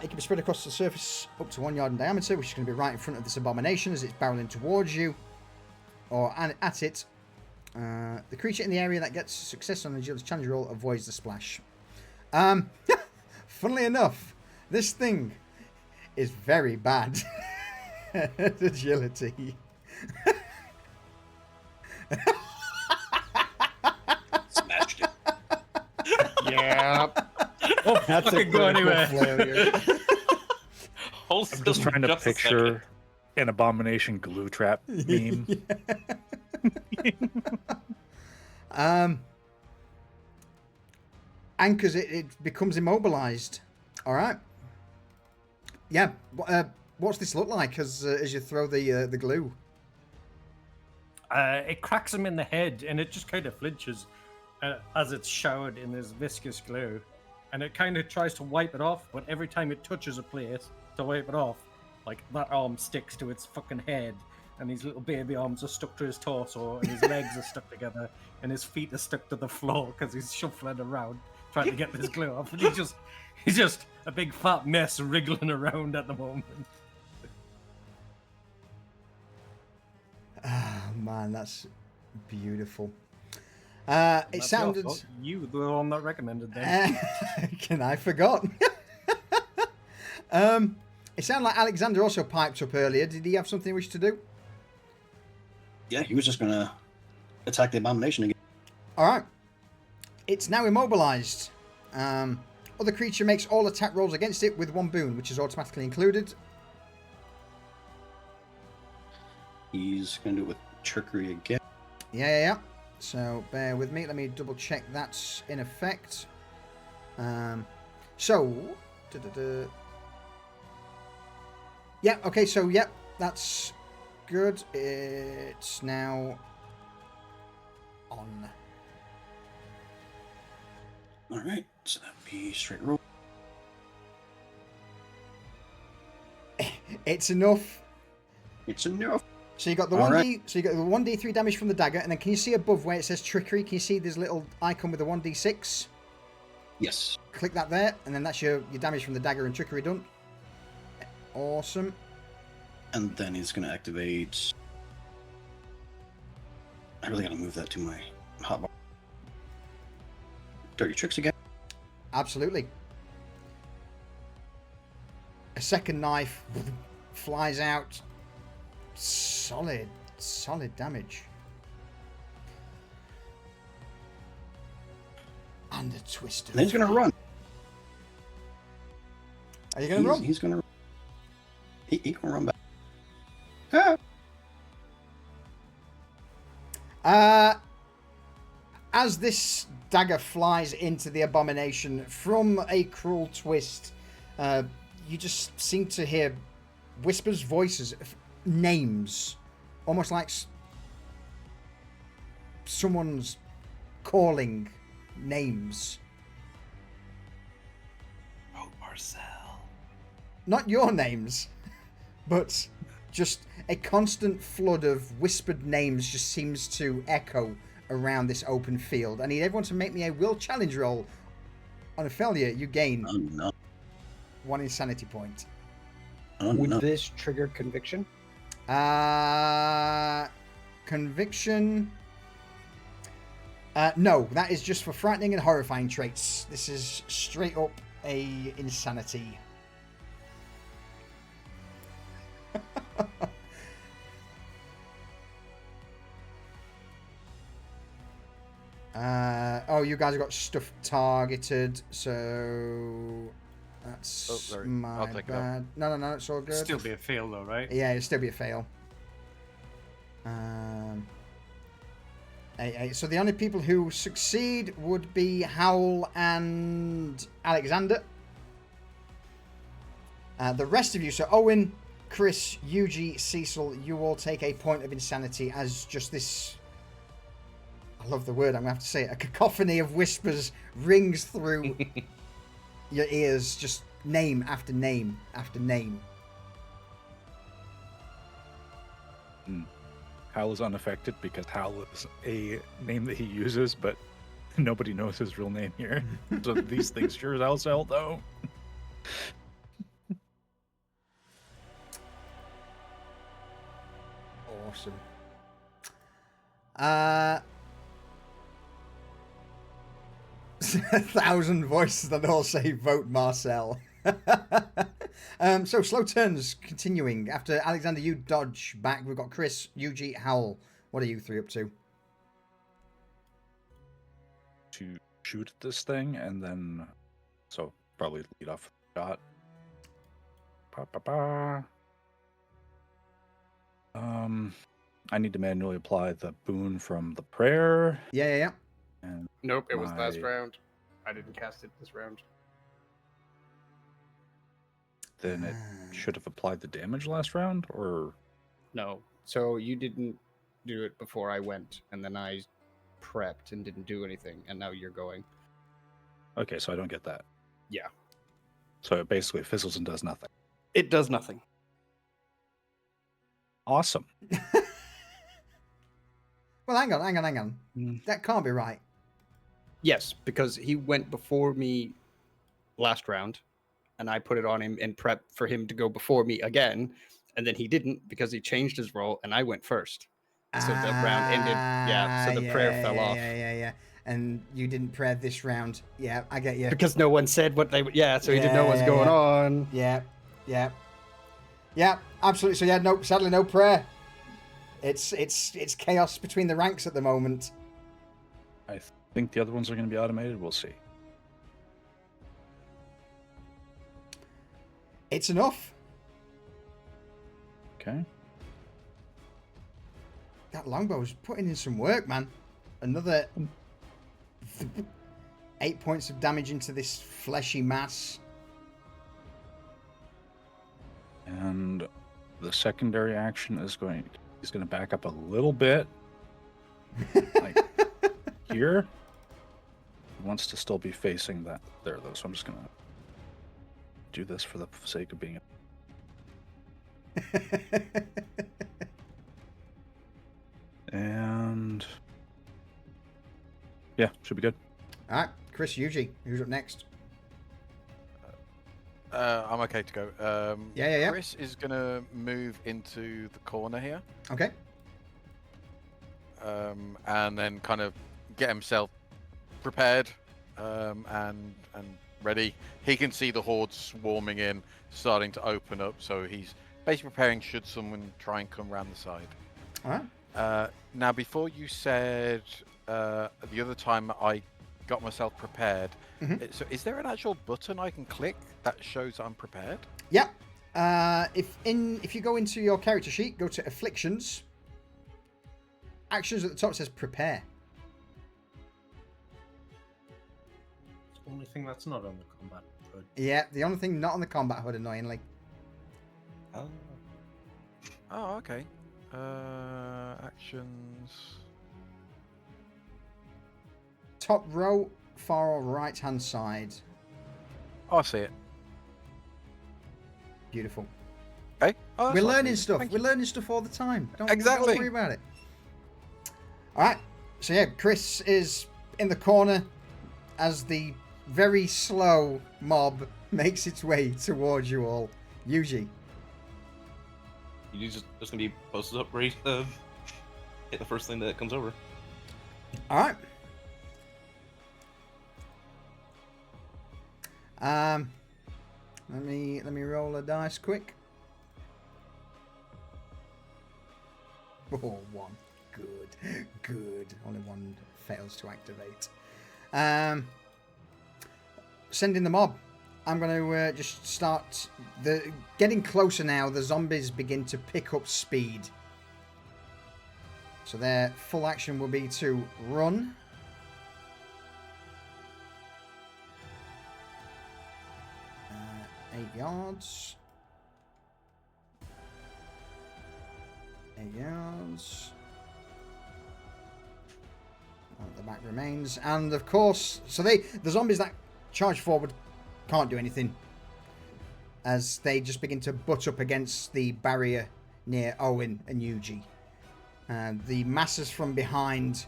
It can be spread across the surface up to 1 yard in diameter, which is going to be right in front of this abomination as it's barreling towards you, or at it. The creature in the area that gets success on the agility challenge roll avoids the splash. Funnily enough, this thing is very bad at agility. Smashed it. yeah. Oh, That's a fucking go critical anywhere. failure. Hold I'm still just trying to just a second. picture an abomination glue trap meme. Anchors it becomes immobilized. All right. Yeah. What's this look like as you throw the glue? It cracks him in the head, and it just kind of flinches as it's showered in this viscous glue. And it kind of tries to wipe it off, but every time it touches a place to wipe it off, like that arm sticks to its fucking head, and his little baby arms are stuck to his torso, and his legs are stuck together, and his feet are stuck to the floor because he's shuffling around trying to get this glue off. And he's just a big fat mess wriggling around at the moment. Ah, man, that's beautiful. It That's your sounded. fault. You were the one that recommended that. Can I forgot? It sounded like Alexander also piped up earlier. Did he have something he wished to do? Yeah, he was just gonna attack the abomination again. All right. It's now immobilized. Other creature makes all attack rolls against it with one boon, which is automatically included. He's gonna do it with trickery again. Yeah. So bear with me. Let me double check that's in effect. Yeah, okay, so yep, that's good. It's now on. All right, so that'd be straight roll. It's enough. It's enough. So you got the All 1d, right. so you got the 1d3 damage from the dagger, and then can you see above where it says trickery? Can you see this little icon with the 1d6? Yes. Click that there, and then that's your damage from the dagger and trickery done. Awesome. And then he's gonna activate. I really gotta move that to my hotbar. Dirty tricks again. Absolutely. A second knife flies out. Solid damage. And a twist. And then he's gonna run. Are you going to run? He's gonna. He can run back. As this dagger flies into the abomination from a cruel twist, you just seem to hear whispers, voices, names, almost like someone's calling names. Oh, Marcel. Not your names, but just a constant flood of whispered names just seems to echo around this open field. I need everyone to make me a will challenge roll On a failure, you gain Oh no. 1 insanity point. Oh Would no. this trigger conviction? Conviction. No, that is just for frightening and horrifying traits. This is straight up a insanity. Oh, you guys have got stuff targeted, so that's Oh, sorry. my I'll take it up. bad. No, it's all good. Still be a fail though, right? Yeah, it'll still be a fail. So the only people who succeed would be Howl and Alexander. The rest of you, so Owen, Chris, Yuji, Cecil, you all take a point of insanity as just this... I love the word, I'm going to have to say it. A cacophony of whispers rings through your ears, just name after name after name. Hal is unaffected because Hal is a name that he uses, but nobody knows his real name here. So these things sure as hell sell, though. Awesome. 1,000 voices that all say vote Marcel. So slow turns continuing. After Alexander, you dodge back. We've got Chris, Yuji, Howl. What are you three up to? To shoot at this thing, and then so probably lead off the shot. I need to manually apply the boon from the prayer. Yeah. And Nope, it was last my- round. I didn't cast it this round. then it should have applied the damage last round, or No. So you didn't do it before I went, and then I prepped and didn't do anything, and now you're going. okay, so I don't get that. Yeah. So it basically fizzles and does nothing. It does nothing. Awesome. Well, hang on. That can't be right. Yes, because he went before me last round, and I put it on him and prep for him to go before me again, and then he didn't because he changed his roll, and I went first. So the round ended. Yeah, so the prayer fell off. Yeah. And you didn't pray this round. Yeah, I get you. Because no one said what they. Yeah, so he didn't know what's going on. Yeah, absolutely. So yeah, no, sadly no prayer. It's chaos between the ranks at the moment. I think the other ones are going to be automated. We'll see. It's enough. Okay. That longbow's putting in some work, man. Another 8 points of damage into this fleshy mass. And the secondary action is he's going to back up a little bit. Like here. He wants to still be facing that there, though, so I'm just going to do this for the sake of being... And... yeah, should be good. All right, Chris, Yuji, who's up next? I'm okay to go. Yeah. Chris is going to move into the corner here. Okay. And then kind of get himself prepared and ready. He can see the horde swarming in, starting to open up, so he's basically preparing should someone try and come around the side. All right. Now, before you said the other time I got myself prepared, so is there an actual button I can click that shows I'm prepared? Yeah. If you go into your character sheet, go to Afflictions. Actions at the top says Prepare. It's the only thing that's not on the combat hood. Yeah, the only thing not on the combat hood, annoyingly. Oh, okay. Actions. Top row, far right hand side. Oh, I see it. Beautiful. Okay. Oh, that's We're nice learning of you. stuff. Thank We're you. learning stuff all the time. Don't Exactly. worry about it. All right. So yeah, Chris is in the corner as the very slow mob makes its way towards you all. Yuji. You just gonna be posted up, ready to hit the first thing that comes over. All right. Let me roll a dice quick. Oh, one. Good. Only one fails to activate. Send in the mob. I'm going to just start getting closer now. The zombies begin to pick up speed. So their full action will be to run. Uh, 8 yards. 8 yards. The back remains. And of course, so the zombies that charge forward can't do anything, as they just begin to butt up against the barrier near Owen and Yuji. The masses from behind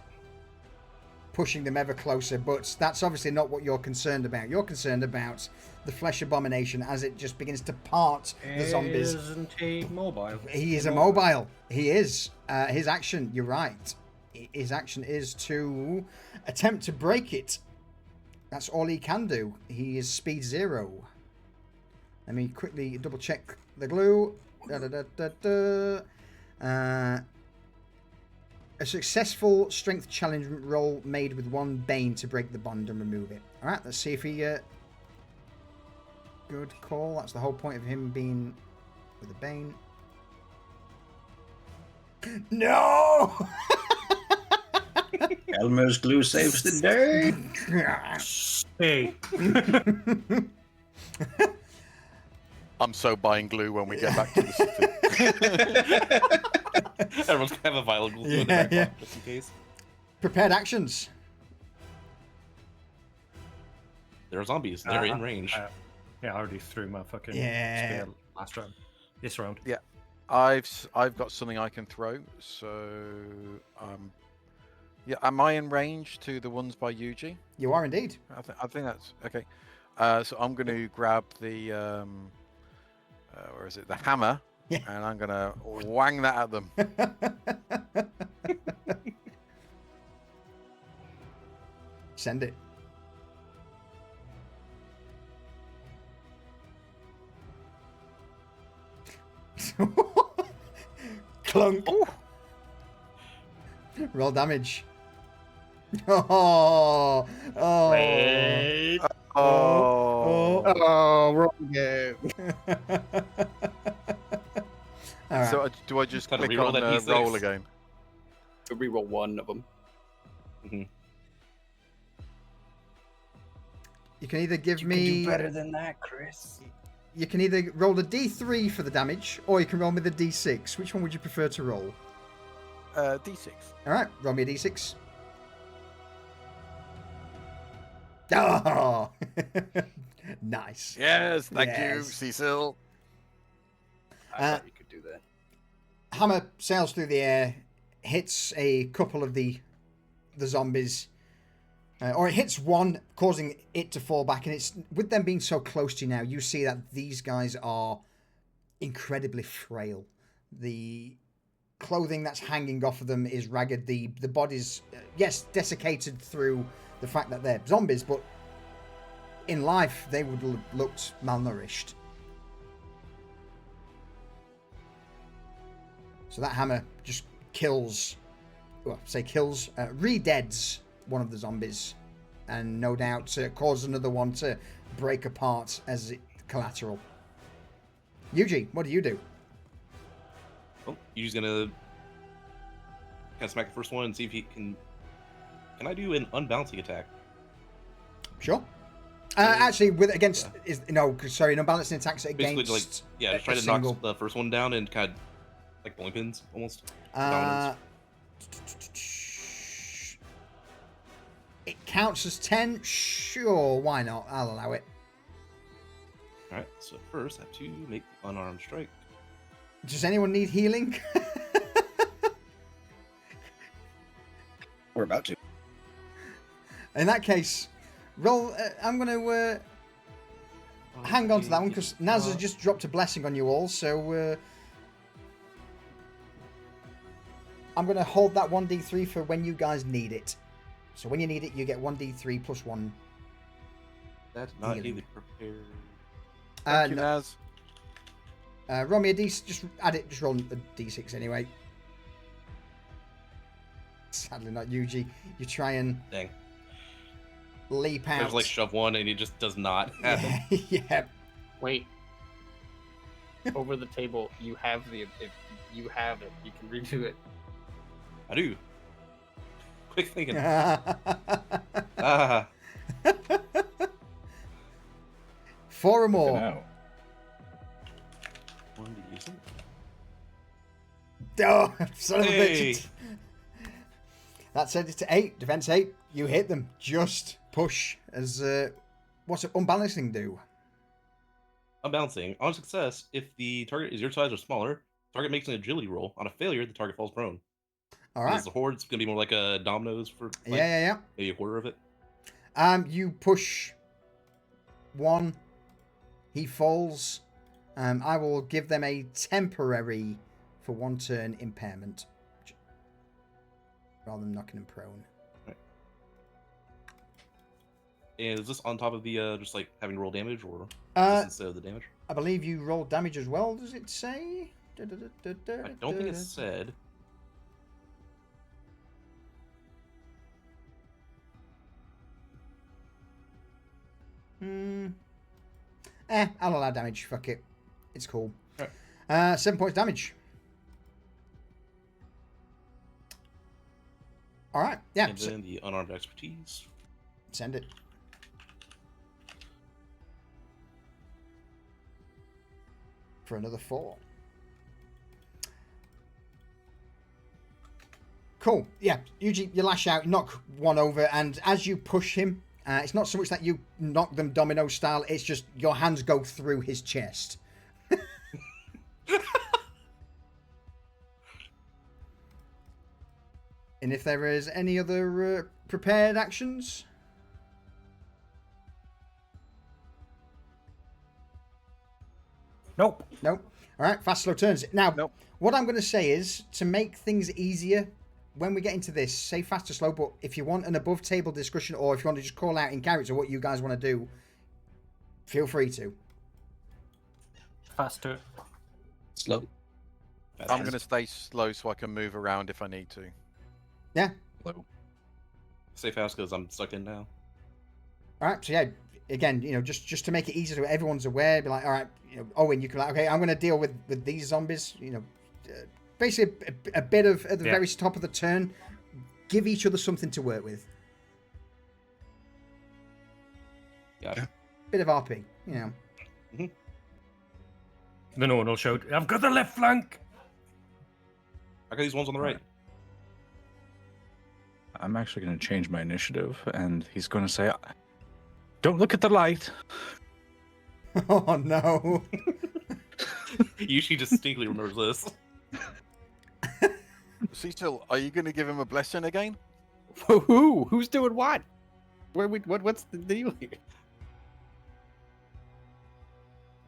pushing them ever closer, but that's obviously not what you're concerned about. You're concerned about the flesh abomination as it just begins to part the zombies. Isn't he mobile? He is immobile. He is. His action, you're right. His action is to attempt to break it. That's all he can do. He is speed 0. Let me quickly double check the glue. A successful strength challenge roll made with 1 bane to break the bond and remove it. Alright, let's see if he... Good call. That's the whole point of him being with a bane. No! Elmer's glue saves the day. Hey. I'm so buying glue when we get back to the city. Everyone's gonna have a vial of glue in the back pocket just in case. Prepared actions. There are zombies. They're in range. Yeah, I already threw my fucking Yeah. spear last round. This round. Yeah, I've got something I can throw. So, yeah, am I in range to the ones by Yuji? You are indeed. I think that's okay. So I'm going to grab the where is it? The hammer, Yeah. and I'm going to wang that at them. Send it. Clunk. Ooh. Roll damage. Oh. Wait. Oh. Oh, wrong again. All right. So do I just Gotta click reroll on that D6. roll again? So reroll one of them. You can either give You me... can do better than that, Chris. You can either roll a d3 for the damage, or you can roll me the d6. Which one would you prefer to roll? D6. All right, roll me a d6. Oh! Nice. Yes, thank you, Yes. Cecil. I thought you could do that. Hammer sails through the air, hits a couple of the zombies, or it hits one, causing it to fall back. And it's with them being so close to you now, you see that these guys are incredibly frail. The clothing that's hanging off of them is ragged. The bodies, yes, desiccated through the fact that they're zombies, but in life they would have looked malnourished. So that hammer just kills, re-deads one of the zombies, and no doubt causes another one to break apart as collateral. Yuji, what do you do? Oh, Yuji's gonna kind of smack the first one and see if he can. Can I do an unbalancing attack? Sure. Actually, unbalancing attacks against. Basically, just try to knock the first one down and kind of like bowling pins almost. It counts as 10. Sure, why not? I'll allow it. All right. So first, I have to make unarmed strike. Does anyone need healing? We're about to. In that case, Roll. I'm going to hang on to that one because Naz has just dropped a blessing on you all. So I'm going to hold that 1d3 for when you guys need it. So when you need it, you get 1d3 plus 1. That's not Healing. easily prepared. Thank you, no, Naz. roll me a d6. Just add it. Just roll a d6 anyway. Sadly not Yuji. You try and Dang. leap out. There's like shove one and it just does not happen. Yeah. Wait. Over the table, you have the. If you have it, you can redo it. I do. Quick thinking. Ah. 4 or Looking more. out. One to use it. Oh, son of a Hey. bitch. That sent it to 8. Defense 8. You hit them. Just push. As what's an unbalancing do? Unbalancing. On success, if the target is your size or smaller, target makes an agility roll. On a failure, the target falls prone. All right. Is the horde's gonna be more like a dominoes for like, Yeah. maybe a quarter of it? You push 1. He falls. I will give them a temporary for 1 turn impairment. Rather than knocking him prone. And is this on top of the just like having to roll damage, or Uh, just instead of the damage? I believe you roll damage as well, does it say? I don't think it's said. I'll allow damage. Fuck it. It's cool. Alright. 7 points damage. Alright, yeah. And then the unarmed expertise. Send it. For another 4. Cool. Yeah, Yuji, you lash out, knock one over, and as you push him, it's not so much that you knock them domino style, it's just your hands go through his chest. And if there is any other prepared actions? Nope. Nope. All right, fast, slow turns. Now, Nope. what I'm going to say is, to make things easier, when we get into this, say fast or slow, but if you want an above table discussion or if you want to just call out in character what you guys want to do, feel free to. Faster. Slow. I'm going to stay slow so I can move around if I need to. Yeah. Slow. Stay fast because I'm stuck in now. All right, so yeah, again, just to make it easier so everyone's aware, be like, all right, Owen, you can like, okay, I'm going to deal with these zombies, basically a bit of at the very top of the turn, give each other something to work with. Yeah. Bit of RP, Then no one will shout, I've got the left flank! I got these ones on the right. I'm actually going to change my initiative, and he's going to say, "Don't look at the light." Oh no. Yushi distinctly remembers this. Cecil, are you going to give him a blessing again? Who? Who's doing what? What's the deal here?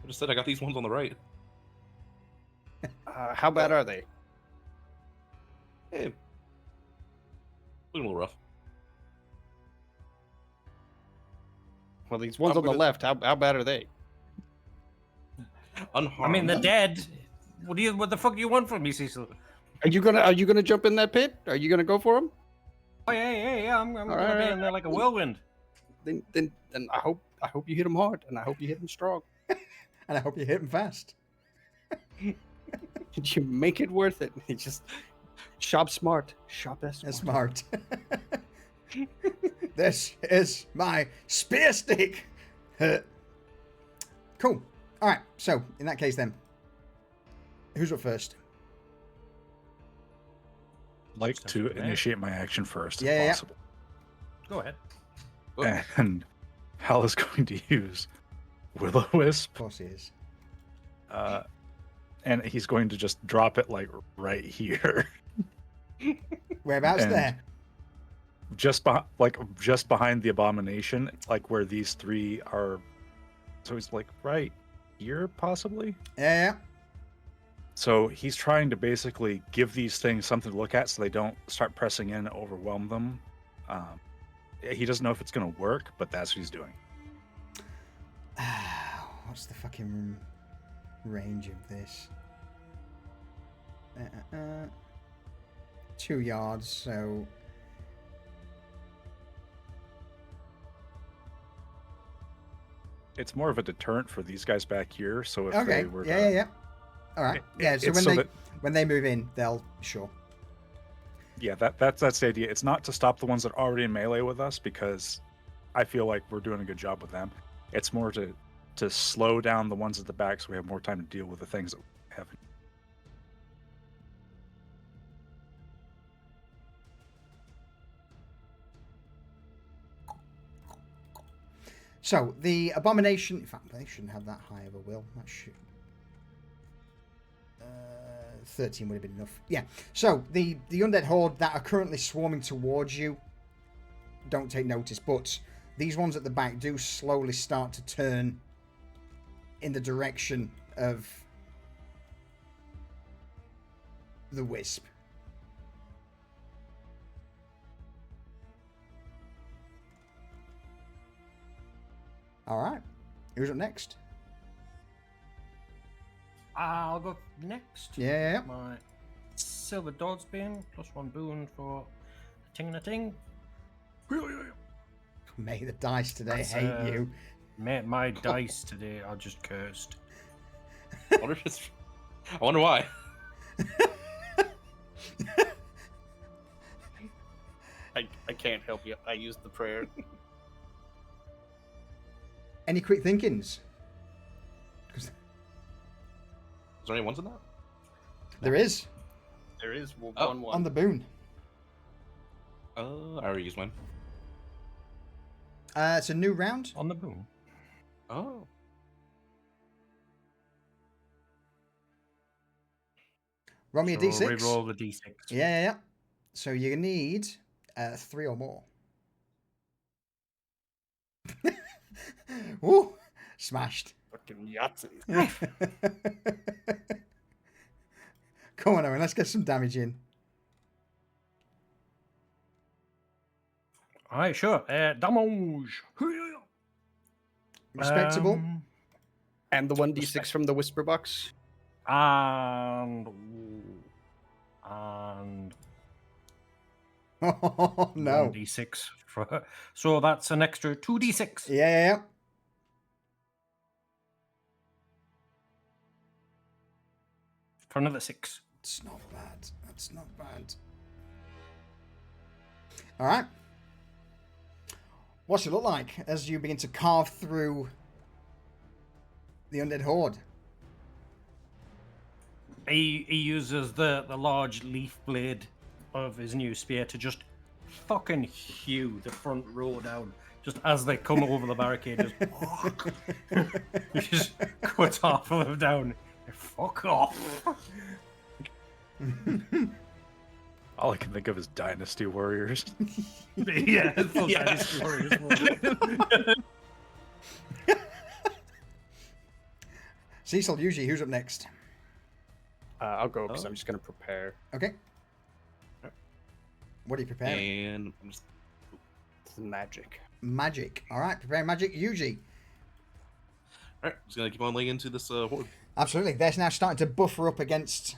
I just said I got these ones on the right. How bad are they? Hey. Looking a little rough. Well, these ones I'm on the gonna- left, how bad are they? Unharmed. I mean, they're dead. What the fuck do you want from me, Cecil? Are you gonna jump in that pit? Are you gonna go for them? Oh yeah. I'm gonna Alright, be in there like a whirlwind. Then I hope you hit them hard, and I hope you hit them strong. And I hope you hit him fast. Did you make it worth it? You just shop smart. Shop as That's smart. smart. This is my spear stick. Cool. All right. So in that case, then, who's up first? Like Stuff to like that. initiate my action first, Yeah, if yeah. possible. Go ahead. And Hal is going to use Will-O-Wisp, Of course he is. and he's going to just drop it like right here, Whereabouts And- there? just behind the abomination, like where these three are. So he's like right here, possibly. Yeah. So he's trying to basically give these things something to look at, so they don't start pressing in and overwhelm them. He doesn't know if it's going to work, but that's what he's doing. What's the fucking range of this? 2 yards, so... It's more of a deterrent for these guys back here. So if Okay. they were Yeah. All right. Yeah. So when they move in, they'll sure. Yeah, that's the idea. It's not to stop the ones that are already in melee with us, because I feel like we're doing a good job with them. It's more to slow down the ones at the back so we have more time to deal with the things that we have. So the abomination. In fact, they shouldn't have that high of a will. That should. 13 would have been enough. Yeah. So the undead horde that are currently swarming towards you don't take notice, but these ones at the back do slowly start to turn in the direction of the wisp. All right. Who's up next? I'll go next. Yeah. My silver dogspin, +1 boon for ting and a ting. May the dice today That's, hate you. My dice today are just cursed. I wonder why. I can't help you. I used the prayer. Any quick thinkings? Is there any ones in that? There is. There is one. On the boon. I already used mine. It's a new round. On the boon. Oh. Roll me a d6. Reroll the d6. Yeah. So you need 3 or more. Woo! Smashed. Fucking Yahtzee. Come on, Owen. Let's get some damage in. All right, sure. Damage. Respectable. And the 1d6 from the whisper box. And Oh no. 1d6 for, so that's an extra 2d6. Yeah. For another 6. It's not bad. That's not bad. All right. What's it look like as you begin to carve through the undead horde? He uses the large leaf blade of his new spear to just fucking hew the front row down. Just as they come over the barricade, just cuts half of them down. Fuck off. All I can think of is Dynasty Warriors. Yeah, it's full Dynasty Warriors. Cecil, usually, who's up next? I'll go because I'm just going to prepare. Okay. What are you preparing? And I'm just... Magic. Magic. All right, preparing magic. Yuji. All right, just gonna keep on laying into this horde. Absolutely. They're now starting to buffer up against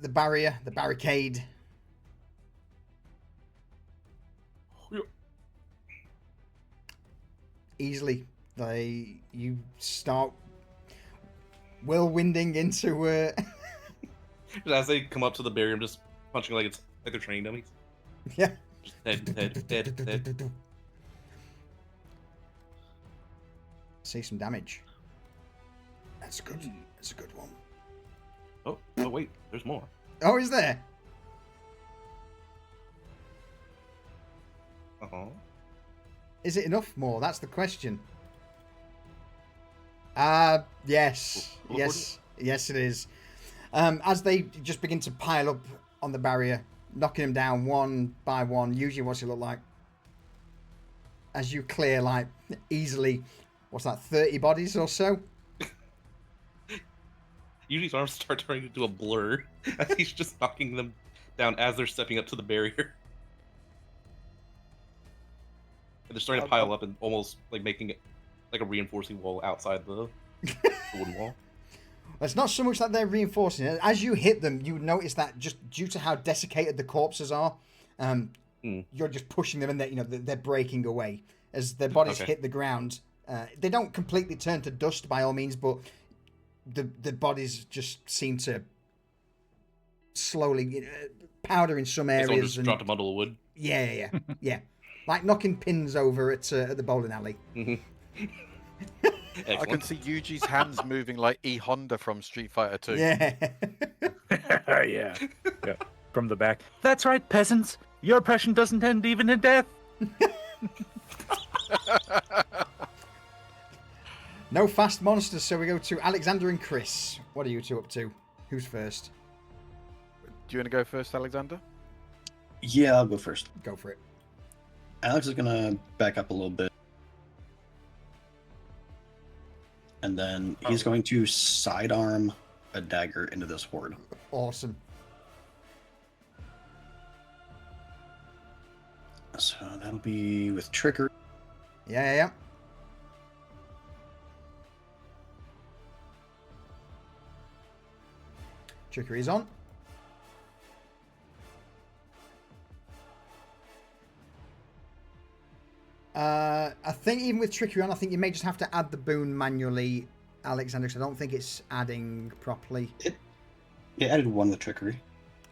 the barrier, the barricade. Easily, you start whirlwinding into. As they come up to the barrier, I'm just punching like they're training dummies. Yeah. Head. See some damage. That's good. That's a good one. Oh wait, there's more. Oh, is there? Is it enough more? That's the question. Yes. Yes, it is. As they just begin to pile up on the barrier, knocking them down one by one. Usually, what's it look like? As you clear, like, easily, what's that, 30 bodies or so? Usually his arms start turning into a blur as he's just knocking them down as they're stepping up to the barrier. And they're starting to pile up and almost like making it like a reinforcing wall outside the wooden wall. It's not so much that they're reinforcing it. As you hit them, you notice that just due to how desiccated the corpses are, you're just pushing them and they're breaking away. As their bodies hit the ground, they don't completely turn to dust by all means, but the bodies just seem to slowly powder in some areas. Someone just dropped a bundle of wood. Yeah. Like knocking pins over at the bowling alley. I can see Yuji's hands moving like E Honda from Street Fighter 2. Yeah. Yeah. From the back. That's right, peasants. Your oppression doesn't end even in death. No fast monsters, so we go to Alexander and Chris. What are you two up to? Who's first? Do you want to go first, Alexander? Yeah, I'll go first. Go for it. Alex is gonna back up a little bit. And then he's going to sidearm a dagger into this horde. Awesome. So that'll be with trickery. Yeah. Trickery is on. I think even with trickery on, I think you may just have to add the boon manually, Alexander, because I don't think it's adding properly. It added one with trickery.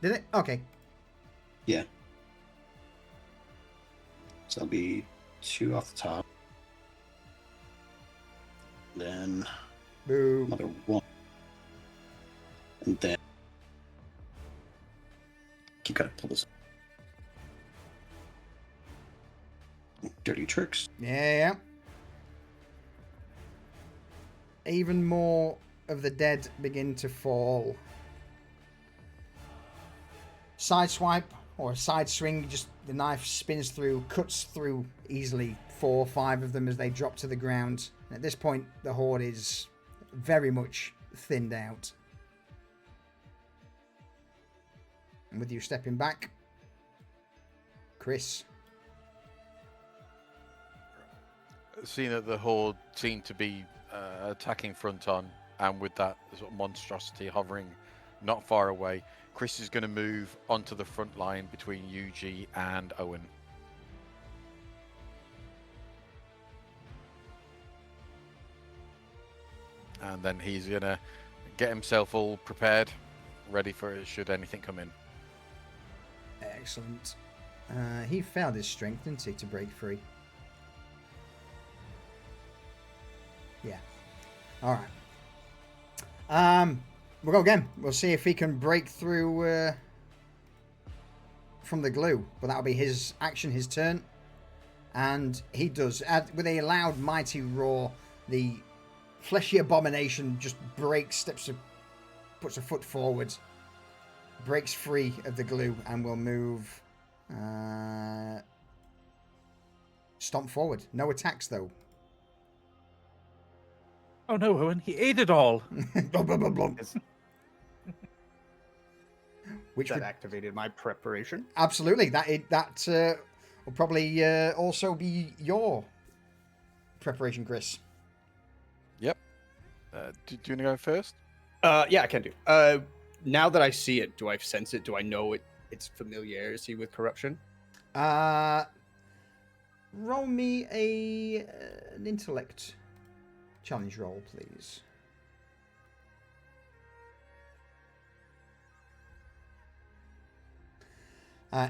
Did it? Okay. Yeah. So that'll be 2 off the top. Then Boo. another 1. And then you gotta pull this. Dirty tricks. Yeah. Even more of the dead begin to fall. Side swipe or a side swing, just the knife spins through, cuts through easily 4 or 5 of them as they drop to the ground. And at this point, the horde is very much thinned out. And with you stepping back, Chris. Seeing that the horde seem to be attacking front on, and with that sort of monstrosity hovering not far away, Chris is going to move onto the front line between Yuji and Owen. And then he's going to get himself all prepared, ready for it should anything come in. Excellent. He failed his strength, didn't he, to break free? Yeah. All right. We'll go again. We'll see if he can break through from the glue. But that'll be his action, his turn. And he does. With a loud, mighty roar, the fleshy abomination just breaks, puts a foot forward, breaks free of the glue, and will move. Stomp forward. No attacks, though. Oh no, Owen, he ate it all. Blum, blum, blum, blum. Which That would activated my preparation. absolutely that will probably also be your preparation, Chris. Yep. Do you want to go first? Yeah, I can do. Now that I see it, do I sense it? Do I know its familiarity with corruption? Roll me an intellect challenge roll, please.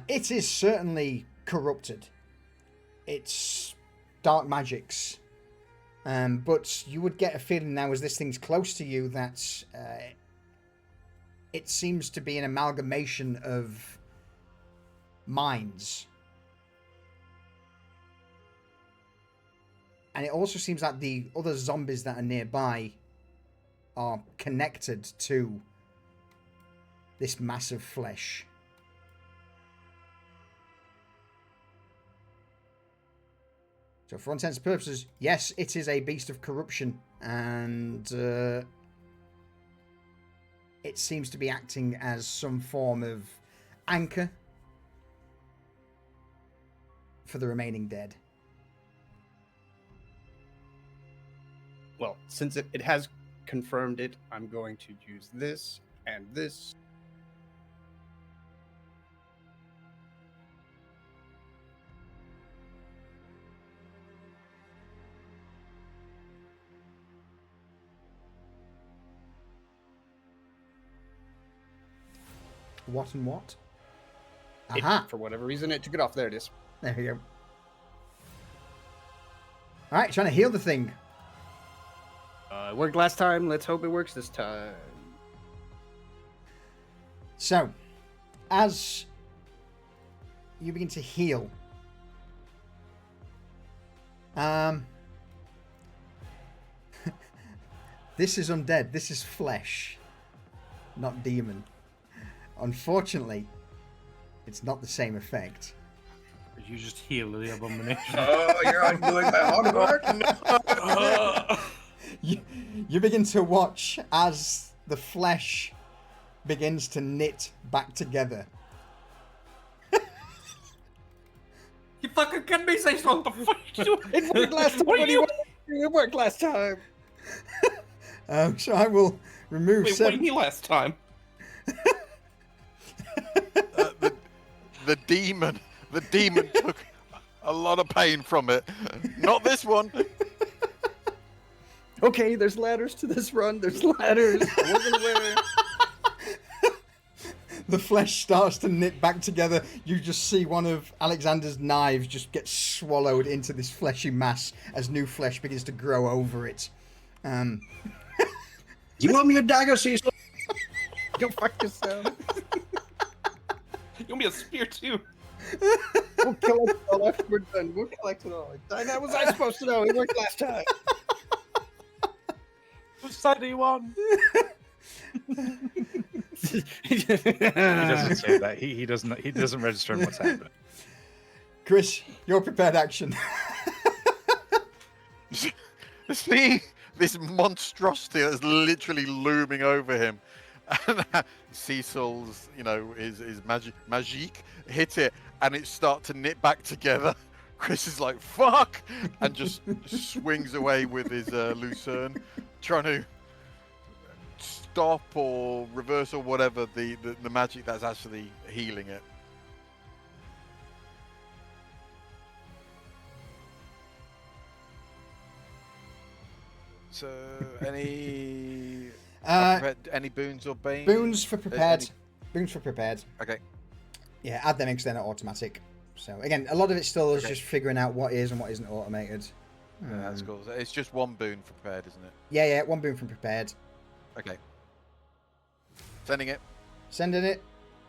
It is certainly corrupted. It's dark magics. But you would get a feeling now as this thing's close to you that it seems to be an amalgamation of minds. And it also seems like the other zombies that are nearby are connected to this mass of flesh. So for all intents and purposes, yes, it is a beast of corruption, and it seems to be acting as some form of anchor for the remaining dead. Well, since it has confirmed it, I'm going to use this and this. What and what? It, Aha! for whatever reason, it took it off. There it is. There we go. Alright, trying to heal the thing. It worked last time. Let's hope it works this time. So, as you begin to heal, this is undead. This is flesh, not demon. Unfortunately, it's not the same effect. You just heal the abomination. Oh, you're undoing my hard work. You begin to watch as the flesh begins to knit back together. You fucking kidding me? Say what the fuck you doing? It worked last time. What are you? It worked last time. So I will remove Wait, what do 7. you mean last time? The demon took a lot of pain from it. Not this one. Okay, there's ladders to this run. There's ladders. I wasn't aware. The flesh starts to knit back together. You just see one of Alexander's knives just get swallowed into this fleshy mass as new flesh begins to grow over it. You want me a dagger, Cecil? Go fuck yourself. You want me a spear too? We'll kill it all after we're done. We'll collect it all. That was I supposed to know. It worked last time. Whose side do you want? He doesn't say that. He doesn't register in what's happening. Chris, your prepared action. See this monstrosity that's literally looming over him. And Cecil's, his magic hit it, and it start to knit back together. Chris is like, fuck! And just swings away with his lucerne, trying to stop or reverse or whatever the magic that's actually healing it. So, any boons or banes? Boons for prepared. Boons for prepared. Okay. Yeah, add them because they're not automatic. So again, a lot of it still is just figuring out what is and what isn't automated. Yeah, that's cool. So it's just one boon for prepared, isn't it? Yeah, one boon from prepared. Okay. Sending it. Sending it.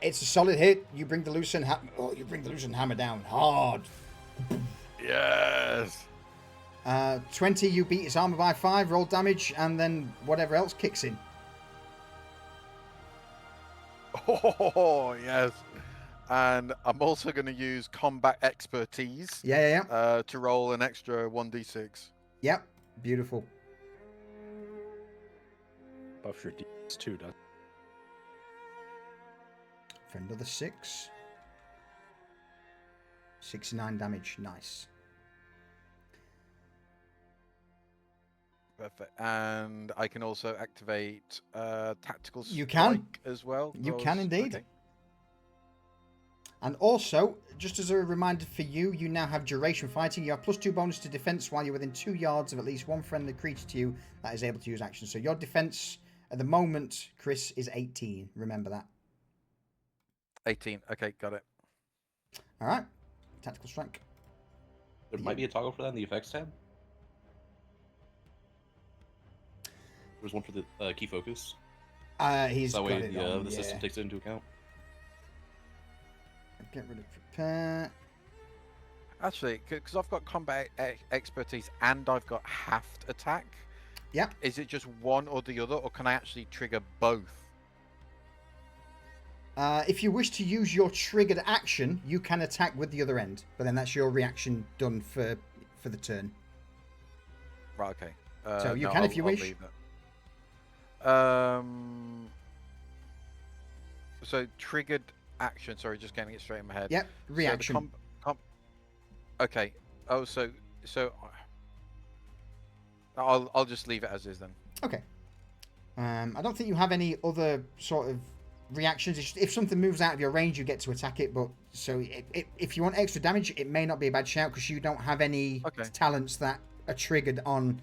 It's a solid hit. You bring the lucerne hammer down hard. Yes. 20, you beat his armor by 5, roll damage, and then whatever else kicks in. Oh, yes. And I'm also going to use combat expertise. Yeah. To roll an extra 1d6. Yep. Beautiful. Buff your d6 too, does. For another 6. 69 damage. Nice. Perfect. And I can also activate tactical strike You can. as well. You can indeed. Okay. And also, just as a reminder for you, you now have duration fighting. You have +2 bonus to defense while you're within 2 yards of at least one friendly creature to you that is able to use action. So your defense at the moment, Chris, is 18. Remember that. 18. Okay, got it. All right. Tactical strike. There might be a toggle for that in the effects tab. There's one for the key focus. He's That got way it on, the system takes it into account. Get rid of prepare. Actually, because I've got combat expertise and I've got halved attack. Yeah. Is it just one or the other, or can I actually trigger both? If you wish to use your triggered action, you can attack with the other end, but then that's your reaction done for for the turn. Right. Okay. So you no, can if you I'll wish. leave that. So triggered action. Sorry, just getting it straight in my head. Yep, So the reaction. Okay. Oh, so I'll just leave it as is then. Okay. I don't think you have any other sort of reactions. If something moves out of your range, you get to attack it. But so if you want extra damage, it may not be a bad shout because you don't have any talents that are triggered on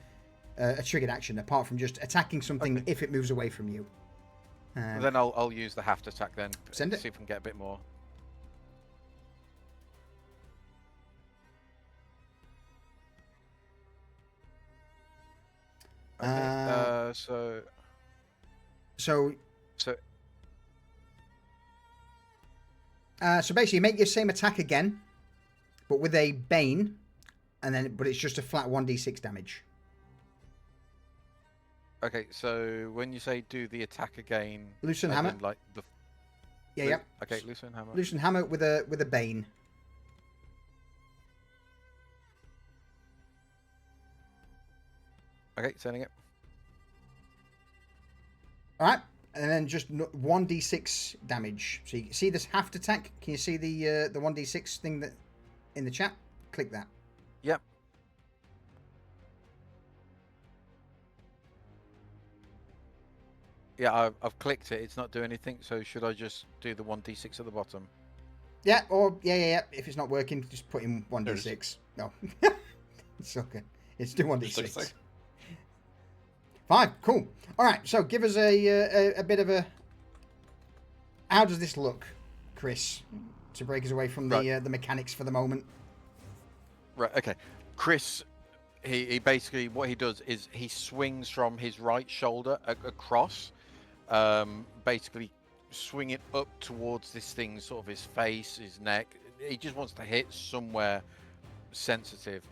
a triggered action apart from just attacking something if it moves away from you. Well, then I'll use the half attack then. Send it. See if we can get a bit more. Okay. So basically, make your same attack again, but with a Bane, but it's just a flat 1d6 damage. Okay, so when you say do the attack again, Loosen as hammer. in, like the Yeah. Okay, loosen hammer. Loosen hammer with a Bane. Okay, sending it. All right, and then just 1d6 damage. So you see this half attack. Can you see the 1d6 thing that in the chat? Click that. Yep. Yeah, I've clicked it. It's not doing anything. So should I just do the 1d6 at the bottom? Yeah, or yeah. If it's not working, just put in 1d6. No, it's okay. It's do 1d6. 5. Cool. All right. So give us a bit of a. How does this look, Chris? To break us away from the mechanics for the moment. Right. Okay. Chris, he basically what he does is he swings from his right shoulder across, basically swing it up towards this thing, sort of his face, his neck. He just wants to hit somewhere sensitive.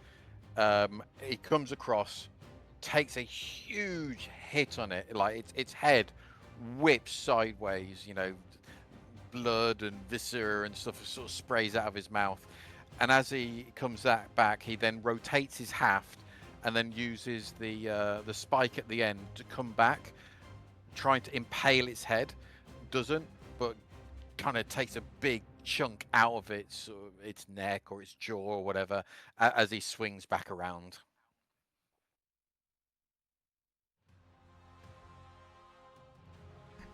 He comes across, takes a huge hit on it, like its head whips sideways, blood and viscera and stuff sort of sprays out of his mouth. And as he comes back, he then rotates his haft and then uses the spike at the end to come back, trying to impale its head. Doesn't, but kind of takes a big chunk out of its neck or its jaw or whatever as he swings back around.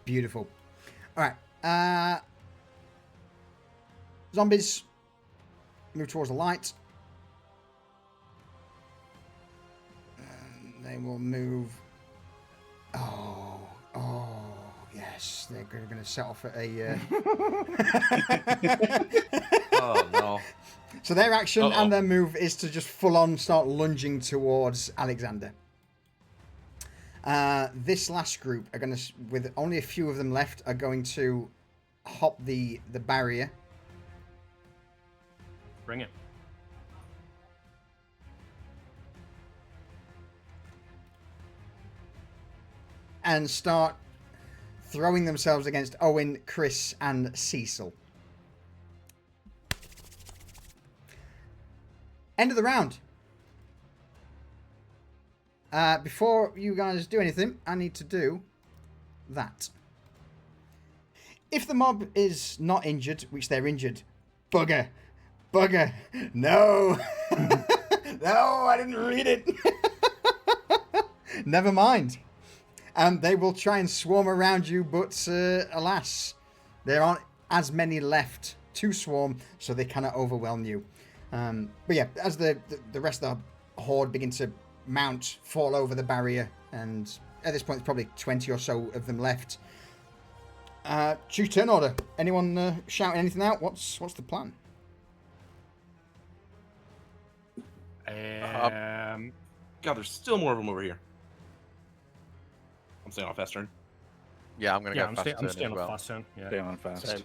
Beautiful. All right. Zombies move towards the light. And they will move. Oh, yes. They're going to set off at a. Oh, no. So their action and their move is to just full on start lunging towards Alexander. This last group are going to, with only a few of them left, are going to hop the barrier. Bring it. And start throwing themselves against Owen, Chris, and Cecil. End of the round. Before you guys do anything, I need to do that. If the mob is not injured, which they're injured, bugger, no, no, I didn't read it. Never mind. They will try and swarm around you, but alas, there aren't as many left to swarm, so they cannot overwhelm you. But yeah, as the rest of the horde begin to mount, fall over the barrier, and at this point, there's probably 20 or so of them left. Choose turn order. Anyone shouting anything out? What's the plan? God, there's still more of them over here. I'm staying on fast turn. Yeah, I'm going to go fast turn I'm staying as well. on fast turn. Yeah. Staying on fast. Same.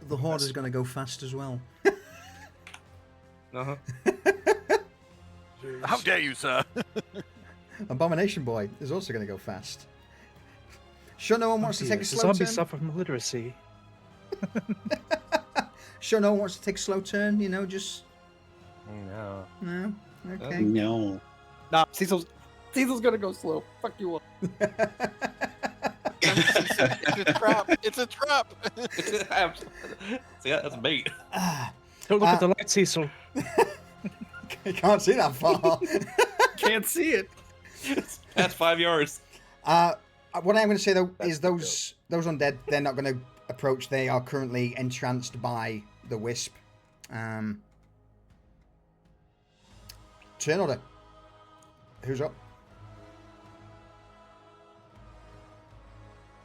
The horde is going to go fast as well. Uh-huh. How dare you, sir? Abomination Boy is also going to go fast. Sure, no one wants to take a The slow zombies turn? suffer from illiteracy. Sure, no one wants to take a slow turn. You know, just No. no. Okay. No. Nah, Cecil's gonna go slow. Fuck you all. It's a trap. It's a trap. See, that's bait. Don't look at the light, Cecil. You can't see that far. Can't see it. That's 5 yards. What I'm going to say though is those undead, they're not going to approach. They are currently entranced by the wisp. Turn order. Who's up?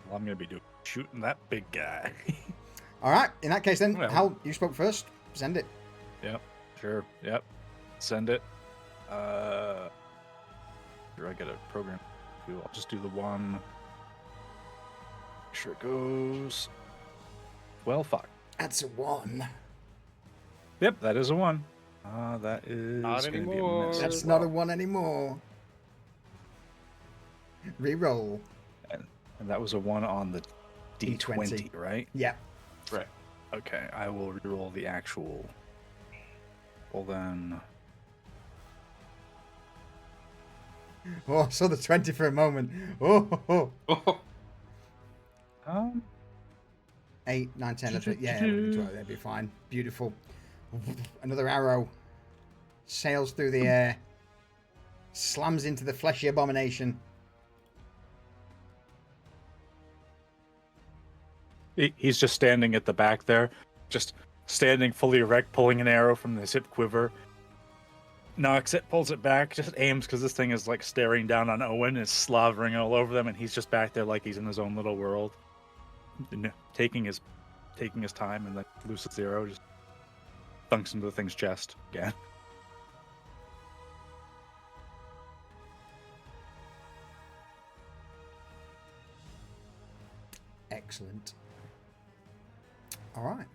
Well, I'm gonna be shooting that big guy. All right. In that case, then, Well. Hal, you spoke first. Send it. Yep. Sure. Yep. Send it. Sure, I get a program. I'll just do the one. Make sure it goes. Well, fuck. That's a 1. Yep, that is a 1. That is Not gonna be a anymore. miss. That's not a 1 anymore. Reroll. And that was a 1 on the D20, right? Yeah. Right. Okay, I will reroll the actual. Well then. Oh, I saw the 20 for a moment. Oh. 8, 9, 10, 11. Yeah, that'd be fine. Beautiful. Another arrow sails through the air, slams into the fleshy abomination. He's just standing at the back there, just standing fully erect, pulling an arrow from his hip quiver. Knocks it, pulls it back, just aims because this thing is like staring down on Owen, is slavering all over them, and he's just back there like he's in his own little world, taking his time, and then looses the arrow, just thunks into the thing's chest again. Excellent. All right.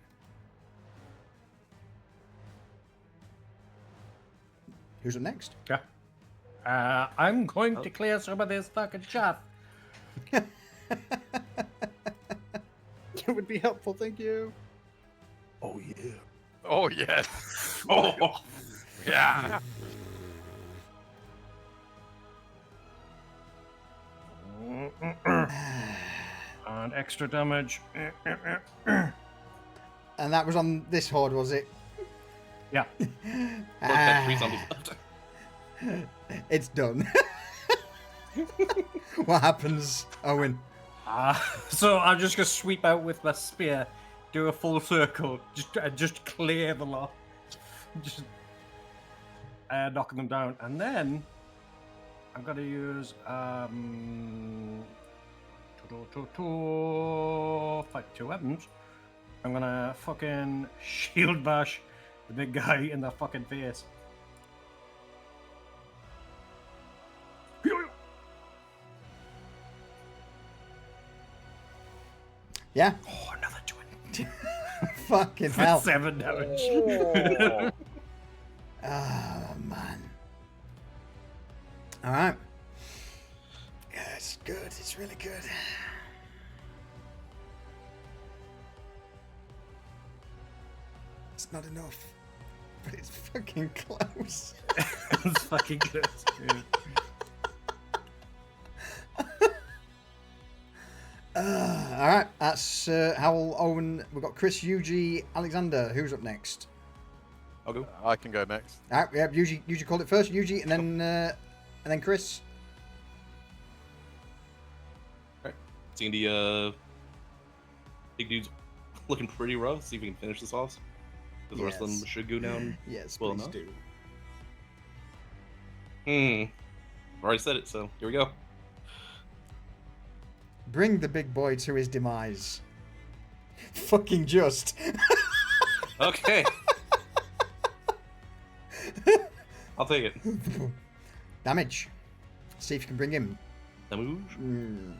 Who's up next? Yeah. I'm going to clear some of this fucking chaff. It would be helpful, thank you. Oh yeah. Oh yes. Oh yeah. And extra damage. And that was on this horde, was it? Yeah. Look, that 3 zombies left. It's done. What happens, Owen? So I'm just gonna sweep out with my spear, do a full circle, just clear the lot, just knocking them down, and then I'm gonna use fight 2 weapons. I'm gonna fucking shield bash the big guy in the fucking face. Yeah? Oh, another 20. Fucking hell. 7 damage. Oh, man. Alright. Yeah, it's good. It's really good. It's not enough. But it's fucking close. It's fucking good. Alright, that's Howell, Owen. We've got Chris, Yuji, Alexander. Who's up next? I'll go. I can go next. Alright, yeah, Yuji called it first. Yuji, and then Chris. Seeing the big dude's looking pretty rough. See if we can finish this off. Because the rest of them Yes. should go down. Yes, Well, please no. do. Already said it, so here we go. Bring the big boy to his demise. Fucking just. Okay. I'll take it. Damage. See if you can bring him. Damage. Mm.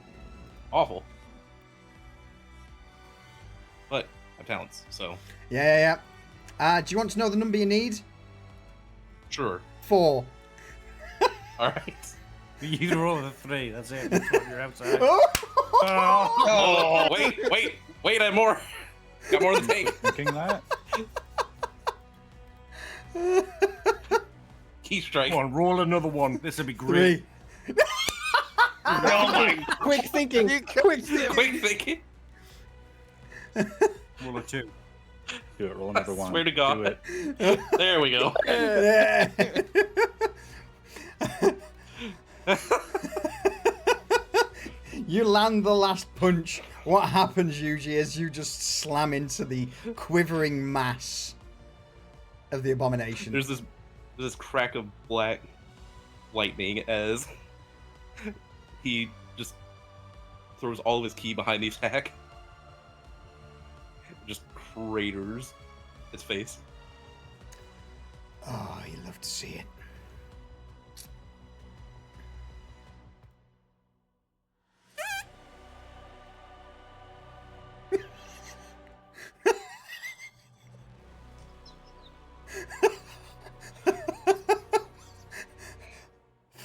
Awful. But I have talents, so Yeah. Do you want to know the number you need? sure. 4. Alright. You roll a 3, that's it. That's what you're outside. Oh, wait, I have more. Got more than tape. Thinking that? Key strike. Come on, roll another one. This would be great. 3. Oh my! Quick thinking. Quick thinking. Quick thinking. Roll a 2. Do it. Roll another I one. swear to God. Do it. There we go. Yeah. You land the last punch. What happens, Yuji, is you just slam into the quivering mass of the abomination. There's this crack of black lightning as he just throws all of his ki behind the attack. Just craters its face. Oh, you love to see it.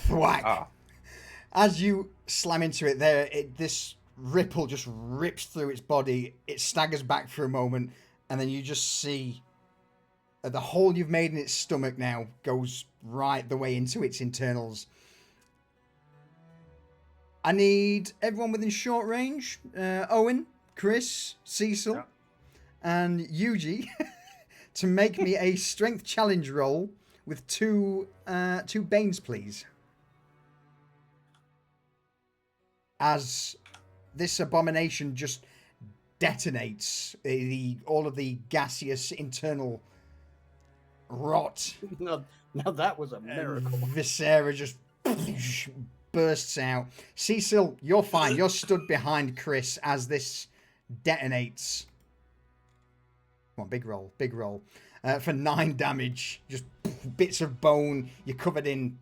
Thwack. Ah. As you slam into it there, this ripple just rips through its body. It staggers back for a moment, and then you just see the hole you've made in its stomach now goes right the way into its internals. I need everyone within short range. Owen, Chris, Cecil, and Yuji to make me a strength challenge roll with two Banes, please. As this abomination just detonates, all of the gaseous internal rot. Now that was a miracle. Viscera just bursts out. Cecil, you're fine. You're stood behind Chris as this detonates. Come on, big roll, big roll. For 9 damage. Just bits of bone. You're covered in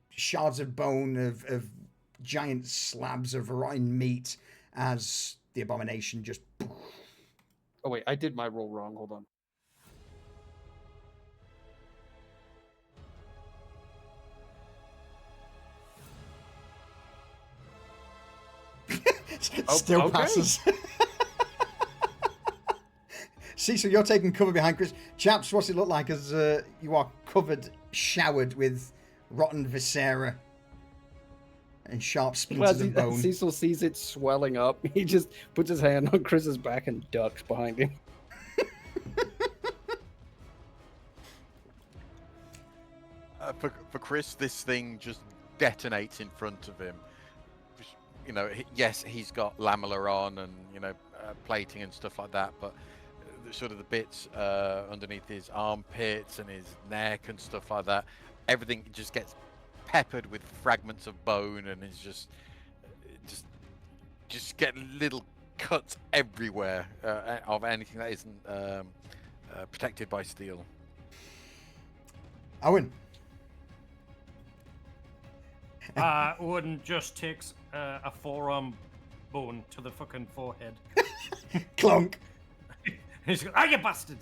shards of bone, of giant slabs of rotten meat as the abomination just... Oh wait, I did my roll wrong. Hold on. Still okay. passes. Cecil, you're taking cover behind Chris. Chaps, what's it look like as you are showered with rotten viscera and sharp splinters of bone? Cecil sees it swelling up. He just puts his hand on Chris's back and ducks behind him. For Chris, this thing just detonates in front of him. You know, yes, he's got lamella on and, you know, plating and stuff like that, but sort of the bits underneath his armpits and his neck and stuff like that, everything just gets peppered with fragments of bone, and it's just get little cuts everywhere of anything that isn't protected by steel. Owen. Owen just takes a forearm bone to the fucking forehead. Clonk. He's like, you bastard!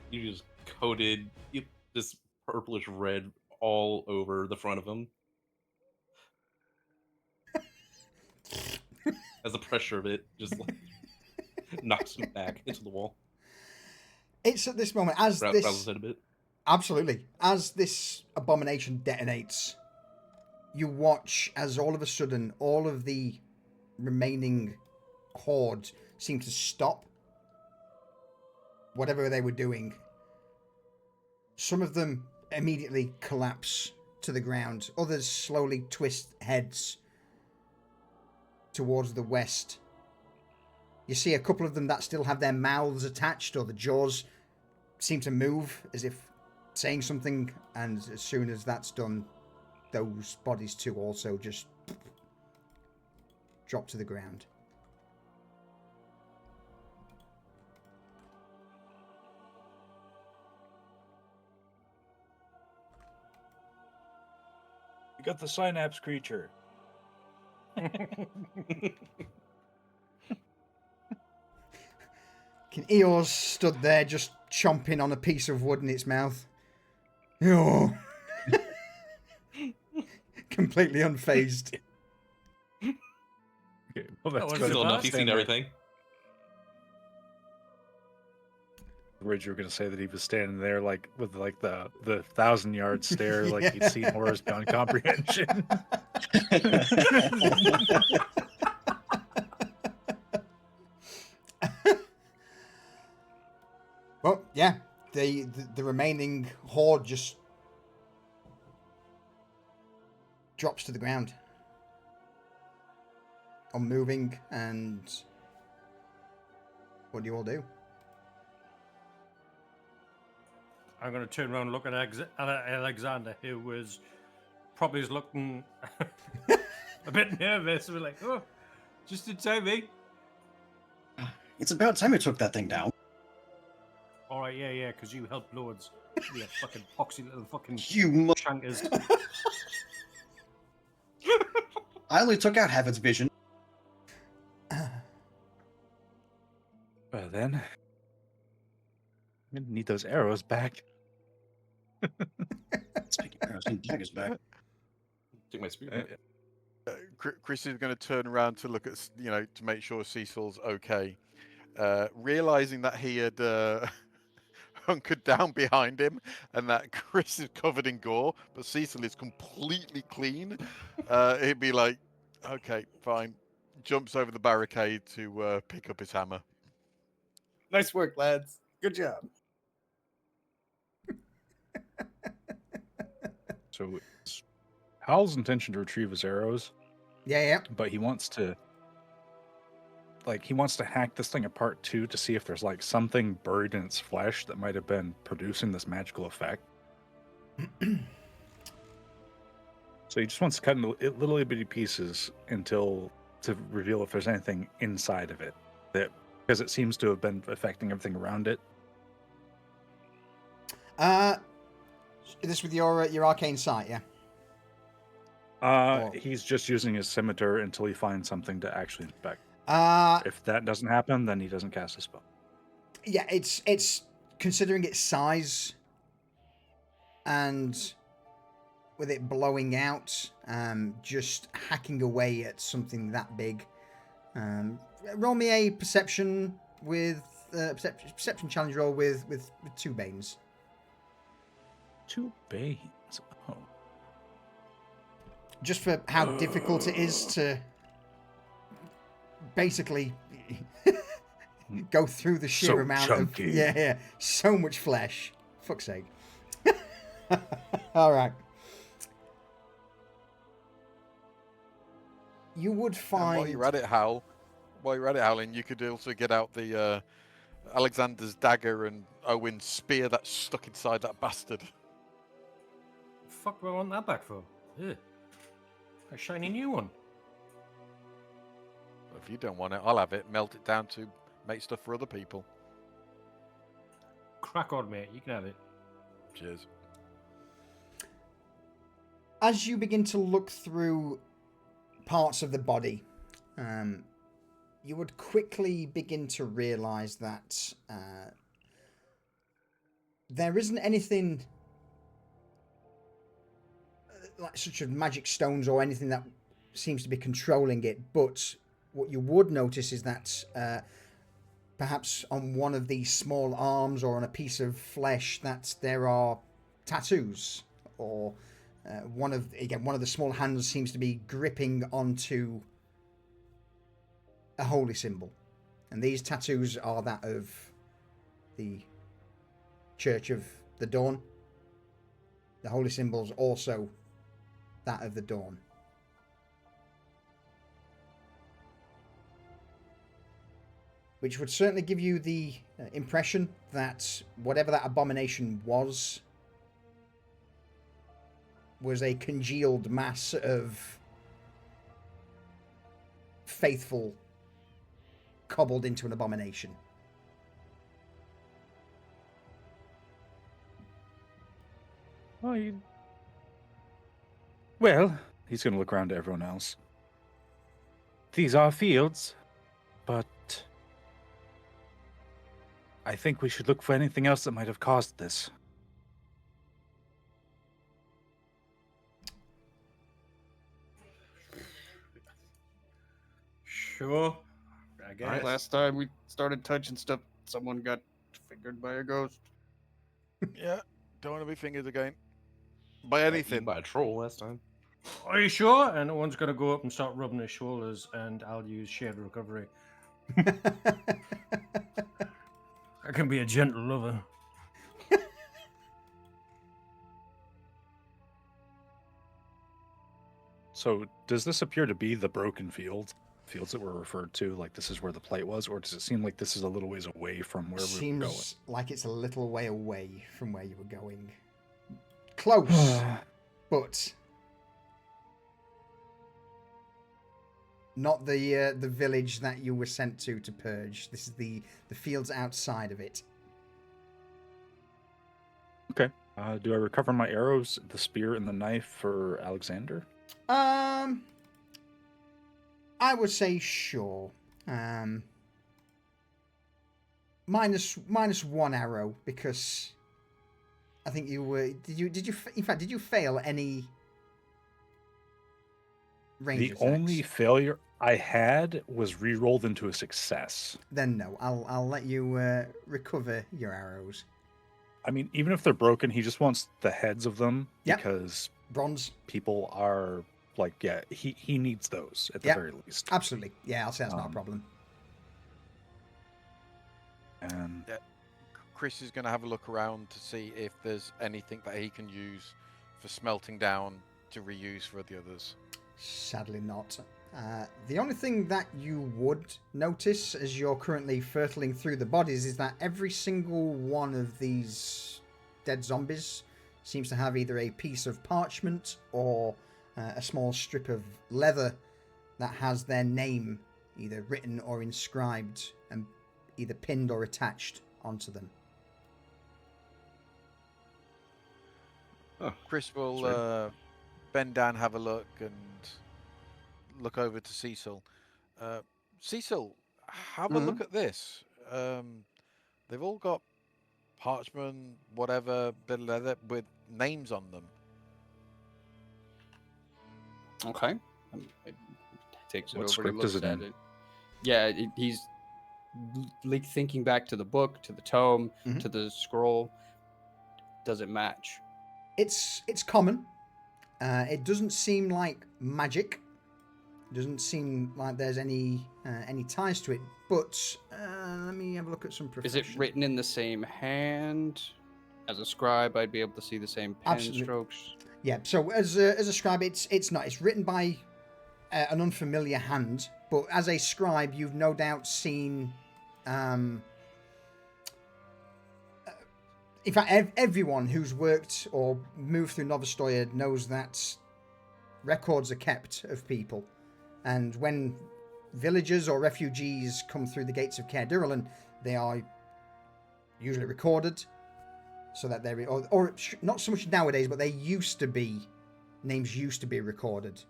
You just coated this purplish red all over the front of him. As the pressure of it just like knocks him back into the wall. It's at this moment, as Rattles this... his head a bit. Absolutely. As this abomination detonates, you watch as all of a sudden, all of the remaining horde seem to stop whatever they were doing. Some of them immediately collapse to the ground. Others slowly twist heads towards the west. You see a couple of them that still have their mouths attached, or the jaws seem to move as if saying something, and as soon as that's done, those bodies too also just drop to the ground. You got the synapse creature. Eeyore stood there just chomping on a piece of wood in its mouth. Oh. Completely unfazed. Okay, well, that's was good. Still enough, he's seen everything. worried you were going to say that he was standing there like with like the 1,000-yard stare, like he'd seen horrors beyond comprehension. Well, yeah, the remaining horde just drops to the ground, unmoving, and what do you all do? I'm going to turn around and look at Alexander, who was probably looking a bit nervous. We're like, oh, just in time, eh? It's about time you took that thing down. All right, yeah, because you helped loads. You fucking poxy little fucking You chankers. I only took out half its vision. Well then, I'm gonna need those arrows back. Speaking of arrows, I need daggers back. Take my spear. Chris is going to turn around to look at, to make sure Cecil's okay. Realizing that he had hunkered down behind him and that Chris is covered in gore, but Cecil is completely clean, he'd be like, okay, fine. Jumps over the barricade to pick up his hammer. Nice work, lads. Good job. So it's Hal's intention to retrieve his arrows, Yeah. but he wants to hack this thing apart too to see if there's like something buried in its flesh that might have been producing this magical effect. So he just wants to cut into little bitty pieces to reveal if there's anything inside of it, because it seems to have been affecting everything around it. This with your arcane sight, yeah? He's just using his scimitar until he finds something to actually inspect. If that doesn't happen, then he doesn't cast a spell. Yeah, it's considering its size and with it blowing out, just hacking away at something that big. Roll me a perception with perception challenge roll with 2 banes. 2 banes. Oh. Just for how difficult it is to basically go through the sheer So amount chunky. of so much flesh. Fuck's sake. All right. You would find. While you're at it, Howling, you could also get out the Alexander's dagger and Owen's spear that's stuck inside that bastard. The fuck do I want that back for? Ugh. A shiny new one. If you don't want it, I'll have it. Melt it down to make stuff for other people. Crack on, mate. You can have it. Cheers. As you begin to look through parts of the body, you would quickly begin to realize that there isn't anything like such as magic stones or anything that seems to be controlling it, but what you would notice is that perhaps on one of these small arms or on a piece of flesh that there are tattoos, or one of the small hands seems to be gripping onto a holy symbol, and these tattoos are that of the Church of the Dawn. The holy symbol's also that of the Dawn. Which would certainly give you the impression that whatever that abomination was a congealed mass of faithful cobbled into an abomination. Well, he's going to look around to everyone else. These are fields, but I think we should look for anything else that might have caused this. Sure. I guess. Last time we started touching stuff, someone got fingered by a ghost. Yeah, don't want to be fingered again by Got eaten anything. by a troll last time. Are you sure? And one's going to go up and start rubbing his shoulders, and I'll use Shade Recovery. I can be a gentle lover. So, does this appear to be the broken fields that were referred to? Like this is where the plate was, or does it seem like this is a little ways away from where we were going? Seems like it's a little way away from where you were going. Close, but not the village that you were sent to purge. This is the fields outside of it. Okay. Do I recover my arrows, the spear, and the knife for Alexander? I would say sure. Minus one arrow because I think you were. Did you fail any range attacks? The only failure I had was re-rolled into a success. Then no, I'll let you recover your arrows. I mean, even if they're broken, he just wants the heads of them Yep. because Bronze. people are like, yeah, he needs those at the Yep. very least. Absolutely. Yeah, I'll say that's not a problem. And Chris is going to have a look around to see if there's anything that he can use for smelting down to reuse for the others. Sadly not. The only thing that you would notice as you're currently fertling through the bodies is that every single one of these dead zombies seems to have either a piece of parchment or a small strip of leather that has their name either written or inscribed and either pinned or attached onto them. Chris will bend down, have a look, and look over to Cecil. Cecil, have a look at this. They've all got parchment, whatever, bit of leather with names on them. Okay. It takes it What over script and looks is it at in? it. Yeah, he's like thinking back to the book, to the tome, to the scroll. Does it match? It's common. It doesn't seem like magic. It doesn't seem like there's any ties to it. But let me have a look at some profession. Is it written in the same hand? As a scribe, I'd be able to see the same pen Absolutely. strokes. Yeah. So as a scribe, it's not. It's written by an unfamiliar hand. But as a scribe, you've no doubt seen. In fact, everyone who's worked or moved through Novostoya knows that records are kept of people. And when villagers or refugees come through the gates of Caer Dyralin, they are usually recorded so that they're... Or not so much nowadays, but they used to be... Names used to be recorded.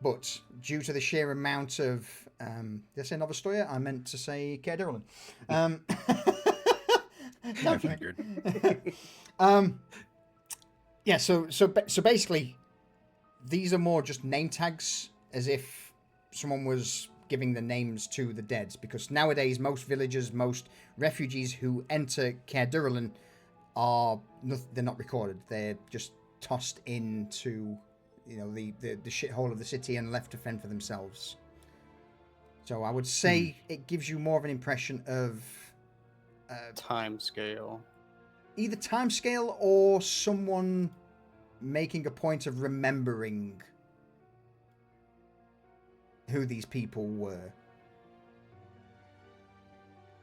But due to the sheer amount of... did I say Novostoya? I meant to say Caer Dyralin. I figured. Yeah, so basically, these are more just name tags, as if someone was giving the names to the dead. Because nowadays, most villagers, most refugees who enter Caer Dyralin they're not recorded. They're just tossed into, the shithole of the city and left to fend for themselves. So I would say it gives you more of an impression of Time scale. either timescale or someone making a point of remembering who these people were.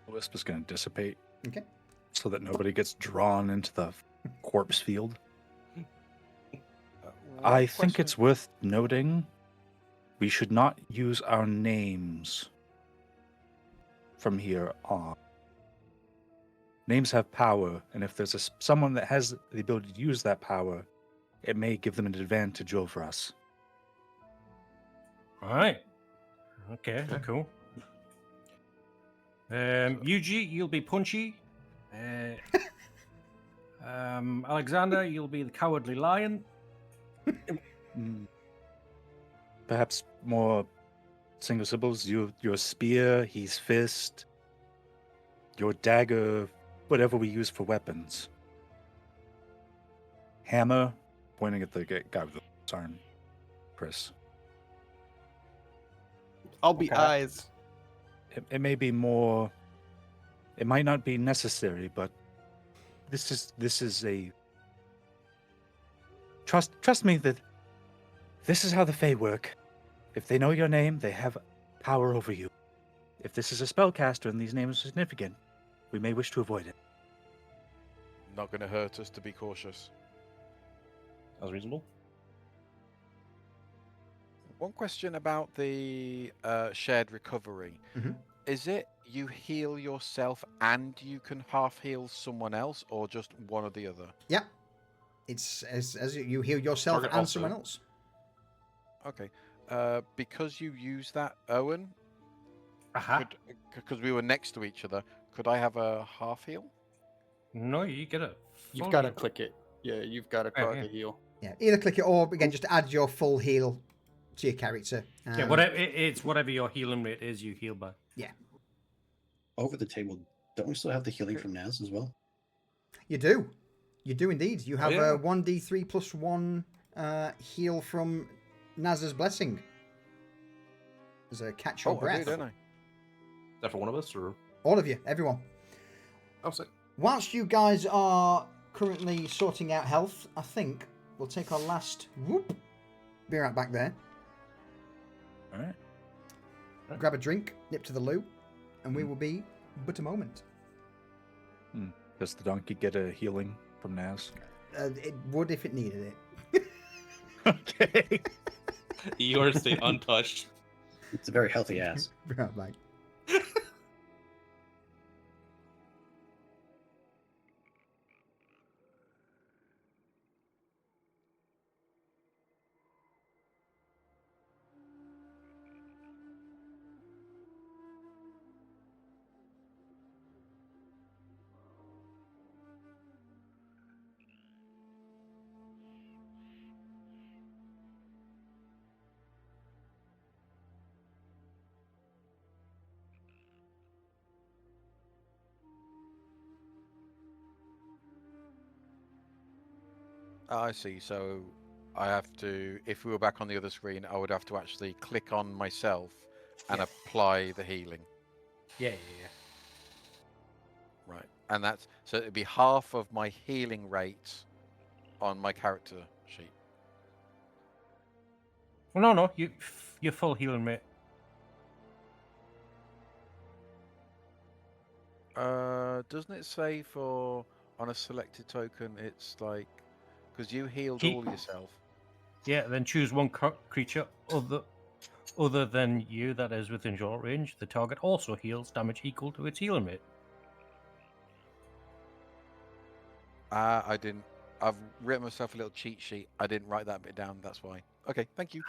The wisp is going to dissipate. Okay. So that nobody gets drawn into the corpse field. I think it's worth noting we should not use our names from here on. Names have power, and if there's someone that has the ability to use that power, it may give them an advantage over us. All right. Okay, cool. Yuji, you'll be Punchy. Alexander, you'll be the Cowardly Lion. Perhaps more single syllables. Your spear, his fist, your dagger, whatever we use for weapons. Hammer, pointing at the guy with the iron. Chris. I'll be Okay. eyes. It may be more. It might not be necessary, but this is a. Trust me that this is how the Fae work. If they know your name, they have power over you. If this is a spellcaster and these names are significant, we may wish to avoid it. Not going to hurt us to be cautious. Sounds reasonable. One question about the shared recovery. Mhm. Is it you heal yourself and you can half heal someone else, or just one or the other? Yeah. It's as you heal yourself Target and also. someone else. Okay. Because you use that, Owen, Aha. because we were next to each other, could I have a half heal? No, you get it. You've got to click it. Yeah, you've got to click yeah. a heal. Yeah. Either click it or again just add your full heal to your character. Yeah, whatever it's whatever your healing rate is, you heal by. Over the table, don't we still have the healing from Naz as well? You do. You do indeed. You have yeah. a 1d3 plus 1 heal from Naz's blessing. As a catch your Oh, I breath. do, don't I? Is that for one of us, or? All of you, everyone. Oh, sick. Whilst you guys are currently sorting out health, I think we'll take our last whoop. Be right back there. All right. Grab a drink, nip to the loo, and we will be but a moment. Does the donkey get a healing from Naz? It would if it needed it. Okay. Yours stay untouched. It's a very healthy ass. Be right back. I see. So I have to, if we were back on the other screen, I would have to actually click on myself and apply the healing. Yeah. Right. And that's, so it'd be half of my healing rate on my character sheet. Well, no, your full healing rate. Doesn't it say for, on a selected token, it's like, because you healed Keep- all yourself. Yeah, then choose one creature other than you that is within short range. The target also heals damage equal to its healing rate. I didn't. I've written myself a little cheat sheet. I didn't write that bit down. That's why. Okay, thank you.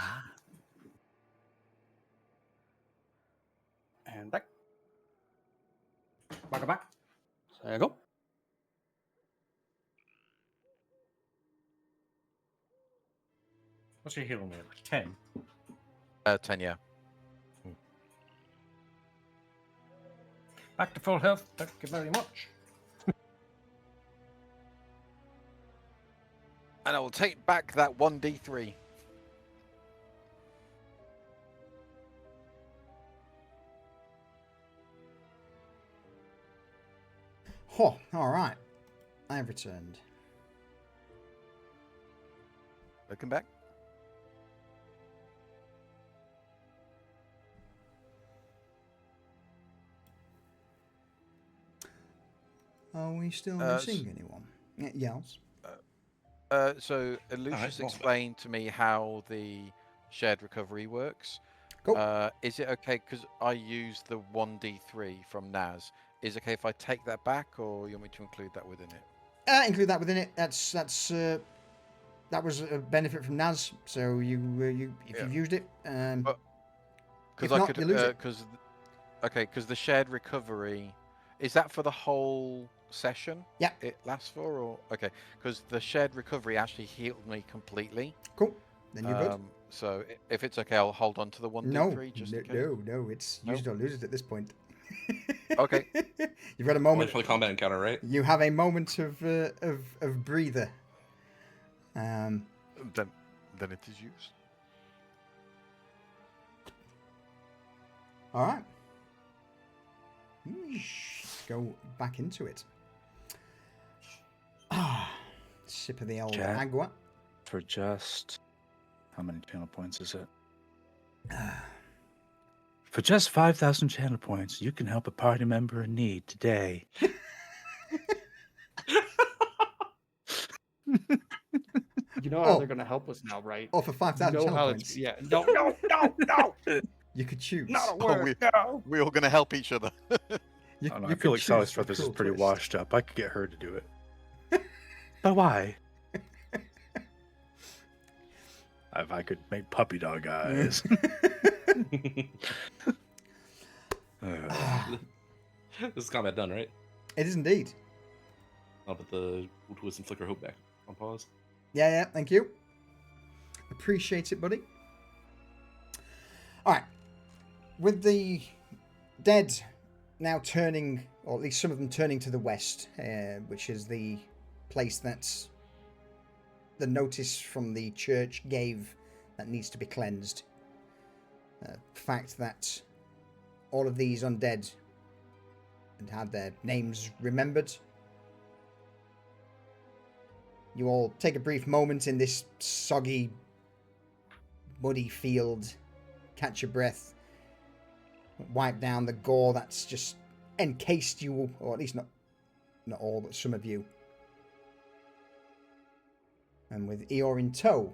And back. Back. There you go. What's your healing rate? 10. 10, yeah. Back to full health. Thank you very much. And I will take back that 1d3. Oh, all right. I have returned. Looking back. Are we still missing anyone? Yes. So Lucius explained to me how the shared recovery works. Cool. Is it okay, because I use the 1d3 from Naz, is it okay if I take that back, or you want me to include that within it? Include that within it. That was a benefit from Naz. So if you've used it, Because if not, you lose it. Because the shared recovery, is that for the whole session? Yeah. It lasts for, or okay? Because the shared recovery actually healed me completely. Cool. Then you're good. So if it's okay, I'll hold on to the 1d3 just in case. No, it's use it or lose it at this point. Okay. You've got a Wait moment. for the combat encounter, right? You have a moment of breather. Then it is used. All right. Let's go back into it. Sip of the old Chat. agua. For just how many channel points is it? For just 5,000 channel points, you can help a party member in need today. You know how they're going to help us now, right? Or for 5,000 You know channel how points. it's, yeah. No. You could choose. Not a Oh, word. No. we're all going to help each other. You, I don't know, you I feel could like Sally choose the Struthers is cruel pretty twist. washed up. I could get her to do it. But why? If I could make puppy dog eyes. This is combat done, right? It is indeed. I'll put the twist and flicker hope back on pause. Yeah, thank you. Appreciate it, buddy. All right. With the dead now turning, or at least some of them turning to the west, which is the place that's the notice from the church gave that needs to be cleansed. The fact that all of these undead had had their names remembered. You all take a brief moment in this soggy, muddy field, catch your breath, wipe down the gore that's just encased you, or at least not all, but some of you. And with Eeyore in tow,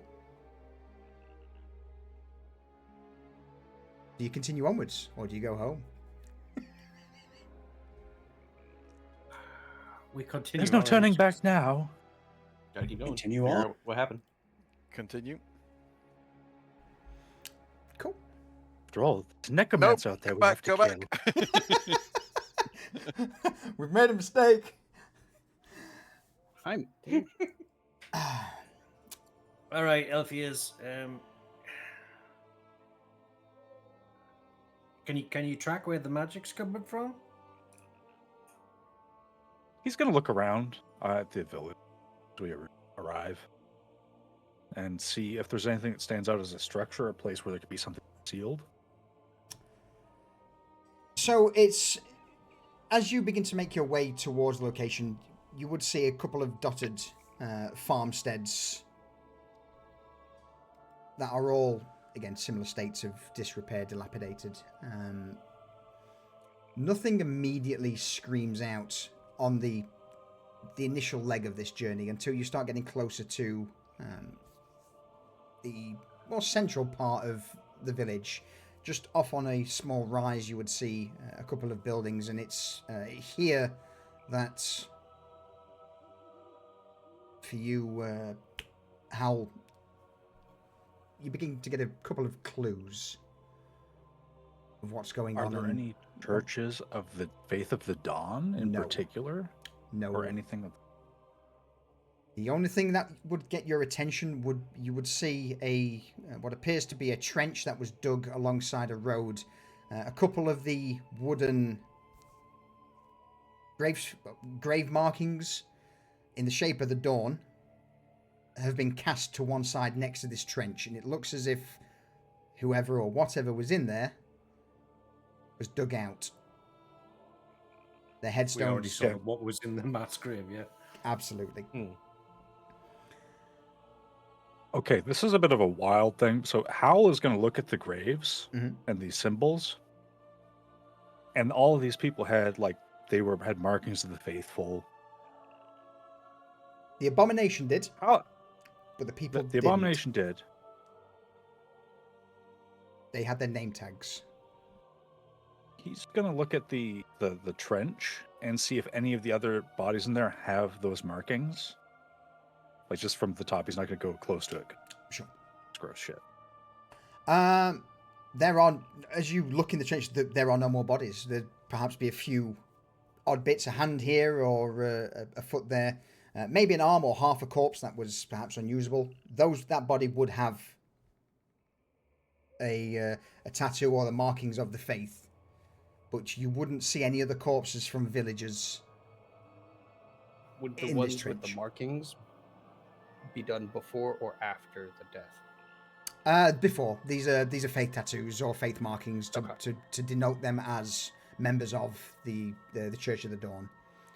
do you continue onwards, or do you go home? We continue. There's no on. turning back now. Gotta keep going. Continue Figure on. out what happened. Continue. Cool. After all, there's necromancer out there we have to Go kill. back. We've made a mistake. I'm. All right, Elphias. Can you track where the magic's coming from? He's going to look around at the village as we arrive and see if there's anything that stands out as a structure, a place where there could be something sealed. So it's, as you begin to make your way towards the location, you would see a couple of dotted farmsteads that are all, again, similar states of disrepair, dilapidated. Nothing immediately screams out on the initial leg of this journey until you start getting closer to the more central part of the village. Just off on a small rise, you would see a couple of buildings, and it's here that, for you, Hal, you begin to get a couple of clues of what's going on. Are there any churches of the Faith of the Dawn in No. particular? No. Or anything of... The only thing that would get your attention you would see a what appears to be a trench that was dug alongside a road. A couple of the wooden grave markings in the shape of the dawn have been cast to one side next to this trench, and it looks as if whoever or whatever was in there was dug out. Their We already headstones. saw what was in the mass grave, yeah. Absolutely. Okay, this is a bit of a wild thing. So Hal is going to look at the graves Mhm. and these symbols, and all of these people had had markings of the faithful. The abomination did, Oh, but the people the abomination did. They had their name tags. He's going to look at the trench and see if any of the other bodies in there have those markings. Like, just from the top, he's not going to go close to it. Sure. It's gross shit. There are, as you look in the trench, there are no more bodies. There perhaps be a few odd bits, a hand here or a foot there, maybe an arm or half a corpse that was perhaps unusable. That body would have a tattoo or the markings of the faith, but you wouldn't see any other corpses from villagers. Would the in this ones with the trench. markings be done before or after the death? Before. These are faith tattoos or faith markings to denote them as members of the Church of the Dawn.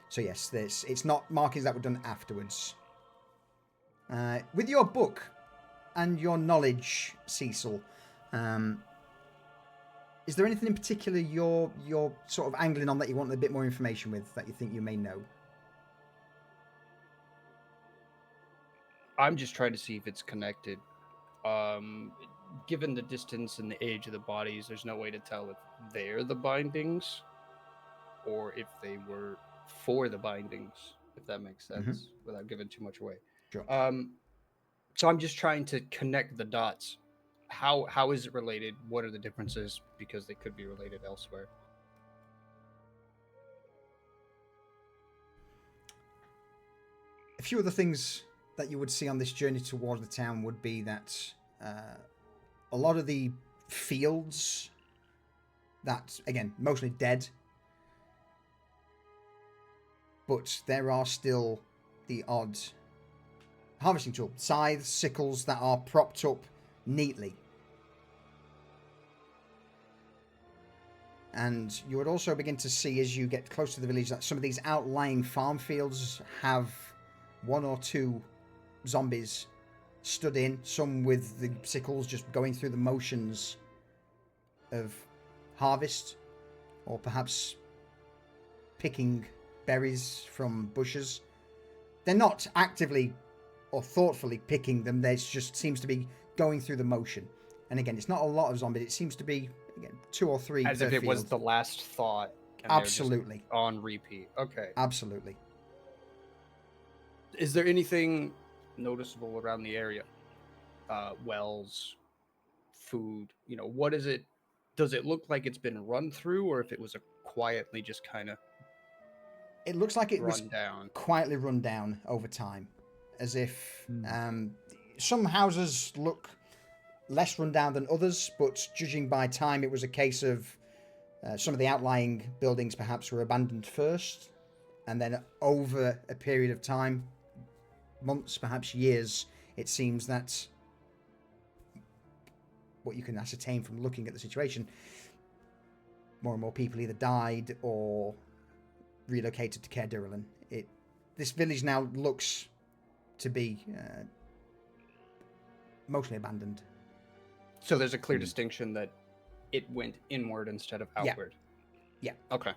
So yes, it's not markings that were done afterwards. With your book and your knowledge, Cecil, is there anything in particular you're sort of angling on that you want a bit more information with that you think you may know? I'm just trying to see if it's connected. Given the distance and the age of the bodies, there's no way to tell if they're the bindings or if they were for the bindings, if that makes sense, without giving too much away. Sure. So I'm just trying to connect the dots. How is it related? What are the differences? Because they could be related elsewhere. A few other things that you would see on this journey toward the town would be that a lot of the fields that, again, mostly dead, but there are still the odd harvesting tool, scythes, sickles that are propped up neatly. And you would also begin to see, as you get close to the village, that some of these outlying farm fields have one or two zombies stood in, some with the sickles just going through the motions of harvest, or perhaps picking berries from bushes. They're not actively or thoughtfully picking them, there just seems to be going through the motion. And again, it's not a lot of zombies, it seems to be, again, 2 or 3 as per if it was field. the last thought. And they're just Absolutely. on repeat. Okay. Absolutely. Is there anything noticeable around the area? Wells, food, what is it? Does it look like it's been run through, or if it was a quietly just kind of It looks like it was down? quietly run down over time, as if some houses look less run down than others, but judging by time, it was a case of some of the outlying buildings perhaps were abandoned first, and then over a period of time, months, perhaps years, it seems that what you can ascertain from looking at the situation, more and more people either died or relocated to Caer Durilan. This village now looks to be mostly abandoned. So there's a clear distinction that it went inward instead of outward. Yeah. Okay.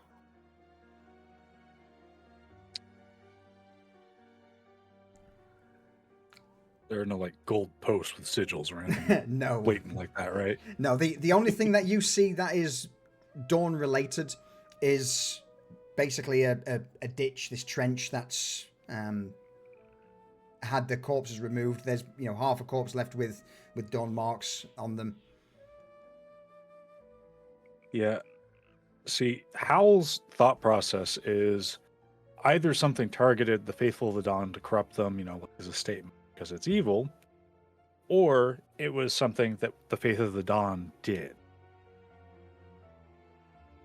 There are no like gold posts with sigils or anything. No. Waiting like that, right? No, the only thing that you see that is Dawn related is basically a ditch, this trench that's had the corpses removed. There's half a corpse left with Dawn marks on them. Yeah. See, Howl's thought process is either something targeted the faithful of the Dawn to corrupt them, as a statement because it's evil, or it was something that the Faith of the Dawn did.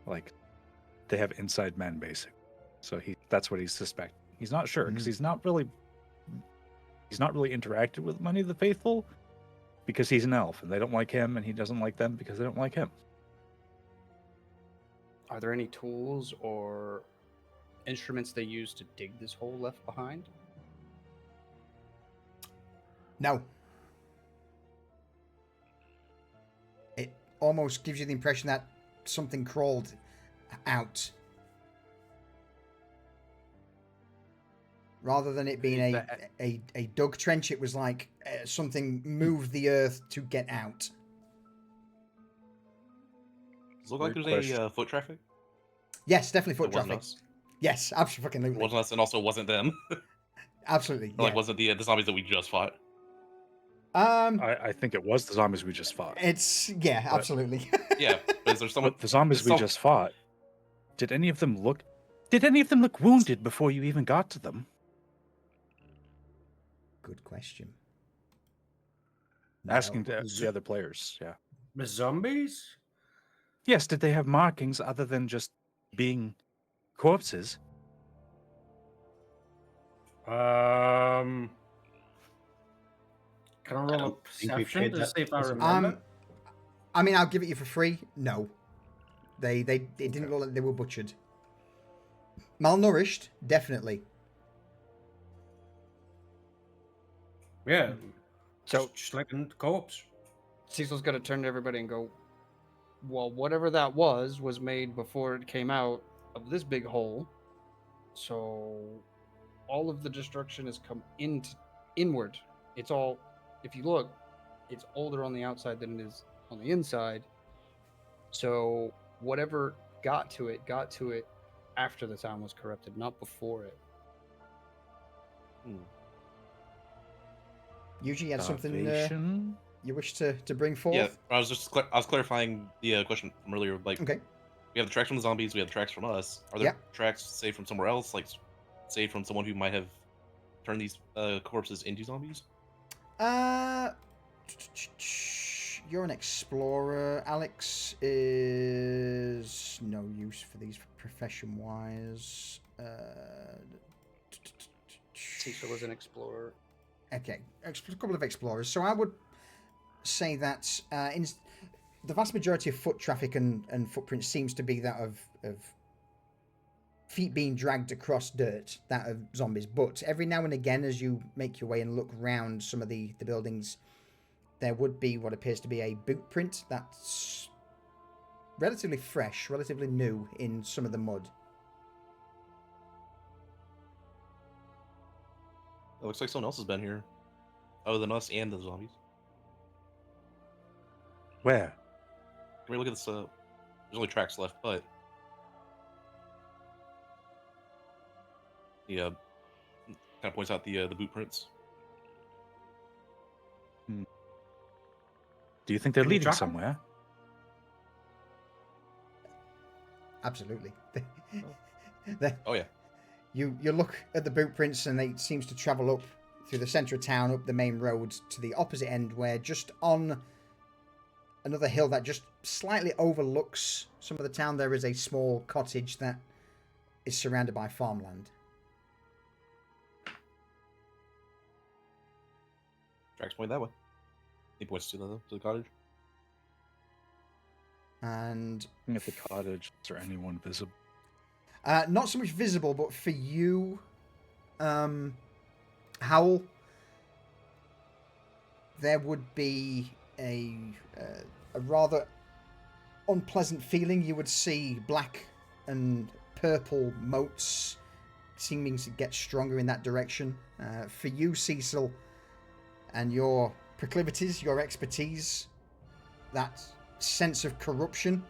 Like, they have inside men, basically. So that's what he's suspecting. He's not sure, because he's not really interacted with many of the faithful, because he's an elf, and they don't like him, and he doesn't like them because they don't like him. Are there any tools or instruments they use to dig this hole left behind? No. It almost gives you the impression that something crawled out. Rather than it being a dug trench, it was like something moved the earth to get out. Does it look like there's a foot traffic? Yes, definitely foot It wasn't traffic. us. Yes, absolutely. It wasn't us, and also wasn't them. Absolutely. Or like, wasn't the zombies that we just fought? I think it was the zombies we just fought. Absolutely. Yeah, but is there someone? But the zombies we just fought, did any of them look wounded before you even got to them? Good question. Asking the other players, yeah. The zombies? Yes, did they have markings other than just being corpses? Can I roll a don't think we perception paid to that see if I close remember? I mean, I'll give it you for free. No, it didn't look like they were butchered. Malnourished, definitely. Yeah. So Just like a corpse. Cecil's gonna turn to everybody and go, well, whatever that was made before it came out of this big hole. So all of the destruction has come inward. It's all, if you look, it's older on the outside than it is on the inside. So whatever got to it after the town was corrupted, not before it. Usually, you had something Starvation? you wish to bring forth. Yeah, I was clarifying the question from earlier. Like, Okay. we have the tracks from the zombies, we have the tracks from us. Are there Yeah. tracks, say, from somewhere else, like, say, from someone who might have turned these corpses into zombies? You're an explorer. Alex is no use for these profession-wise. Cecil was an explorer. Okay, a couple of explorers. So I would say that in the vast majority of foot traffic and footprints seems to be that of feet being dragged across dirt, that of zombies. But every now and again, as you make your way and look round some of the buildings, there would be what appears to be a boot print that's relatively fresh, relatively new in some of the mud. It looks like someone else has been here, other than us and the zombies. Where? Can we look at this? There's only tracks left, but yeah, kind of points out the boot prints. Do you think they're Can you leading track 'em? somewhere? Absolutely. Oh yeah. You look at the boot prints and they seems to travel up through the centre of town, up the main road to the opposite end, where just on another hill that just slightly overlooks some of the town, there is a small cottage that is surrounded by farmland. Tracks point that way. He points to the cottage. And Looking at the cottage, is there anyone visible? not so much visible, but for you, Howl, there would be a rather unpleasant feeling. You would see black and purple motes seeming to get stronger in that direction. For you, Cecil, and your proclivities, your expertise, that sense of corruption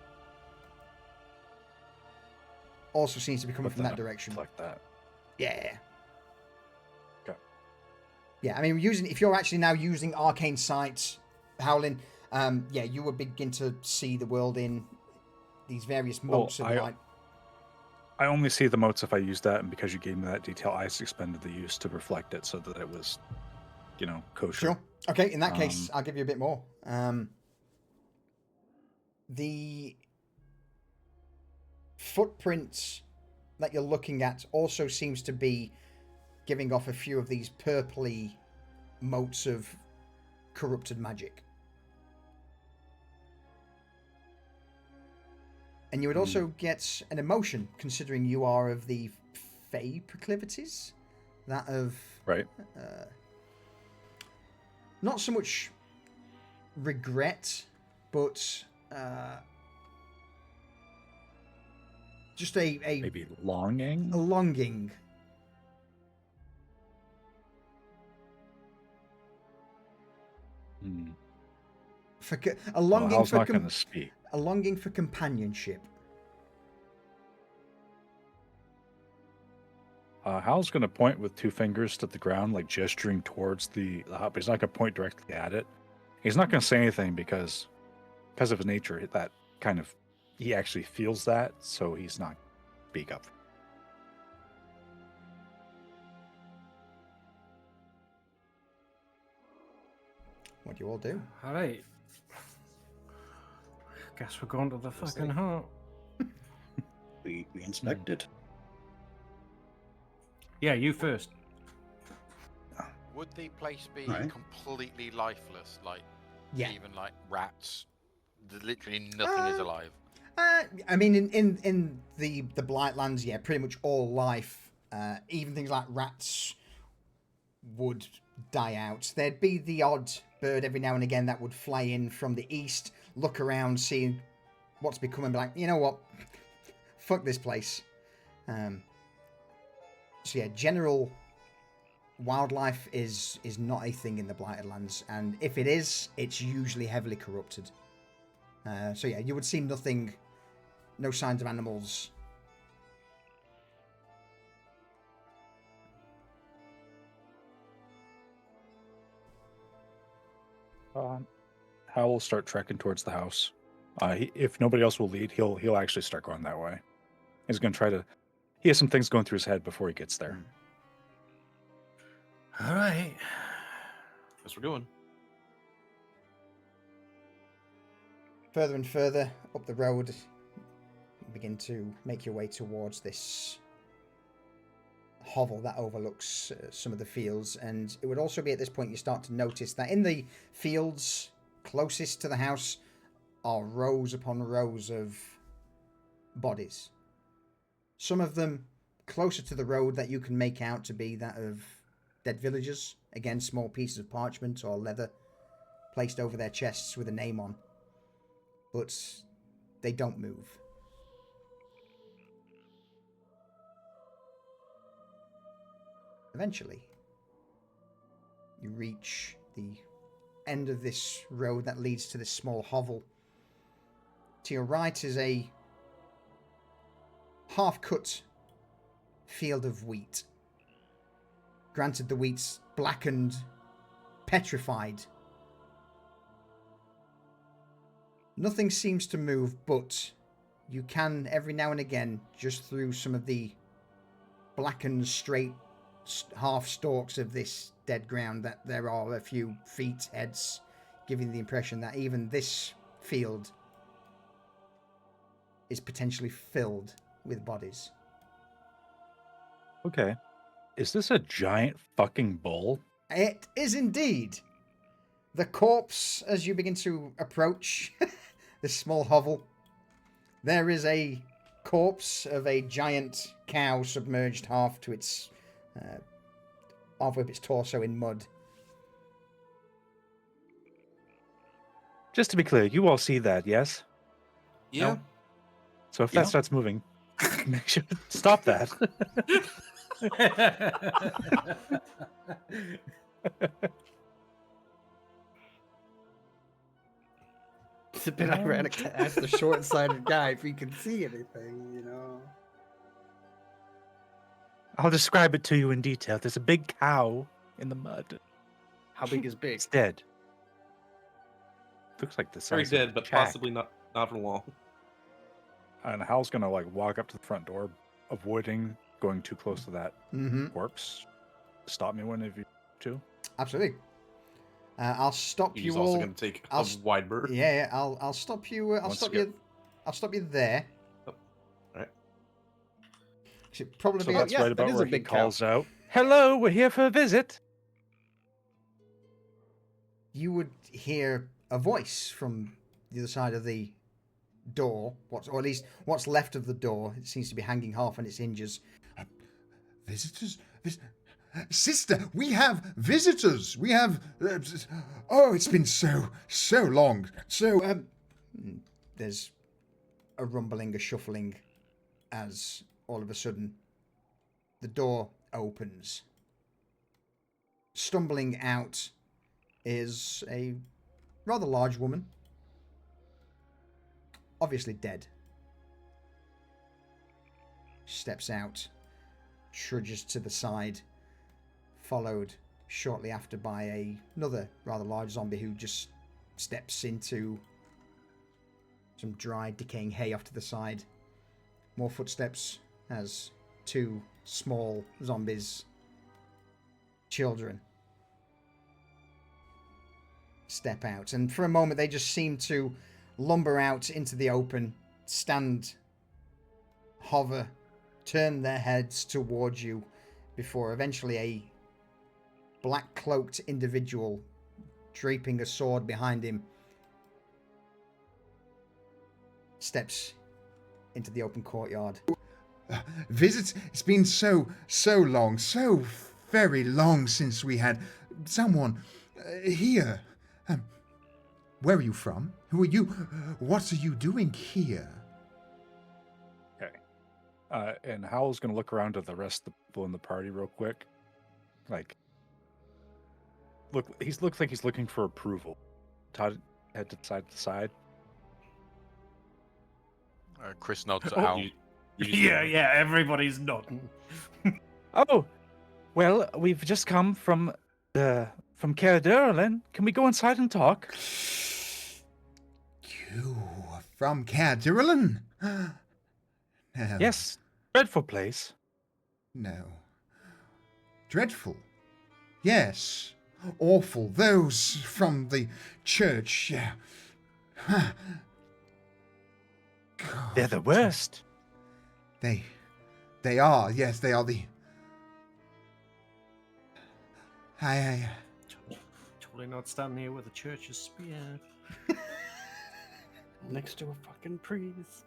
also seems to be coming Put from that direction. Like that. Yeah. Okay. Yeah, I mean, if you're actually now using arcane sight, Howlin, yeah, you would begin to see the world in these various modes of light. I only see the motes if I use that, and because you gave me that detail, I expended the use to reflect it so that it was, kosher. Sure. Okay, in that case, I'll give you a bit more. The footprints that you're looking at also seems to be giving off a few of these purpley motes of corrupted magic. And you would also get an emotion, considering you are of the Fey proclivities. That of... Right. Not so much regret, but just a maybe longing. A longing. For a longing Hal's for not going to speak. A longing for companionship. Hal's going to point with two fingers to the ground, like gesturing towards the hut. But he's not going to point directly at it. He's not going to say anything because of his nature. That kind of, he actually feels that, so he's not speak up. What do you all do? All right. Guess we're going to the We'll fucking see. heart. We inspect it. Yeah, you first. Would the place be Right. completely lifeless, like Yeah. even like rats? Literally nothing is alive. I mean, in the Blightlands, yeah, pretty much all life, even things like rats, would die out. There'd be the odd bird every now and again that would fly in from the east, look around, see what's becoming, be like, you know what, fuck this place. So yeah, general wildlife is not a thing in the Blighted Lands, and if it is, it's usually heavily corrupted. So yeah, you would see nothing, no signs of animals. Hal will start trekking towards the house. If nobody else will lead, he'll actually start going that way. He's going to try to. He has some things going through his head before he gets there. All right. Guess we're going. Further and further up the road, you begin to make your way towards this hovel that overlooks some of the fields, and it would also be at this point you start to notice that in the fields closest to the house are rows upon rows of bodies. Some of them closer to the road that you can make out to be that of dead villagers. Again, small pieces of parchment or leather placed over their chests with a name on. But they don't move. Eventually, you reach the end of this road that leads to this small hovel. To your right is a half-cut field of wheat. Granted, the wheat's blackened, petrified. Nothing seems to move, but you can, every now and again, just through some of the blackened, straight half stalks of this dead ground, that there are a few feet, heads, giving the impression that even this field is potentially filled with bodies. Okay. Is this a giant fucking bull? It is indeed. The corpse, as you begin to approach this small hovel, there is a corpse of a giant cow submerged half to its halfway up its torso in mud. Just to be clear, you all see that, yes? Yeah. So if Yeah. that starts moving, make sure stop that. It's a bit ironic to ask the short-sighted guy if he can see anything, you know. I'll describe it to you in detail. There's a big cow in the mud. How big is big? It's dead. Looks like the size Very of dead, a but shack. possibly not for long. And Hal's gonna like walk up to the front door, avoiding going too close to that Mm-hmm. corpse. Stop me whenever you two. Absolutely. I'll stop He's you also all. going to take I'll a s- wide berth. Yeah, I'll stop you. I'll Once stop you you. I'll stop you there. Oh, alright. Should probably So be. that's yeah, right that about is a where he big cow. calls out, "Hello, we're here for a visit." You would hear a voice from the other side of the door, or at least what's left of the door. It seems to be hanging half on its hinges. Visitors? Sister, we have visitors. We have. Oh, it's been so long. So, There's a rumbling, a shuffling, as all of a sudden the door opens. Stumbling out is a rather large woman, obviously dead. Steps out, trudges to the side, followed shortly after by another rather large zombie who just steps into some dry, decaying hay off to the side. More footsteps as two small zombies, children, step out. And for a moment they just seem to lumber out into the open, stand, hover, turn their heads towards you before eventually a black-cloaked individual draping a sword behind him steps into the open courtyard. Visits? It's been so long, so very long since we had someone here. Where are you from? Who are you? What are you doing here? Okay. And Howl's going to look around at the rest of the people in the party real quick. Like, looks like he's looking for approval. Todd head to side to side. Chris nods at Oh, Hal. Yeah, everybody's nodding. Oh, well, we've just come from Caer Durlin. Can we go inside and talk? You are from Caer Durlin? No. Yes, dreadful place. No. Dreadful. Yes. Awful. Those from the church. Yeah. They're the worst. They are. Yes, they are the. I Totally not standing here with a church's spear. Next to a fucking priest.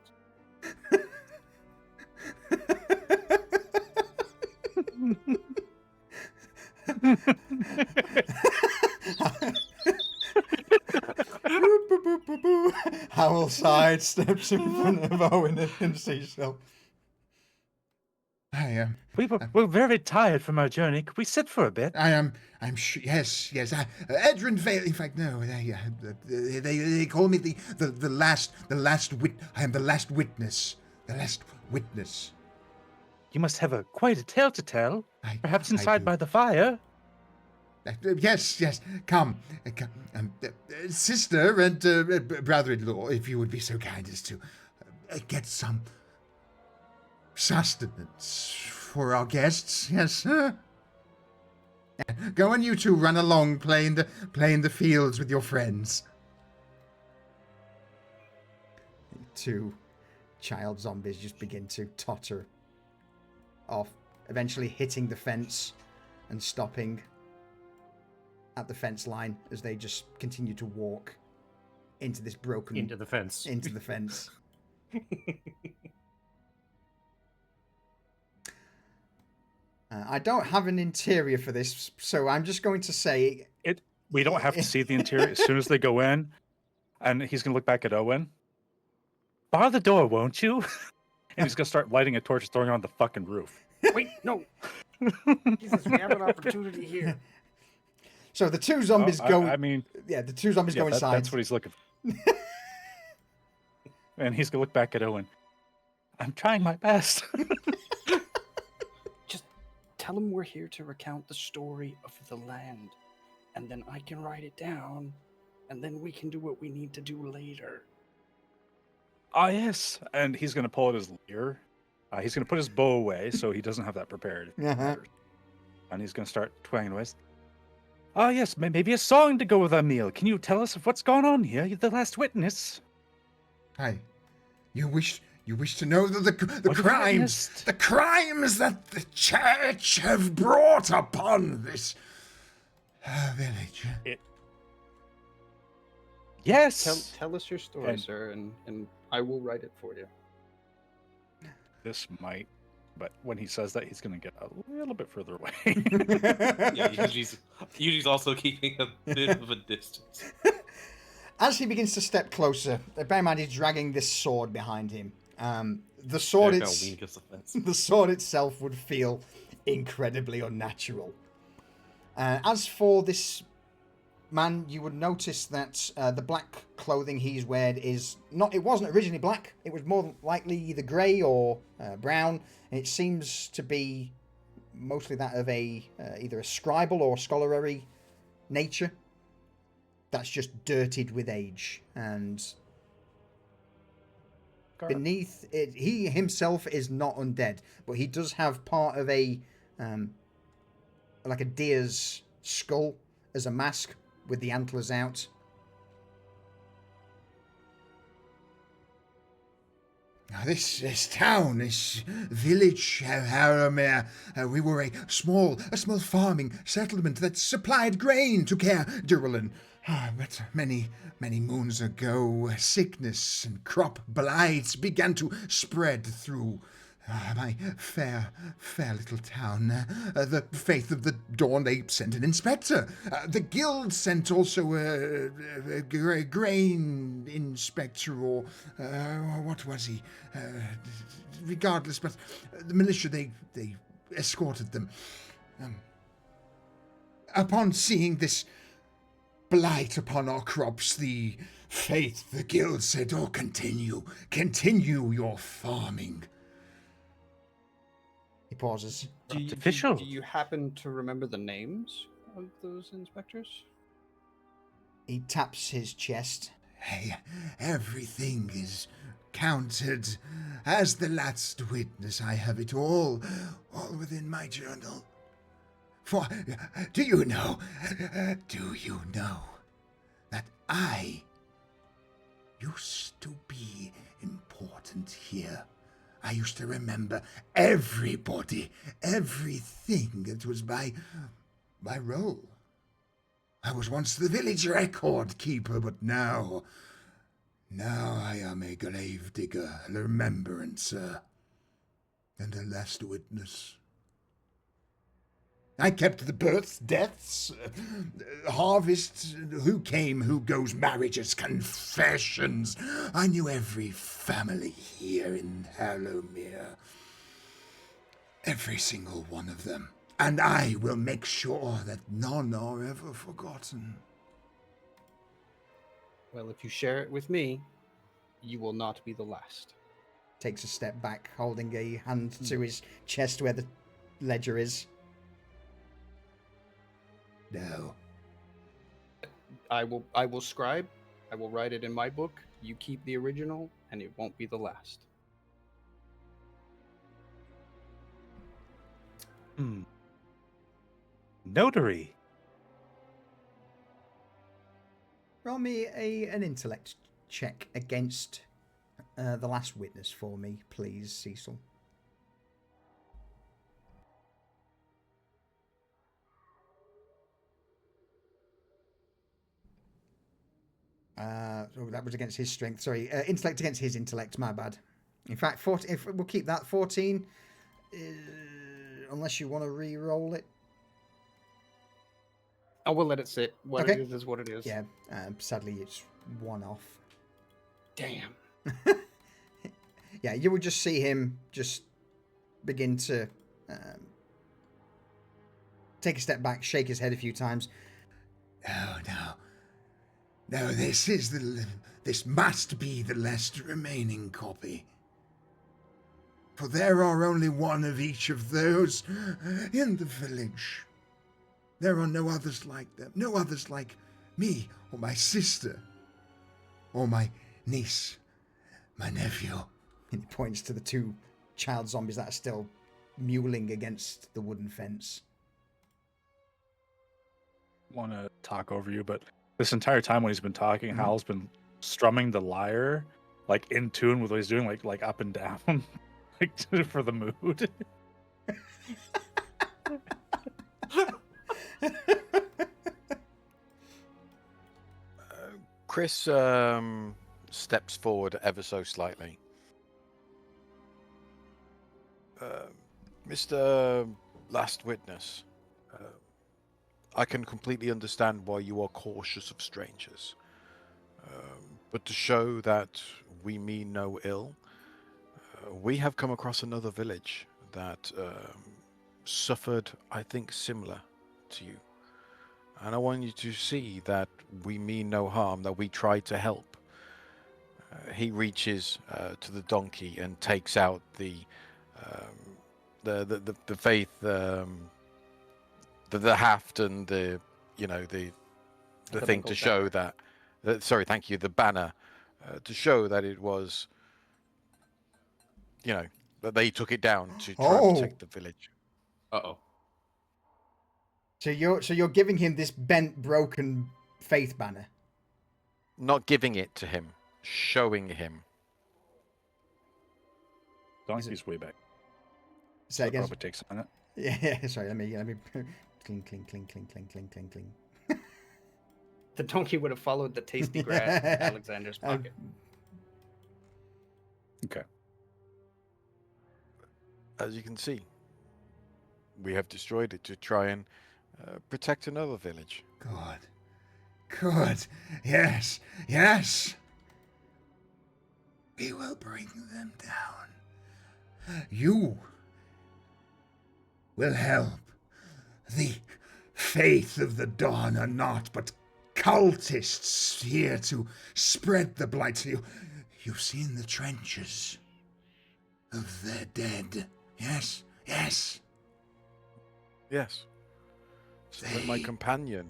Howl sidesteps in front of Owen and Cecil. We're very tired from our journey. Could we sit for a bit? I'm sure. Yes. Edrin Vale. In fact, no. They call me the last I am the last witness. The last witness. You must have quite a tale to tell. Perhaps I inside do. by the fire. Yes. Come. Sister and brother-in-law, if you would be so kind as to get some sustenance for our guests. Yes. Go and you two run along, play in the fields with your friends. Two child zombies just begin to totter off, eventually hitting the fence and stopping at the fence line as they just continue to walk into this broken... Into the fence. Into the fence. I don't have an interior for this, so I'm just going to say... We don't have to see the interior. As soon as they go in, and he's going to look back at Owen. Bar the door, won't you? And he's going to start lighting a torch and throwing it on the fucking roof. Wait, no. Jesus, we have an opportunity here. So the two zombies go... the two zombies go inside. That's what he's looking for. And he's going to look back at Owen. I'm trying my best. Just tell him we're here to recount the story of the land. And then I can write it down. And then we can do what we need to do later. Ah, yes. And he's going to pull out his lyre. He's going to put his bow away so he doesn't have that prepared. Uh-huh. And he's going to start twanging away. Ah, yes, maybe a song to go with our meal. Can you tell us of what's gone on here? You're the last witness. Hi. You wish to know the crimes that the church have brought upon this village. Yes. Tell us your story, sir, and I will write it for you. This might, but when he says that, he's going to get a little bit further away. Yeah, Yuji's also keeping a bit of a distance. As he begins to step closer, bear in mind he's dragging this sword behind him. The sword itself would feel incredibly unnatural. As for this man, you would notice that the black clothing he's wearing it wasn't originally black. It was more likely either grey or brown. And it seems to be mostly that of either a scribal or scholarly nature. That's just dirtied with age. And beneath it, he himself is not undead, but he does have part of like a deer's skull as a mask with the antlers out. This town, this village, Haramir, we were a small farming settlement that supplied grain to Caer Durlin. But many moons ago, sickness and crop blight began to spread through my fair little town. The Faith of the Dawn Ape sent an inspector. The guild sent also a grain inspector, or what was he? Regardless, but the militia, they escorted them. Upon seeing this blight upon our crops, the Faith, the guild said, "Oh, continue your farming." He pauses. Do you, Official. do you happen to remember the names of those inspectors? He taps his chest. Hey, everything is counted. As the last witness, I have it all within my journal. For, do you know that I used to be important here? I used to remember everybody, everything. It was my role. I was once the village record keeper, but now I am a grave digger, a remembrancer, and a last witness. I kept the births, deaths, harvests, who came, who goes, marriages, confessions. I knew every family here in Hallowmere. Every single one of them. And I will make sure that none are ever forgotten. Well, if you share it with me, you will not be the last. Takes a step back, holding a hand to his chest where the ledger is. No. I will scribe. I will write it in my book. You keep the original, and it won't be the last. Notary. Roll me an intellect check against the last witness for me, please, Cecil. That was against his strength. Sorry, intellect against his intellect. My bad. In fact, 14. If we'll keep that 14, unless you want to re-roll it. I will let it sit. What Okay. it is what it is. Yeah. Sadly, it's one off. Damn. Yeah, you would just see him just begin to take a step back, shake his head a few times. Oh, no. No, this must be the last remaining copy. For there are only one of each of those in the village. There are no others like them, no others like me, or my sister, or my niece, my nephew. And he points to the two child zombies that are still mewling against the wooden fence. Want to talk over you, but this entire time when he's been talking, Hal's been strumming the lyre, like in tune with what he's doing, like up and down, like for the mood. Chris steps forward ever so slightly. Mr. Last Witness, I can completely understand why you are cautious of strangers. But to show that we mean no ill, we have come across another village that suffered, I think, similar to you. And I want you to see that we mean no harm, that we try to help. He reaches to the donkey and takes out the faith, the haft and the thing to show that. Sorry, thank you. The banner to show that it was, that they took it down to try and protect the village. Uh-oh. So you're giving him this bent, broken faith banner. Not giving it to him, showing him. Donkey's way back. Say That again. probably takes a minute. Yeah, sorry. Let me cling, cling, cling, cling, cling, cling, cling, cling. The donkey would have followed the tasty grass in Alexander's pocket. Okay. As you can see, we have destroyed it to try and protect another village. Good. Good. Yes. Yes. We will bring them down. You will help. The faith of the dawn are not but cultists here to spread the blight. You've seen the trenches of their dead. Yes, yes. Yes. So that my companion...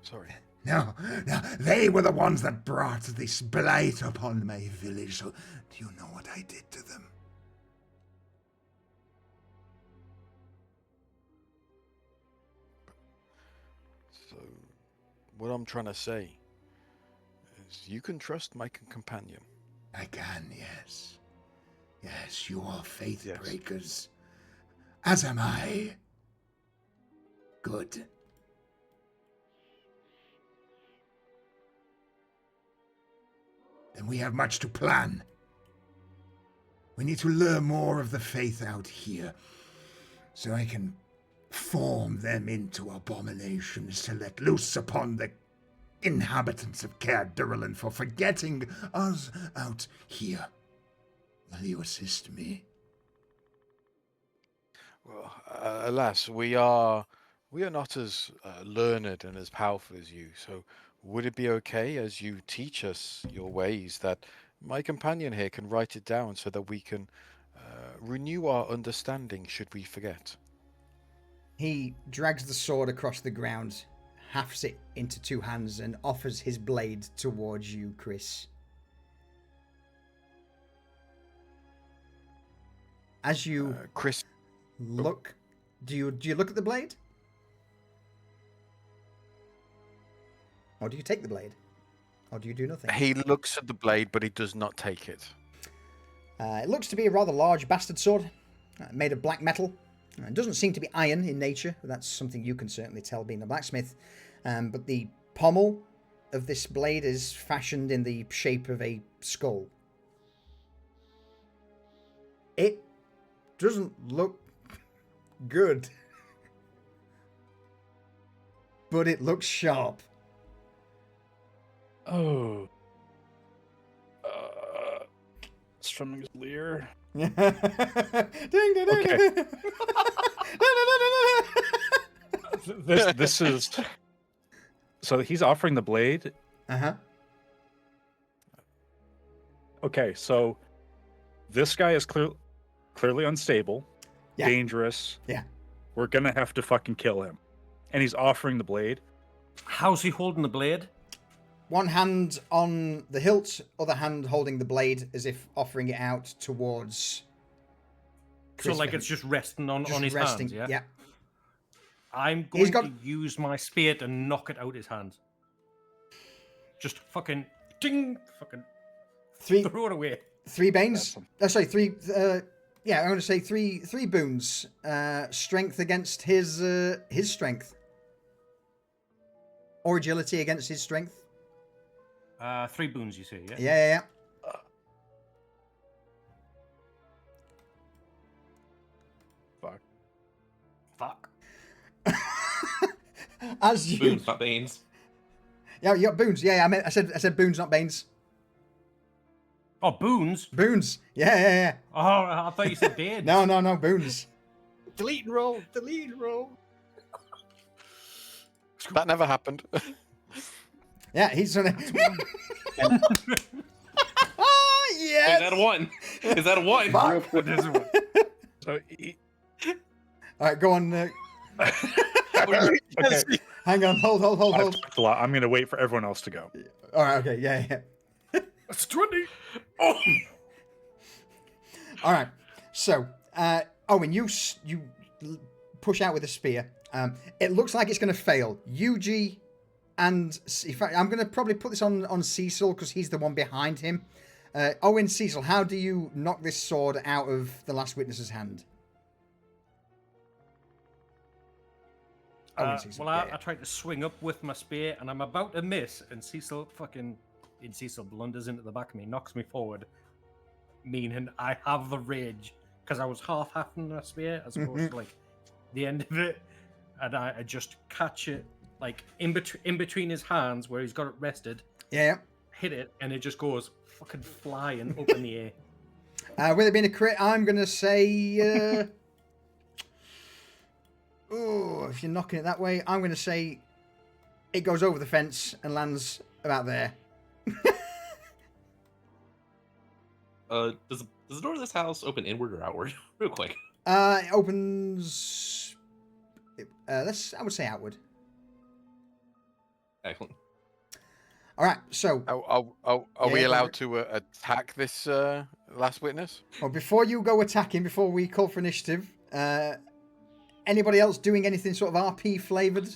Sorry. No, they were the ones that brought this blight upon my village. So, do you know what I did to them? So, what I'm trying to say is you can trust my companion. I can, yes. Yes, you are faith Yes. breakers. As am I. Good. Then we have much to plan. We need to lure more of the faith out here, so I can form them into abominations to let loose upon the inhabitants of Caer Durlin for forgetting us out here. Will you assist me? Well, alas, we are not as learned and as powerful as you. So, would it be okay as you teach us your ways that my companion here can write it down so that we can renew our understanding should we forget? He drags the sword across the ground, halves it into two hands, and offers his blade towards you, Chris. As you Chris, look, do you look at the blade? Or do you take the blade? Or do you do nothing? he looks at the blade, but he does not take it. It looks to be a rather large bastard sword, made of black metal. It doesn't seem to be iron in nature, but that's something you can certainly tell being a blacksmith. But the pommel of this blade is fashioned in the shape of a skull. It doesn't look good, but it looks sharp. Oh. Strumming his lyre. Ding, ding, ding, Okay. ding, ding. This is. So he's offering the blade. Uh-huh. Okay, so this guy is clearly unstable, Yeah. dangerous. Yeah. We're gonna have to fucking kill him. And he's offering the blade. How's he holding the blade? One hand on the hilt, other hand holding the blade as if offering it out towards... So like Chris it's just resting on just his resting. hands, yeah? Yeah. I'm He's going got- to use my spear to knock it out his hands. Just fucking ding, fucking Three throw it away. banes. Sorry, three. Yeah, I'm going to say three boons. Strength against his strength, or agility against his strength. 3 boons, you say, yeah? Yeah. Fuck. As you, Boons, not Banes. yeah, you got boons. Yeah, I said boons, not banes. Oh, boons? Boons. Yeah. Oh, I thought you said dead. No, boons. Delete and roll. Delete and roll. That never happened. Yeah, he's gonna. Is that a 1? Is that a 1? Real quick, So he, All right, go on. okay, Hang on. Hold. I've talked a lot. I'm gonna wait for everyone else to go. All right. Okay. Yeah. That's 20. Oh. All right. So, Owen, you push out with a spear. It looks like it's going to fail. Yuji and in fact, I'm going to probably put this on Cecil because he's the one behind him. Owen, Cecil, how do you knock this sword out of the last witness's hand? Owen, Cecil. Well, Yeah. I tried to swing up with my spear, and I'm about to miss, and Cecil blunders into the back of me, knocks me forward, meaning I have the rage, because I was half-hacking my spear, as opposed to, like, the end of it, and I just catch it, like, in between his hands, where he's got it rested, Yeah. hit it, and it just goes fucking flying up in the air. With it being a crit, I'm going to say... if you're knocking it that way, I'm going to say it goes over the fence and lands about there. Does the door of this house open inward or outward? Real quick. It opens... I would say outward. Excellent. All right, so... Are we allowed to attack this last witness? Well, before you go attacking, before we call for initiative, anybody else doing anything sort of RP flavoured?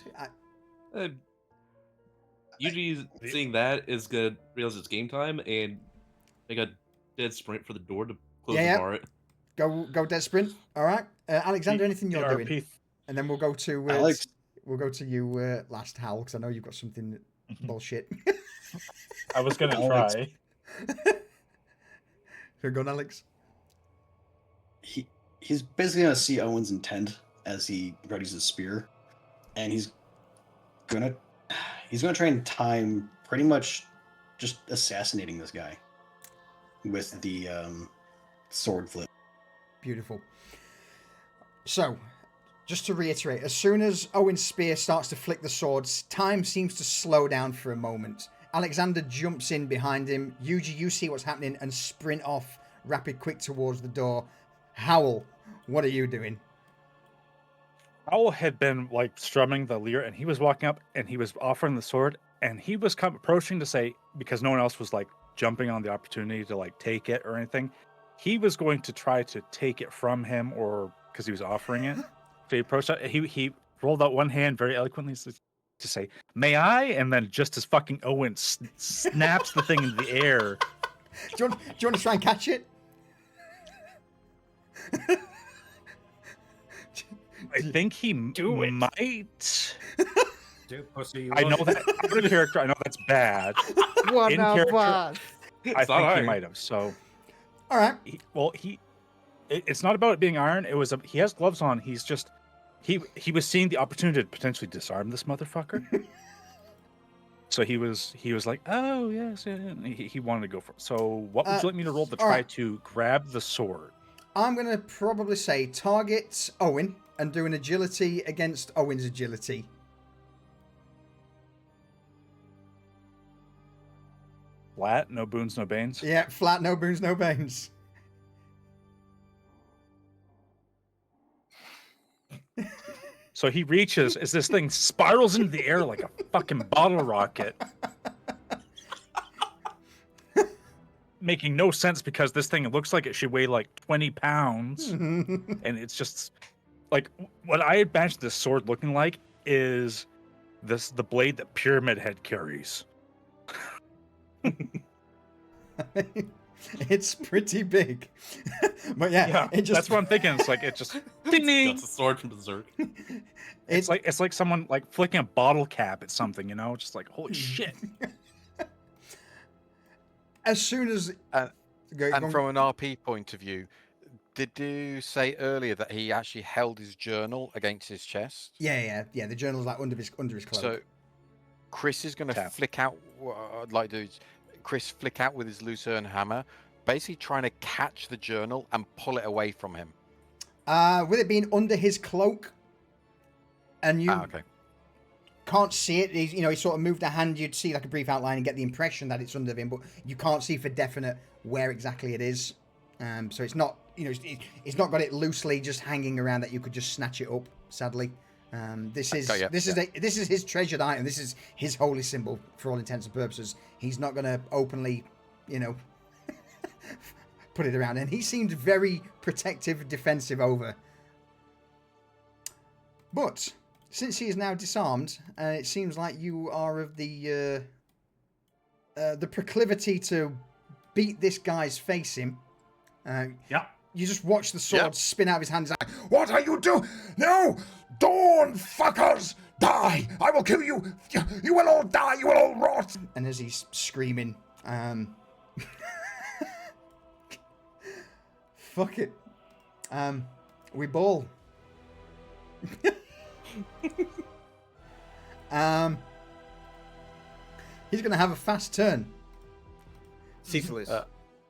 Usually seeing that is gonna realize it's game time and make a dead sprint for the door to close the bar. Go dead sprint. All right, Alexander, anything you're doing? And then we'll go to Alex. We'll go to you last, Hal, because I know you've got something bullshit. I was gonna Alex. try. Here, go on, Alex. He's basically gonna see Owen's intent as he readies his spear, and he's gonna try and time pretty much just assassinating this guy with the sword flip. Beautiful. So, just to reiterate, as soon as Owen's spear starts to flick the swords, time seems to slow down for a moment. Alexander jumps in behind him. Yuji, you see what's happening and sprint off rapid quick towards the door. Howl, what are you doing? Owl had been like strumming the lyre, and he was walking up and he was offering the sword, and he was approaching to say, because no one else was like jumping on the opportunity to like take it or anything, he was going to try to take it from him, or because he was offering it. So he approached out, he rolled out one hand very eloquently to say, "May I?" And then just as fucking Owen snaps the thing into the air. Do you want to try and catch it? I think he might. Pussy, I know that out of character. I know that's bad. In character, I think he might have. So, all right. It's not about it being iron. It was he has gloves on. He's just he was seeing the opportunity to potentially disarm this motherfucker. So he was like, oh yes, yeah. He wanted to go for it. So what would you like me to roll to try to grab the sword? I'm gonna probably say target Owen and do an agility against Owen's agility. Flat, no boons, no banes. Yeah, flat, no boons, no banes. So he reaches as this thing spirals into the air like a fucking bottle rocket. Making no sense because this thing looks like it should weigh like 20 pounds. And it's just like what I imagined this sword looking like is the blade that Pyramid Head carries. It's pretty big. But yeah, it just... that's what I'm thinking. It's like it just That's a sword from Berserk. It's like someone like flicking a bottle cap at something, you know, just like holy shit. As soon as from an RP point of view, did you say earlier that he actually held his journal against his chest? Yeah. The journal's like under his cloak. So Chris is going to flick out. What I'd like to do is Chris flick out with his Lucerne hammer, basically trying to catch the journal and pull it away from him. With it being under his cloak, and you can't see it. He sort of moved a hand. You'd see like a brief outline and get the impression that it's under him, but you can't see for definite where exactly it is. So it's not, it's not got it loosely just hanging around that you could just snatch it up. Sadly, this is his treasured item. This is his holy symbol for all intents and purposes. He's not going to openly, put it around. And he seemed very protective, defensive over. But since he is now disarmed, it seems like you are of the proclivity to beat this guy's face in. Yeah. You just watch the sword Yep. spin out of his hands. Like, What are you doing? No! Dawn fuckers! Die! I will kill you! You will all die! You will all rot! and as he's screaming, fuck it. We ball. He's gonna have a fast turn. Cecil is.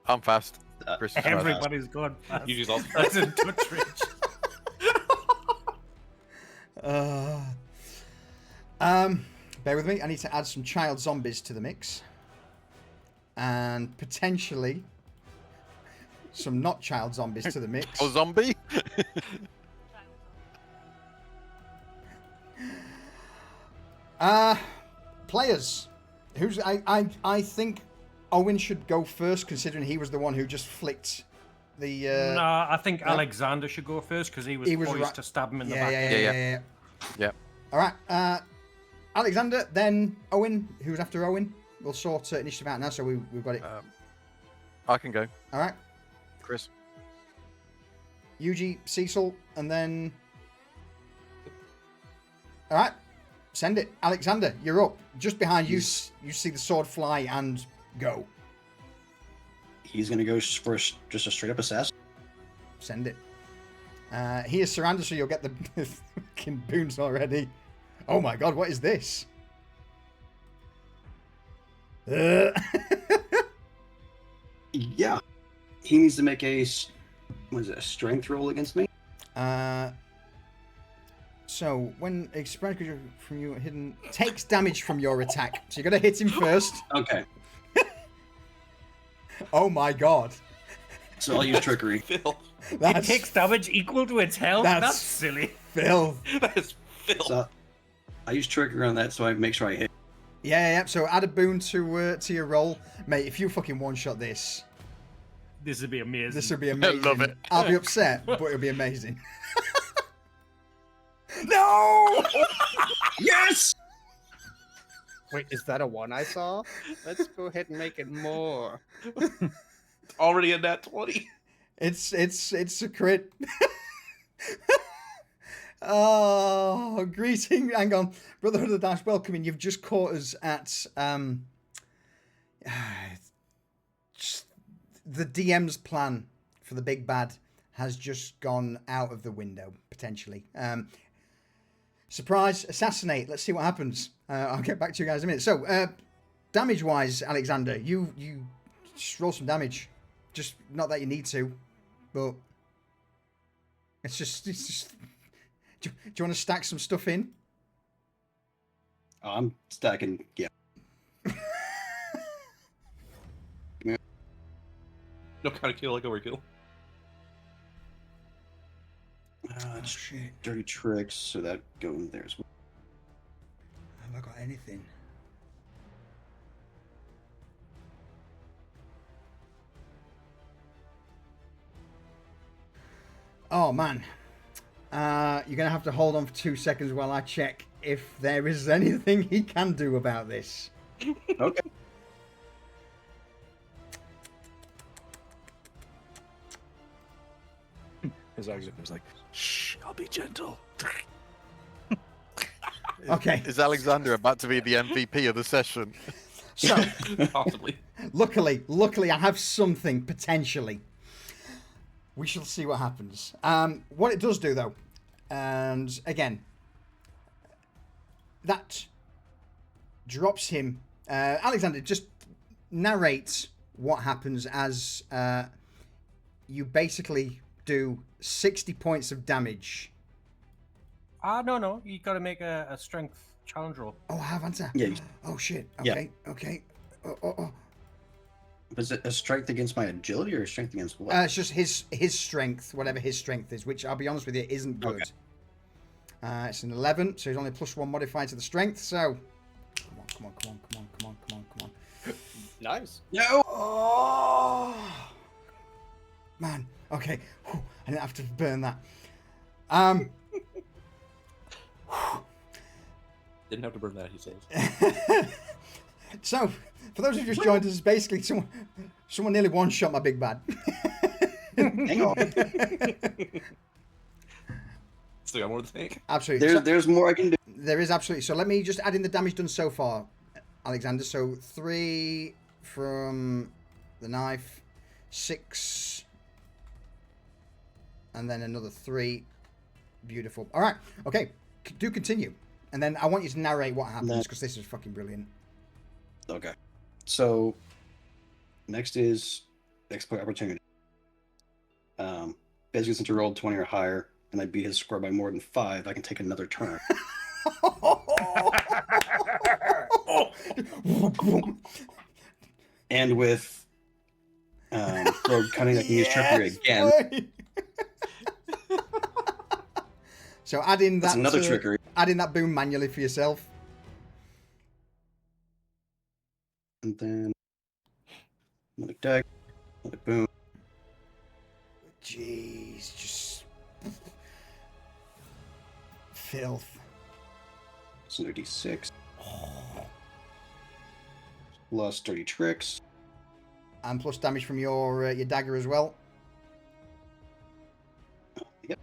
I'm fast. Chris is fast. Everybody's gone fast. Yuji's also That's in touch rich. Bear with me. I need to add some child zombies to the mix, and potentially some not child zombies to the mix. Oh, zombie? Players, who's I think Owen should go first, considering he was the one who just flicked the. No, I think Alexander should go first because he was poised right. to stab him in the Yeah, back. yeah. Yep. All right, Alexander, then Owen. Who's after Owen? We'll sort initiative out now, so we've got it. I can go. All right, Chris. Yuji, Cecil, and then. All right, send it, Alexander. You're up. Just behind you, you see the sword fly and go. He's gonna go for just a straight up assassin. Send it. He is surrounded, so you'll get the fucking boons already. Oh my god, what is this? Yeah, he needs to make a strength roll against me. So when a surprise creature from you hidden takes damage from your attack, so you're gonna hit him first. Okay, Oh my god, so I'll use trickery. Phil. It that's takes damage equal to its health. That's silly. Phil. That is Phil. So I use trickery on that, so I make sure I hit. Yeah. So add a boon to your roll, mate. If you fucking one shot this, This would be amazing. this would be amazing. love it. I'll be upset, but it'll be amazing. No! Yes. Wait, is that a one I saw? Let's go ahead and make it more. Already in that 20. It's a crit. Oh, greeting. Hang on. Brotherhood of the Dash, welcoming. You've just caught us at just the DM's plan for the big bad has just gone out of the window, potentially. Surprise, assassinate. Let's see what happens. I'll get back to you guys in a minute. So, damage-wise, Alexander, you just roll some damage. Just not that you need to, but it's just. Do you want to stack some stuff in? Oh, I'm stacking. Yeah. No kind of kill like overkill. Shit. Dirty tricks, so that goes there as well. Have I got anything? Oh man. You're gonna have to hold on for 2 seconds while I check if there is anything he can do about this. Okay. His argument was like, "Shh, I'll be gentle." Okay. Is Alexander about to be the MVP of the session? So, Possibly. luckily, I have something potentially. We shall see what happens. What it does do, though, and again, that drops him. Alexander, just narrate what happens as you basically do 60 points of damage. No. You got to make a strength challenge roll. Oh, I haven't I? Yeah. Oh, shit. Yeah. Okay. Oh. Was it a strength against my agility or a strength against what? It's just his strength, whatever his strength is, which I'll be honest with you, isn't good. Okay. It's an 11, so he's only +1 modifier to the strength, so... Come on. Nice. No. Oh! Man, okay. Whew, I didn't have to burn that. Didn't have to burn that, he says. So, for those who just joined us, basically someone Someone nearly one-shot my big bad. Hang on. Still got more to think. Absolutely. There's more I can do. There is absolutely. So let me just add in the damage done so far, Alexander. So 3 from the knife, 6, and then another 3. Beautiful. All right. Okay. Do continue. And then I want you to narrate what happens because this is fucking brilliant. Okay. So next is exploit opportunity. Basically, since you rolled 20 or higher, and I beat his score by more than 5, I can take another turn. And with Rogue Cunning, I can use trickery again. So add in that. That's another trickery. Add in that boom manually for yourself. And then another deck, another boom. Jeez, just filth. It's another D6. Plus 30 tricks. And plus damage from your dagger as well. Yep.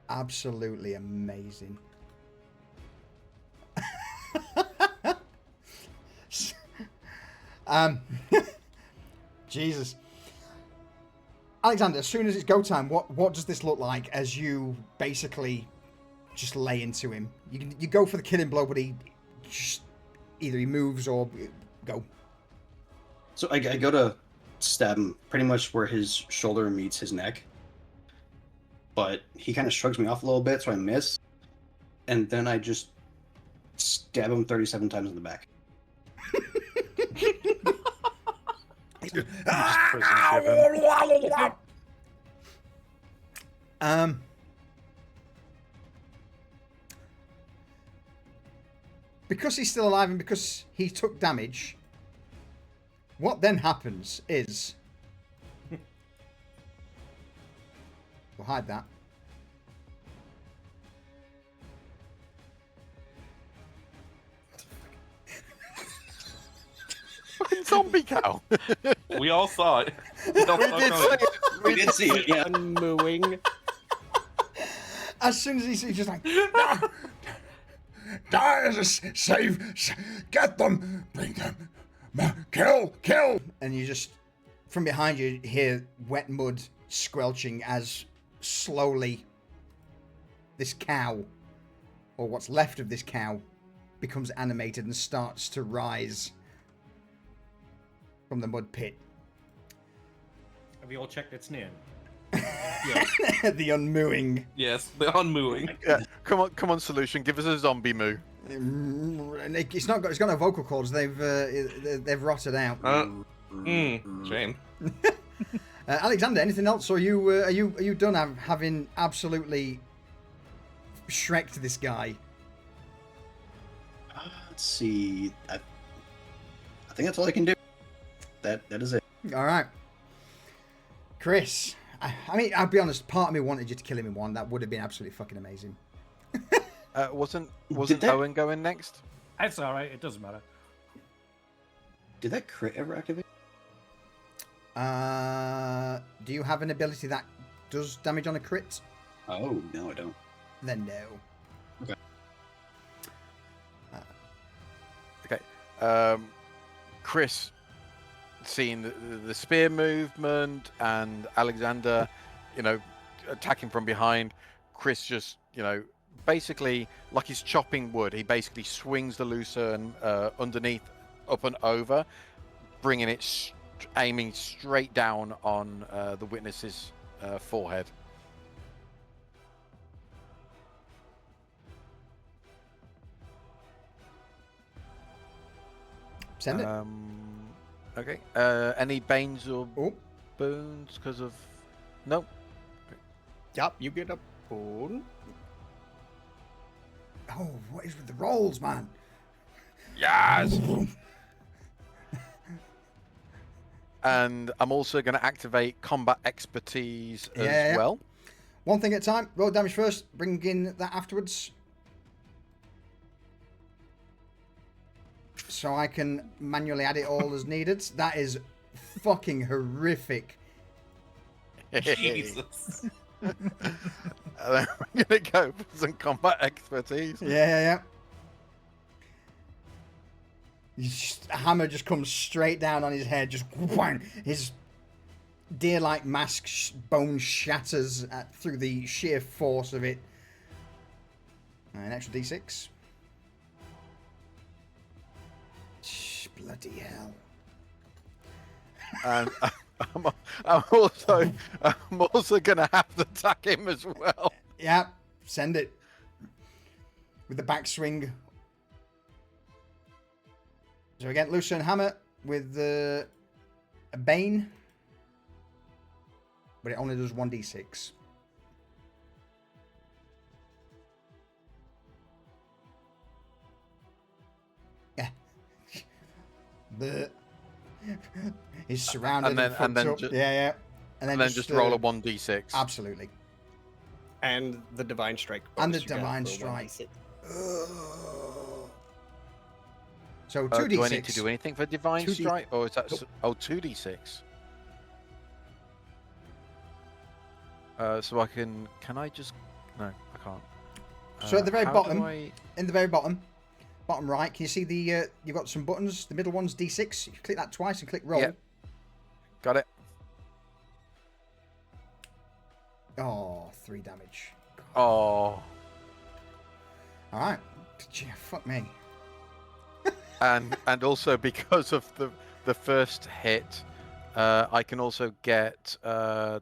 Absolutely amazing. Jesus. Alexander, as soon as it's go time, what does this look like as you basically just lay into him? You go for the killing blow, but he just either he moves or go. So I go to stab him pretty much where his shoulder meets his neck. But he kind of shrugs me off a little bit, so I miss. And then I just stab him 37 times in the back. Because he's still alive and because he took damage, what then happens is we'll hide that. Fucking zombie cow. We all saw it. We all saw it coming. We did see it, yeah. Unmooing. As soon as he's just like, Get them! Bring them! Kill! and you just from behind you hear wet mud squelching as slowly this cow, or what's left of this cow, becomes animated and starts to rise from the mud pit. Have you all checked its name? The unmooing. Yes, the unmooing. Yeah. Come on, Solution. Give us a zombie moo. It's got no vocal cords. They've rotted out. Shame. Alexander, anything else? Or are you done having absolutely shreked this guy? Let's see. I think that's all I can do. That is it. All right, Chris. I mean, I'll be honest. Part of me wanted you to kill him in one. That would have been absolutely fucking amazing. Wasn't Did that- Owen going next? That's all right. It doesn't matter. Did that crit ever activate? Do you have an ability that does damage on a crit? Oh, no, I don't. Then no. Okay. Chris, seeing the spear movement and Alexander, attacking from behind, Chris just, basically like he's chopping wood. He basically swings the lucerne underneath, up and over, bringing it, aiming straight down on the witness's forehead. Send it. Okay. Any banes or Oh. boons because of... No. Yep, you get a boon. Oh, what is with the rolls, man? Yes. And I'm also going to activate combat expertise as well. One thing at a time. Roll damage first. Bring in that afterwards. so I can manually add it all as needed. That is fucking horrific. Jesus. And then we're gonna go for some combat expertise. Yeah. A hammer just comes straight down on his head, just whang. His deer-like mask bone shatters through the sheer force of it. An extra d6. Bloody hell. And I'm also gonna have to attack him as well. Yeah, send it. With the backswing. So again, Lucerne Hammer with a Bane. But it only does 1d6. Yeah. He's surrounded and then up. Yeah. And then just roll a 1d6. Absolutely. And the divine strike. And the bonus you got divine for strike. 1d6. So 2d6. Do I need to do anything for divine 2D strike, or is that 2d6? So I can I just? No, I can't. So at the very how bottom, do I- in the very bottom right, can you see the you've got some buttons. The middle one's d6. You click that twice and click roll. Yeah. Got it. Oh, 3 damage. Oh, All right. Gee, fuck me. and also because of the first hit, I can also get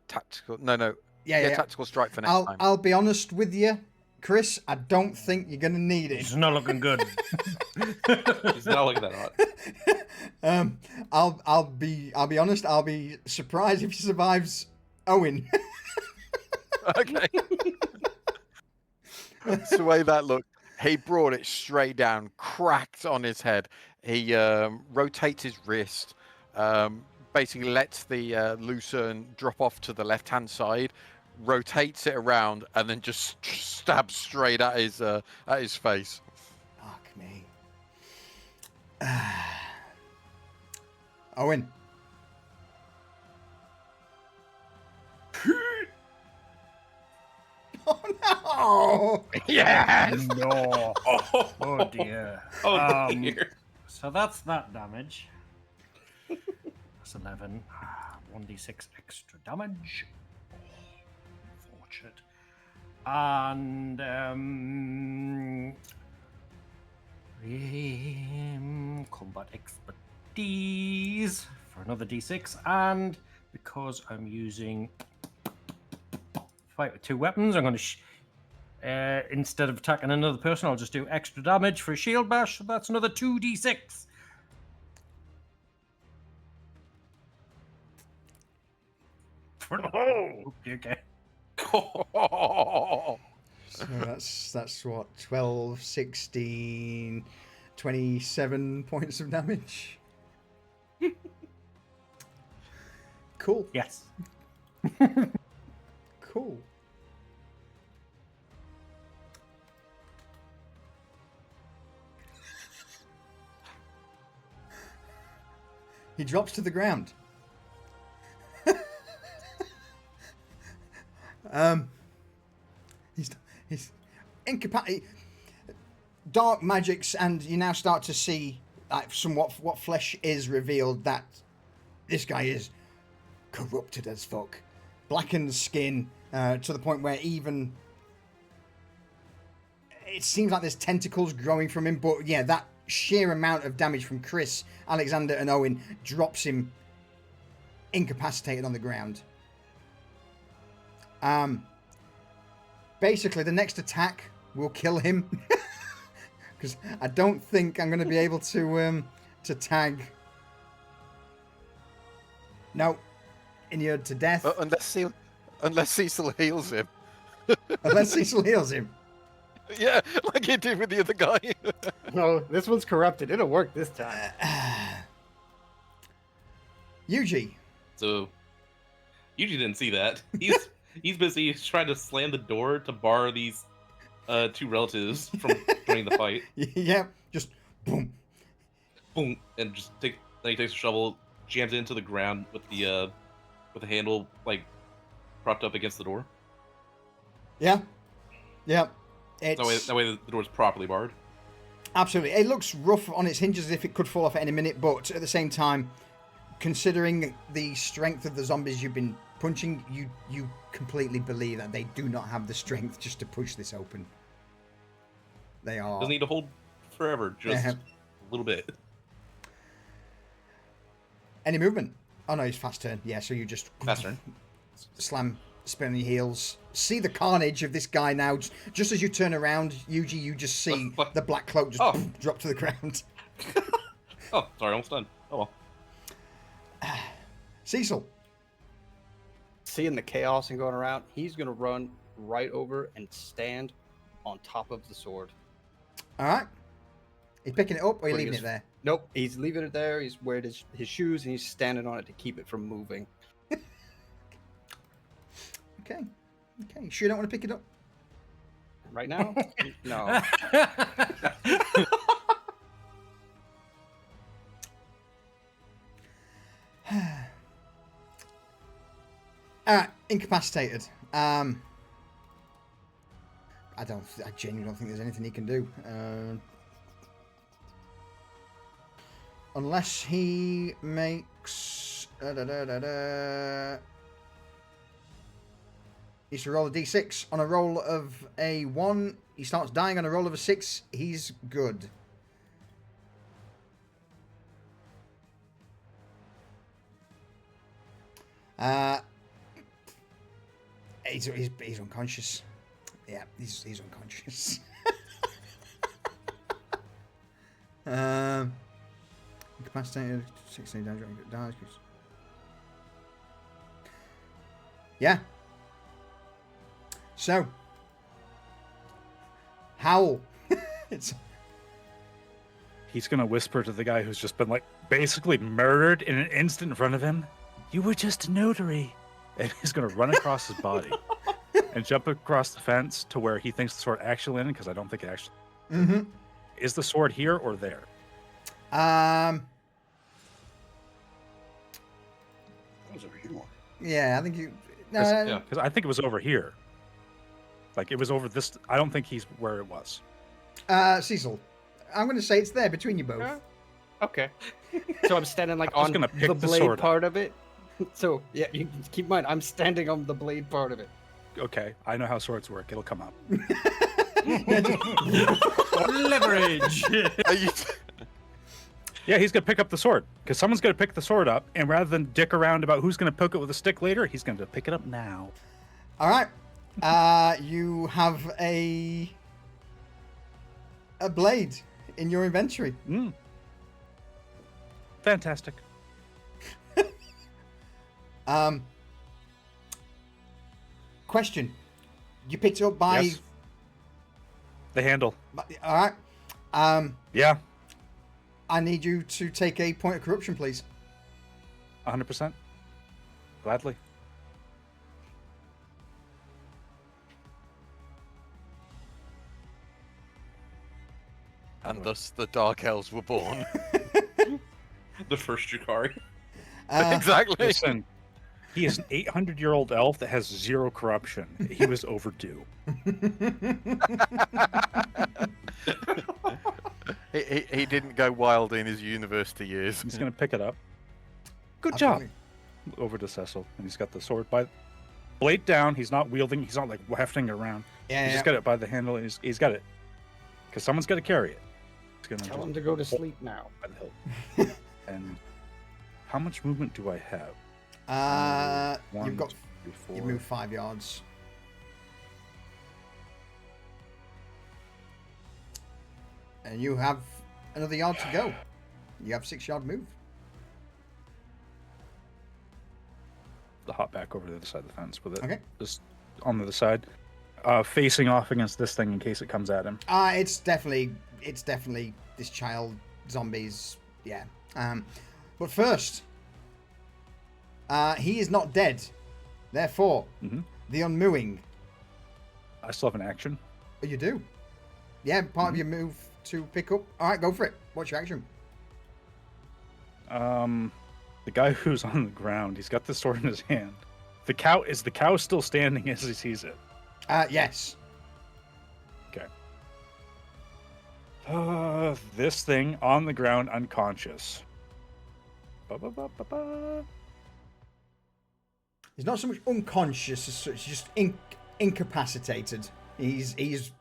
tactical. No. Yeah. Tactical strike for next time. I'll be honest with you, Chris. I don't think you're gonna need it. It's not looking good. He's not looking that hot. I'll be honest. I'll be surprised if he survives Owen. Okay. That's the way that looked. He brought it straight down, cracked on his head. He rotates his wrist, basically lets the lucerne drop off to the left-hand side, rotates it around, and then just stabs straight at his face. Fuck me. Owen. Oh no! Yes. No. Oh dear. Oh dear. So that's that damage. That's 11. 1d6 extra damage. Oh, unfortunate. And combat expertise for another d6. And because I'm using fight with 2 weapons, I'm going to instead of attacking another person, I'll just do extra damage for a shield bash. So that's another 2d6. Okay. So that's what, 12, 16, 27 points of damage. Cool. Yes. Cool. He drops to the ground. He's incapacitated. Dark magics, and you now start to see somewhat what flesh is revealed, that this guy is corrupted as fuck. Blackened skin to the point where even it seems like there's tentacles growing from him. But yeah, that sheer amount of damage from Chris, Alexander, and Owen drops him incapacitated on the ground. Basically, the next attack will kill him because I don't think I'm going to be able to tag. No, inured to death. Unless Cecil heals him. Unless Cecil heals him. Yeah, like he did with the other guy. No, this one's corrupted. It'll work this time. Yuji. So, Yuji didn't see that. He's busy trying to slam the door to bar these 2 relatives from joining the fight. Yeah, just boom. boom, and then he takes a shovel, jams it into the ground with the handle like propped up against the door. Yeah. Yeah. It's... That way the door's properly barred. Absolutely. It looks rough on its hinges as if it could fall off at any minute, but at the same time, considering the strength of the zombies you've been punching, you completely believe that they do not have the strength just to push this open. They are... Doesn't need to hold forever, just a little bit. Any movement? Oh no, it's fast turn. Yeah, so you just... Fast turn. Slam, spin on your heels. See the carnage of this guy now. Just as you turn around, Yuji, you just see the black cloak just drop to the ground. Oh, sorry, almost done. Oh well. Cecil. Seeing the chaos and going around, he's going to run right over and stand on top of the sword. All right. He's picking it up, or are you leaving it there? Nope, he's leaving it there. He's wearing his shoes, and he's standing on it to keep it from moving. Okay. You sure you don't want to pick it up? Right now? No. Incapacitated. I genuinely don't think there's anything he can do. Unless he makes... He should roll a d6. On a roll of a 1, he starts dying. On a roll of a 6, he's good. He's unconscious. Yeah, he's unconscious. Incapacitated, 16 damage, dies. Yeah. So, Howl. He's gonna whisper to the guy who's just been like basically murdered in an instant in front of him. You were just a notary. And he's gonna run across his body and jump across the fence to where he thinks the sword actually landed, because I don't think it actually. Mm-hmm. Is the sword here or there? That was over here more. Yeah, I think you. No, Because I think it was over here. Like it was over this. I don't think he's where it was. Cecil, I'm going to say it's there between you both. Okay. So I'm standing like I was on gonna pick the the blade sword part of it. So yeah, you keep in mind I'm standing on the blade part of it. Okay, I know how swords work. It'll come up. Leverage. Yeah, he's gonna pick up the sword because someone's gonna pick the sword up, and rather than dick around about who's gonna poke it with a stick later, he's gonna pick it up now. All right. You have a blade in your inventory. Fantastic. Question. You picked it up by... Yes. The handle. All right. Yeah. I need you to take a point of corruption, please. 100%. Gladly. And thus the Dark Elves were born. The first Jukari. Exactly. Listen, he is an 800-year-old elf that has 0 corruption. He was overdue. He didn't go wild in his university years. He's going to pick it up. Good Absolutely. job. Over to Cecil. And he's got the sword by... Blade down. He's not wielding. He's not like hefting it around. Yeah, He's just got it by the handle. And he's got it. Because someone's got to carry it. He's gonna Tell just him to go to sleep now. by the hilt. And how much movement do I have? One, You've got... 2, 4. You move 5 yards. And you have another yard to go. You have 6-yard move. The hop back over to the other side of the fence with it. Okay. Just on the other side. Facing off against this thing in case it comes at him. It's definitely this child zombies. Yeah. But first, he is not dead. Therefore, the unmooing. I still have an action. Oh, you do. Yeah, part of your move to pick up. All right, go for it. What's your action? The guy who's on the ground, he's got the sword in his hand. The cow still standing as he sees it? Yes. Okay. This thing on the ground, unconscious. Ba-ba-ba-ba-ba. He's not so much unconscious as such, just incapacitated. He's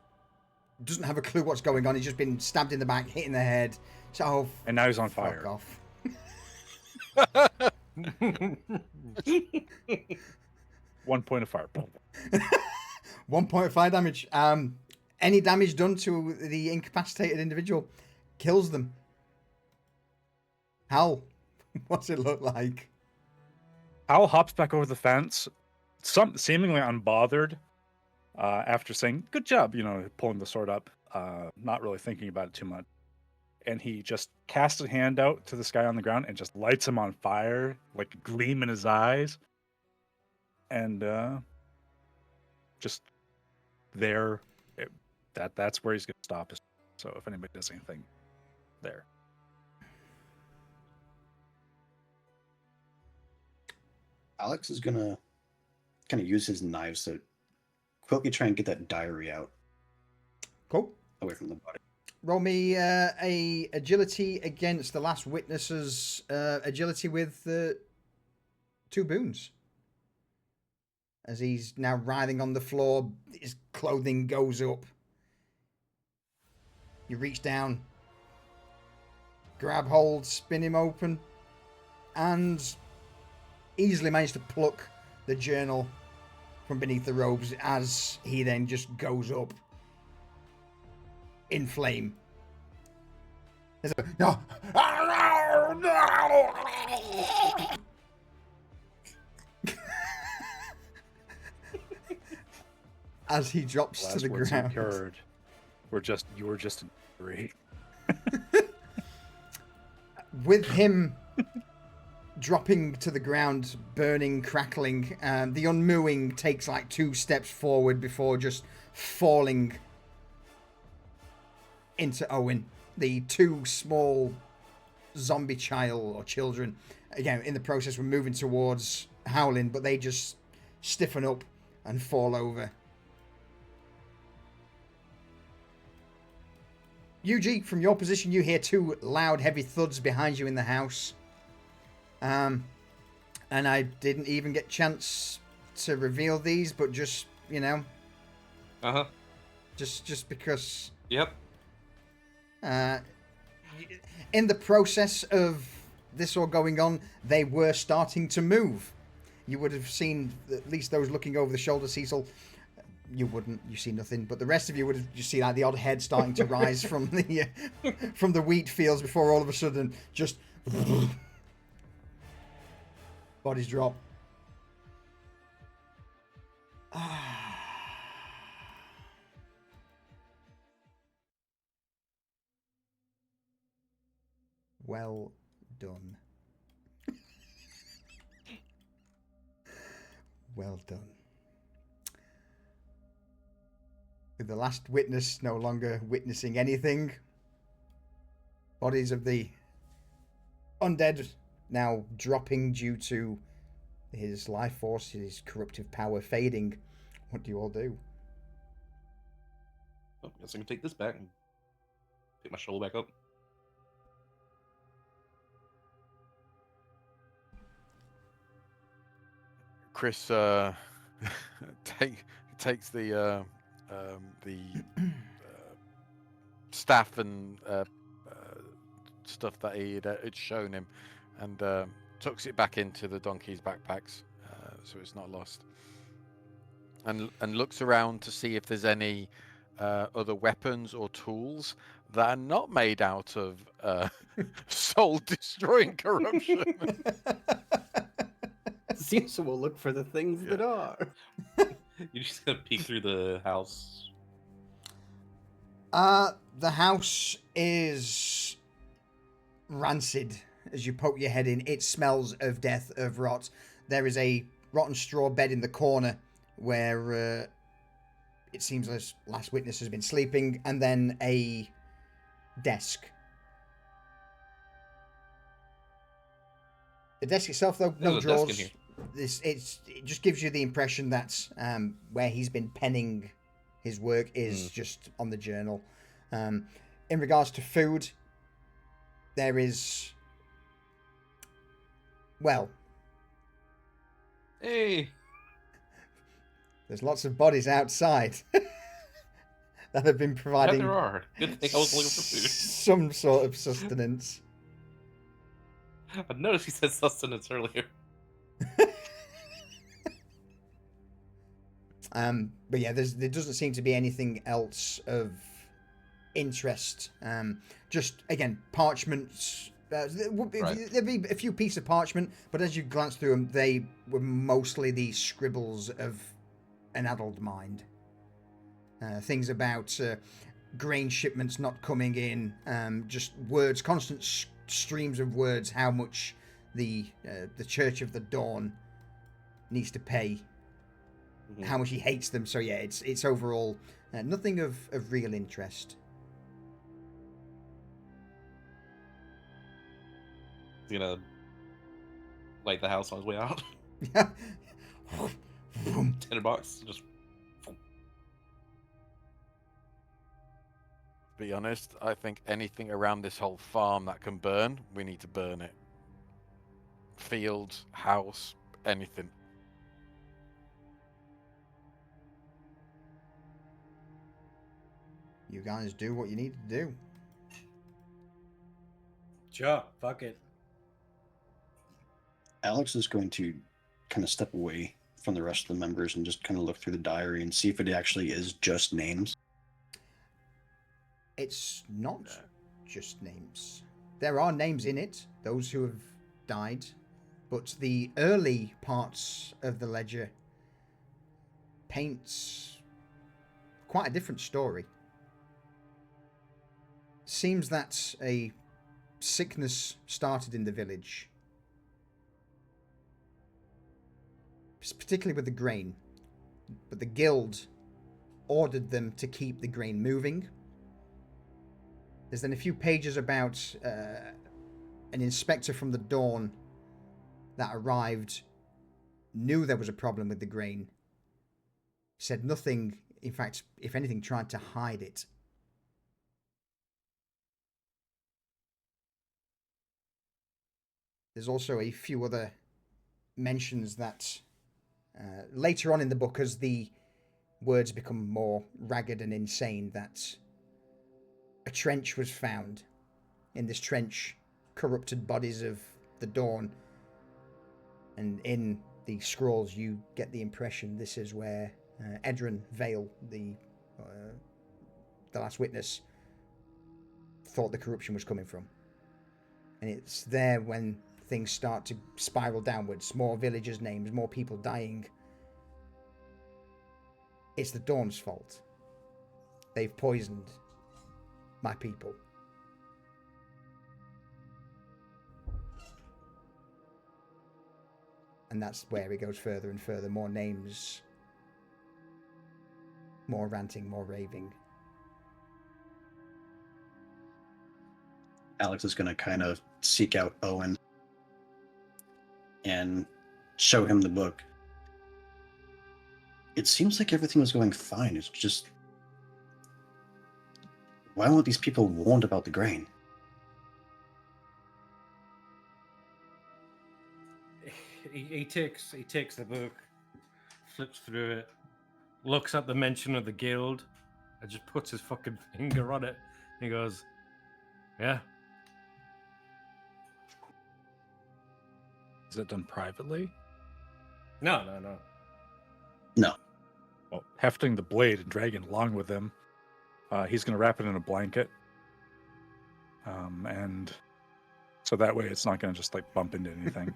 doesn't have a clue what's going on. He's just been stabbed in the back, hit in the head. So And now he's on fuck fire. off. 1 point of fire. 1.5 damage. Any damage done to the incapacitated individual kills them. Hal, what's it look like? Hal hops back over the fence, seemingly unbothered, after saying, "Good job," pulling the sword up, not really thinking about it too much. And he just casts a hand out to this guy on the ground and just lights him on fire, like a gleam in his eyes. And just there, that's where he's going to stop. So if anybody does anything there. Alex is gonna kind of use his knives to quickly try and get that diary out Cool. away from the body. Roll me a agility against the last witness's agility with 2 boons. As he's now writhing on the floor, his clothing goes up. You reach down, grab hold, spin him open, and easily manage to pluck the journal from beneath the robes as he then just goes up in flame. No. As he drops to the ground. Occurred. You were just in fury. With him dropping to the ground, burning, crackling, the unmooing takes like 2 steps forward before just falling into Owen. The 2 small zombie child or children, again, in the process, were moving towards Howlin', but they just stiffen up and fall over. Yuji, from your position, you hear 2 loud, heavy thuds behind you in the house. And I didn't even get a chance to reveal these, but just, Uh-huh. just because... Yep. In the process of this all going on, they were starting to move. You would have seen, at least those looking over the shoulder, Cecil. You wouldn't. You see nothing. But the rest of you would have just seen like the odd head starting to rise from the wheat fields before all of a sudden just bodies drop. Well done. Well done. With the last witness no longer witnessing anything, bodies of the undead now dropping due to his life force, his corruptive power fading. What do you all do? Oh, guess I can take this back and pick my shoulder back up. Chris takes the staff and stuff that had shown him, and tucks it back into the donkey's backpacks, so it's not lost. And looks around to see if there's any other weapons or tools that are not made out of soul-destroying corruption. Caesar will look for the things that are. You just gotta peek through the house. The house is rancid. As you poke your head in, it smells of death, of rot. There is a rotten straw bed in the corner where it seems this last witness has been sleeping, and then a desk. The desk itself, though, no There's a desk in drawers. here. It just gives you the impression that where he's been penning his work is just on the journal. In regards to food, there is, well, Hey, there's lots of bodies outside that have been yeah, providing there are. Good thing I was looking for food. some sort of sustenance. I noticed he said sustenance earlier. But yeah, there doesn't seem to be anything else of interest. Just again, parchments. There'd be a few pieces of parchment, but as you glance through them, they were mostly the scribbles of an addled mind. Things about grain shipments not coming in, just words, constant streams of words. How much the Church of the Dawn needs to pay. How much he hates them. So yeah, it's overall nothing of real interest. He's gonna light the house on his way out. $10, just. To be honest, I think anything around this whole farm that can burn, we need to burn it. Fields, house, anything. You guys do what you need to do. Sure, fuck it. Alex is going to kind of step away from the rest of the members and just kind of look through the diary and see if it actually is just names. It's not just names. There are names in it, those who have died, but the early parts of the ledger paints quite a different story. Seems that a sickness started in the village, particularly with the grain, but the guild ordered them to keep the grain moving. There's then a few pages about an inspector from the Dawn that arrived, knew there was a problem with the grain, said nothing, in fact, if anything, tried to hide it. There's also a few other mentions that later on in the book, as the words become more ragged and insane, that a trench was found. In this trench, corrupted bodies of the Dawn. And in the scrolls, you get the impression this is where Edrin Vale, the last witness, thought the corruption was coming from. And it's there when things start to spiral downwards. More villagers' names, more people dying. It's the Dawn's fault. They've poisoned my people. And that's where it goes further and further. More names. More ranting, more raving. Alex is going to kind of seek out Owen and show him the book. It seems like everything was going fine. It's just, why weren't these people warned about the grain? He takes the book, flips through it, looks at the mention of the guild, and just puts his fucking finger on it. He goes, "Yeah." Is it done privately? No. No. Well, hefting the blade and dragging along with him, he's going to wrap it in a blanket. And so that way it's not going to just like bump into anything.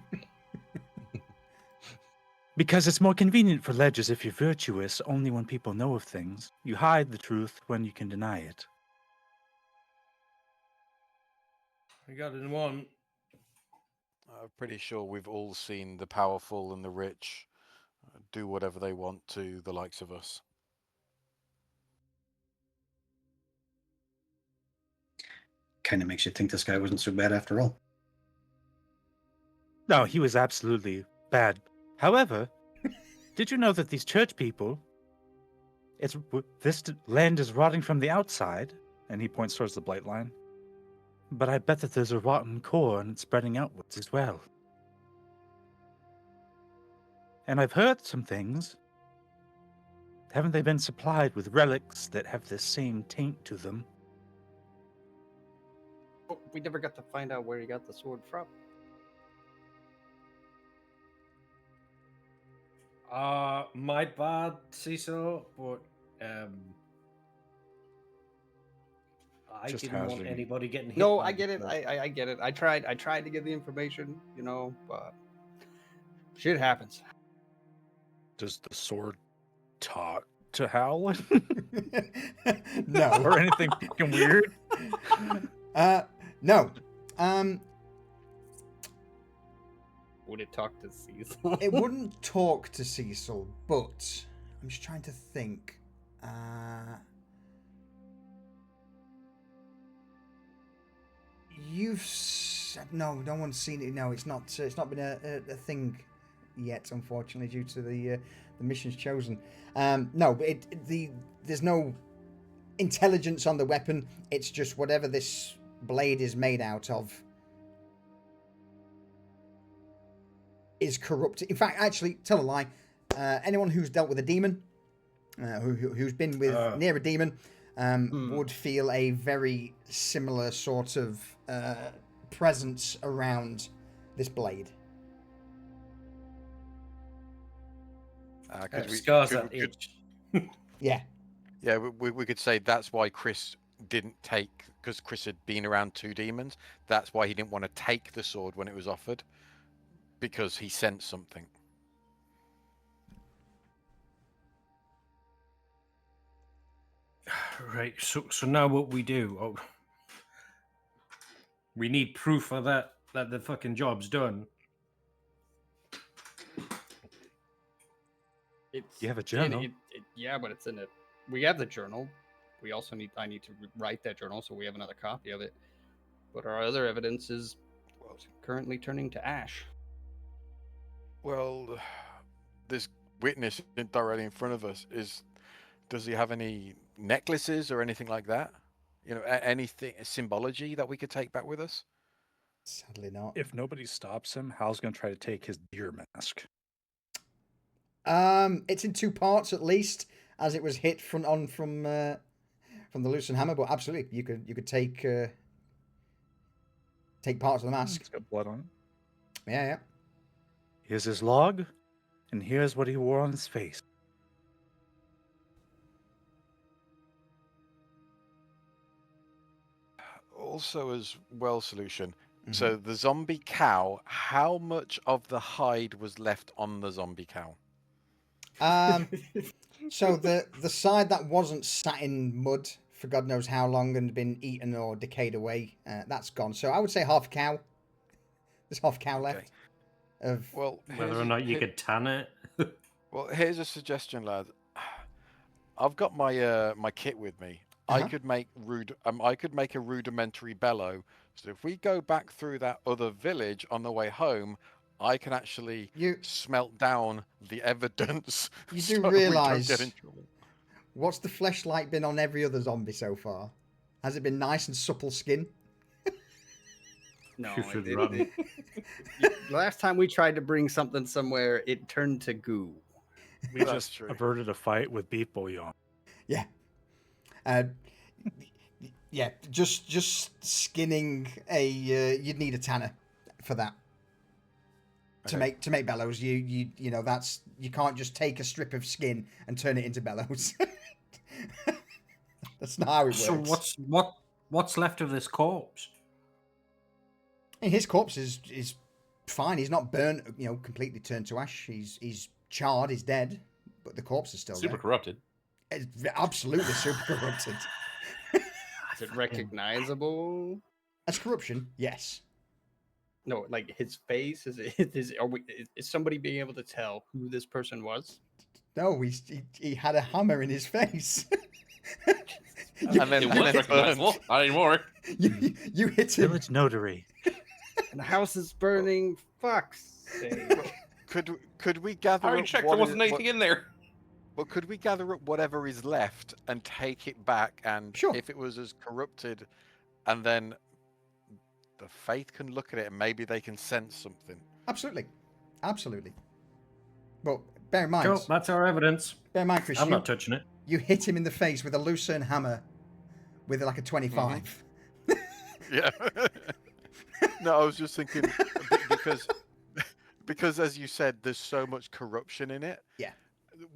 Because it's more convenient for ledgers if you're virtuous only when people know of things. You hide the truth when you can deny it. We got it in one. I'm pretty sure we've all seen the powerful and the rich do whatever they want to the likes of us. Kind of makes you think this guy wasn't so bad after all. No, he was absolutely bad. However, did you know that these church people, this land is rotting from the outside? And he points towards the blight line. But I bet that there's a rotten core and it's spreading outwards as well. And I've heard some things. Haven't they been supplied with relics that have the same taint to them? Oh, we never got to find out where he got the sword from. My bad, Cecil, but I Just didn't want hazarding. anybody getting hit. No, by I get it. the- I get it. I tried to give the information, but shit happens. Does the sword talk to Hal? No. Or anything fucking weird? No. Would it talk to Cecil? It wouldn't talk to Cecil, but I'm just trying to think. You've said no one's seen it. No, it's not been a thing yet, unfortunately, due to the missions chosen. No, there's no intelligence on the weapon. It's just whatever this blade is made out of is corrupted. In fact, actually, tell a lie. Anyone who's dealt with a demon, who's been with near a demon, would feel a very similar sort of presence around this blade. Scars that itch. Yeah. Yeah, we could say that's why Chris didn't take, because Chris had been around 2 demons. That's why he didn't want to take the sword when it was offered, because he sensed something. Right. So now what we do? Oh, we need proof of that the fucking job's done. It's You have a journal? yeah, but it's in it. We have the journal. We also I need to write that journal, so we have another copy of it. But our other evidence is currently turning to ash. Well, this witness directly in front of us does he have any necklaces or anything like that? Anything, symbology that we could take back with us? Sadly not. If nobody stops him, Hal's going to try to take his deer mask. It's in 2 parts at least, as it was hit front on from the loosened hammer. But absolutely, you could take parts of the mask. It's got blood on it. Yeah. Here's his log, and here's what he wore on his face. Also, as well, Solution. So the zombie cow, how much of the hide was left on the zombie cow? So the side that wasn't sat in mud for God knows how long and been eaten or decayed away, that's gone. So I would say half cow. There's half cow left. Well, Whether or not you could tan it. Well, here's a suggestion, lad. I've got my my kit with me. I could make a rudimentary bellow. So if we go back through that other village on the way home, I can actually smelt down the evidence. You so do we don't realise get in trouble. what's the fleshlight been on every other zombie so far? Has it been nice and supple skin? No, last time we tried to bring something somewhere, it turned to goo. We just averted a fight with beef bouillon. Yeah. Yeah, just skinning you'd need a tanner for that. To make bellows, you know that's you can't just take a strip of skin and turn it into bellows. That's not how it works. So what's left of this corpse? And his corpse is fine. He's not burnt, completely turned to ash. He's charred. He's dead, but the corpse is still Super there. corrupted. It's absolutely super corrupted. Is it recognizable? As corruption, yes. No, like his face. Is somebody being able to tell who this person was? No, he had a hammer in his face. And then It was recognizable. Not anymore. You hit him. Village notary. And the house is burning. Fuck's sake. Could we gather I already up checked. what There wasn't is- anything in there. But could we gather up whatever is left and take it back? And Sure. if it was as corrupted, and then the Faith can look at it and maybe they can sense something. Absolutely. Absolutely. But bear in mind, Cool, that's our evidence. bear in mind, Chris, I'm not touching it. you hit him in the face with a Lucerne hammer with like a 25. Yeah. No, I was just thinking because as you said, there's so much corruption in it. Yeah.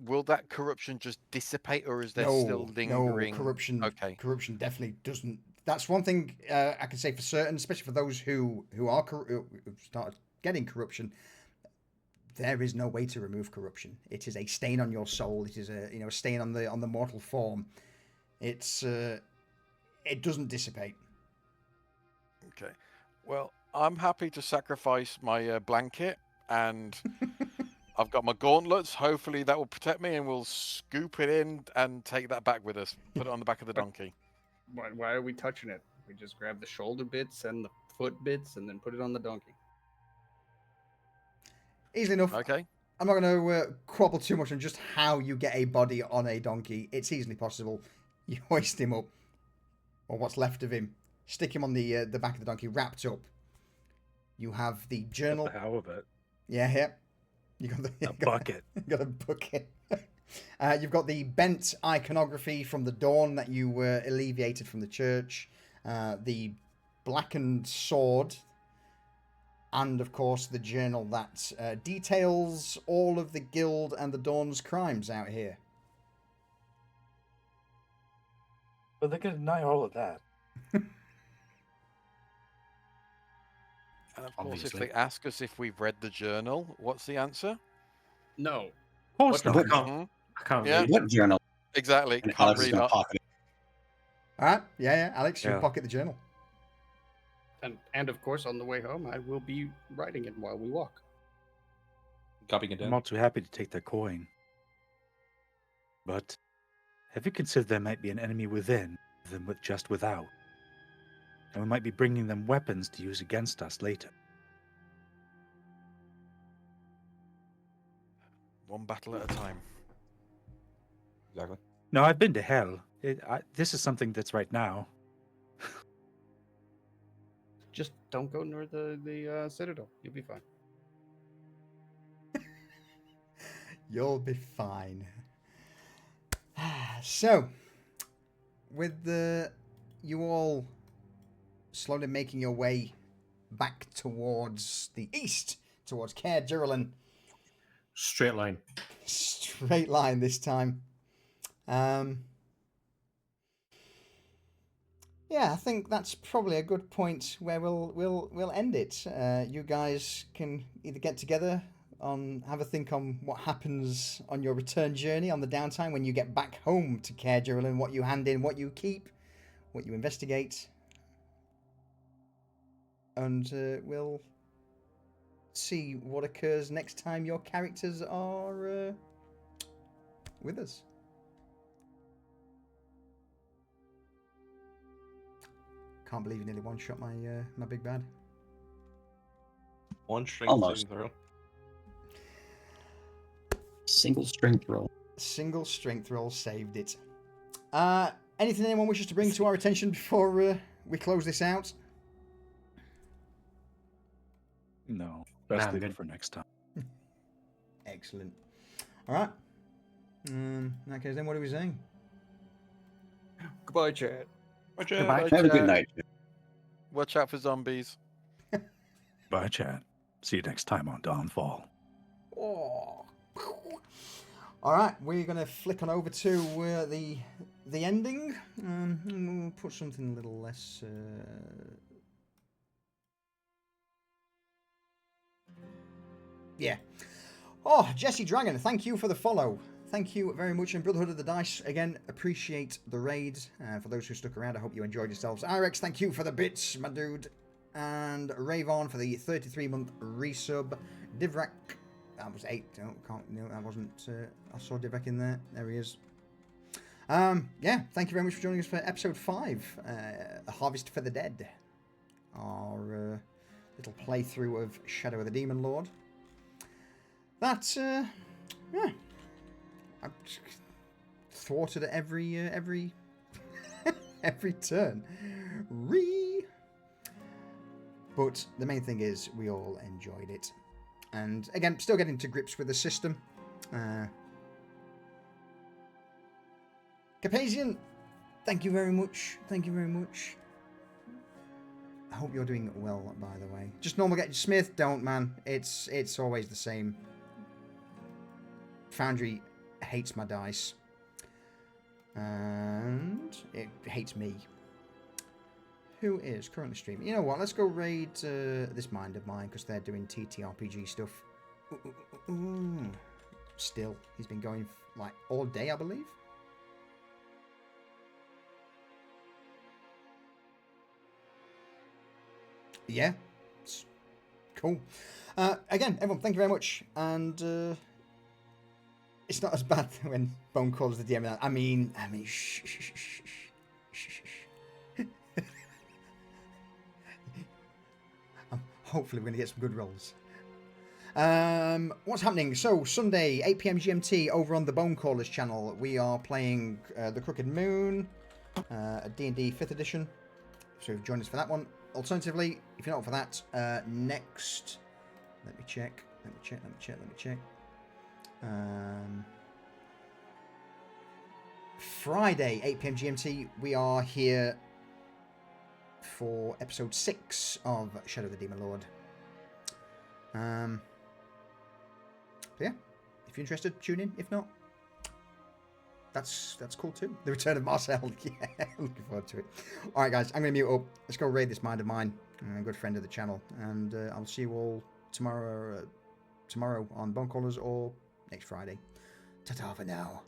Will that corruption just dissipate, or is there still lingering? No, corruption. Okay. Corruption definitely doesn't. That's one thing I can say for certain, especially for those who are who started getting corruption. There is no way to remove corruption. It is a stain on your soul. It is a stain on the mortal form. It's it doesn't dissipate. Okay. Well, I'm happy to sacrifice my blanket, and I've got my gauntlets. Hopefully that will protect me, and we'll scoop it in and take that back with us. Put it on the back of the donkey. Why are we touching it? We just grab the shoulder bits and the foot bits and then put it on the donkey. Easily enough. Okay. I'm not going to quabble too much on just how you get a body on a donkey. It's easily possible. You hoist him up, or what's left of him, stick him on the back of the donkey, wrapped up. You have the journal. The how of it. Yeah. You got the Bucket. You got a bucket. You've got the bent iconography from the dawn that you alleviated from the church. The blackened sword. And, of course, the journal that details all of the guild and the Dawn's crimes out here. But they can deny all of that. And of course, Obviously. if they ask us if we've read the journal, what's the answer? No. Of course What not. the- Mhm. I can't Yeah. read. What journal? Exactly. And Can't Alex is read going to that. pocket it. All right? Yeah. Alex, you Yeah. pocket the journal. And of course, on the way home, I will be writing it while we walk. Copying it I'm down. all too happy to take their coin. But have you considered there might be an enemy within than with just without? And we might be bringing them weapons to use against us later. One battle at a time. Exactly. No, I've been to hell. This is something that's right now. Just don't go near the citadel. You'll be fine. You'll be fine. So, with you all slowly making your way back towards the east, towards Caer Durilan. Straight line. Straight line this time. Yeah, I think that's probably a good point where we'll end it. You guys can either get together have a think on what happens on your return journey on the downtime when you get back home to Caer Durilan, what you hand in, what you keep, what you investigate, and we'll see what occurs next time your characters are with us. Can't believe you nearly one-shot my big bad. One strength Almost. saving throw. Single strength roll. Single strength roll saved it. Anything anyone wishes to bring to our attention before we close this out? No, best I'm leave it good. for next time. Excellent. All right. In that case, then what are we saying? Goodbye, Chad. Goodbye. Have a good night. Watch out for zombies. Bye, Chad. See you next time on Dawnfall. Oh. All right, we're gonna flick on over to the ending. We'll put something a little less. Yeah. Oh, Jesse Dragon, thank you for the follow. Thank you very much. And Brotherhood of the Dice, again, appreciate the raid. For those who stuck around, I hope you enjoyed yourselves. Irex, thank you for the bits, my dude. And Ravon for the 33-month resub. Divrak, that was 8. No, that wasn't. I saw Divrak in there. There he is. Yeah, thank you very much for joining us for episode 5, A Harvest for the Dead. Our little playthrough of Shadow of the Demon Lord. That, yeah, I've thwarted at every every turn. But the main thing is we all enjoyed it. And again, still getting to grips with the system. Capazian, thank you very much. Thank you very much. I hope you're doing well, by the way. Just normal get Smith, don't, man. It's always the same. Foundry hates my dice. And it hates me. Who is currently streaming? You know what? Let's go raid this mind of mine because they're doing TTRPG stuff. Still, he's been going like all day, I believe. Yeah, it's cool. Again, everyone, thank you very much. And it's not as bad when Bone calls the DM. I mean, shh. Hopefully we're going to get some good rolls. What's happening? So, Sunday, 8 PM GMT, over on the Bone Callers channel, we are playing The Crooked Moon, a D&D 5th edition. So, join us for that one. Alternatively, if you're not for that, next... Let me check. Friday, 8 PM GMT, we are here for episode 6 of Shadow of the Demon Lord. But yeah, if you're interested, tune in. If not, that's cool too. The return of Marcel. Yeah, looking forward to it. Alright guys, I'm going to mute up. Let's go raid this mind of mine. I'm a good friend of the channel. And I'll see you all tomorrow on Bone Callers or next Friday. Ta-ta for now.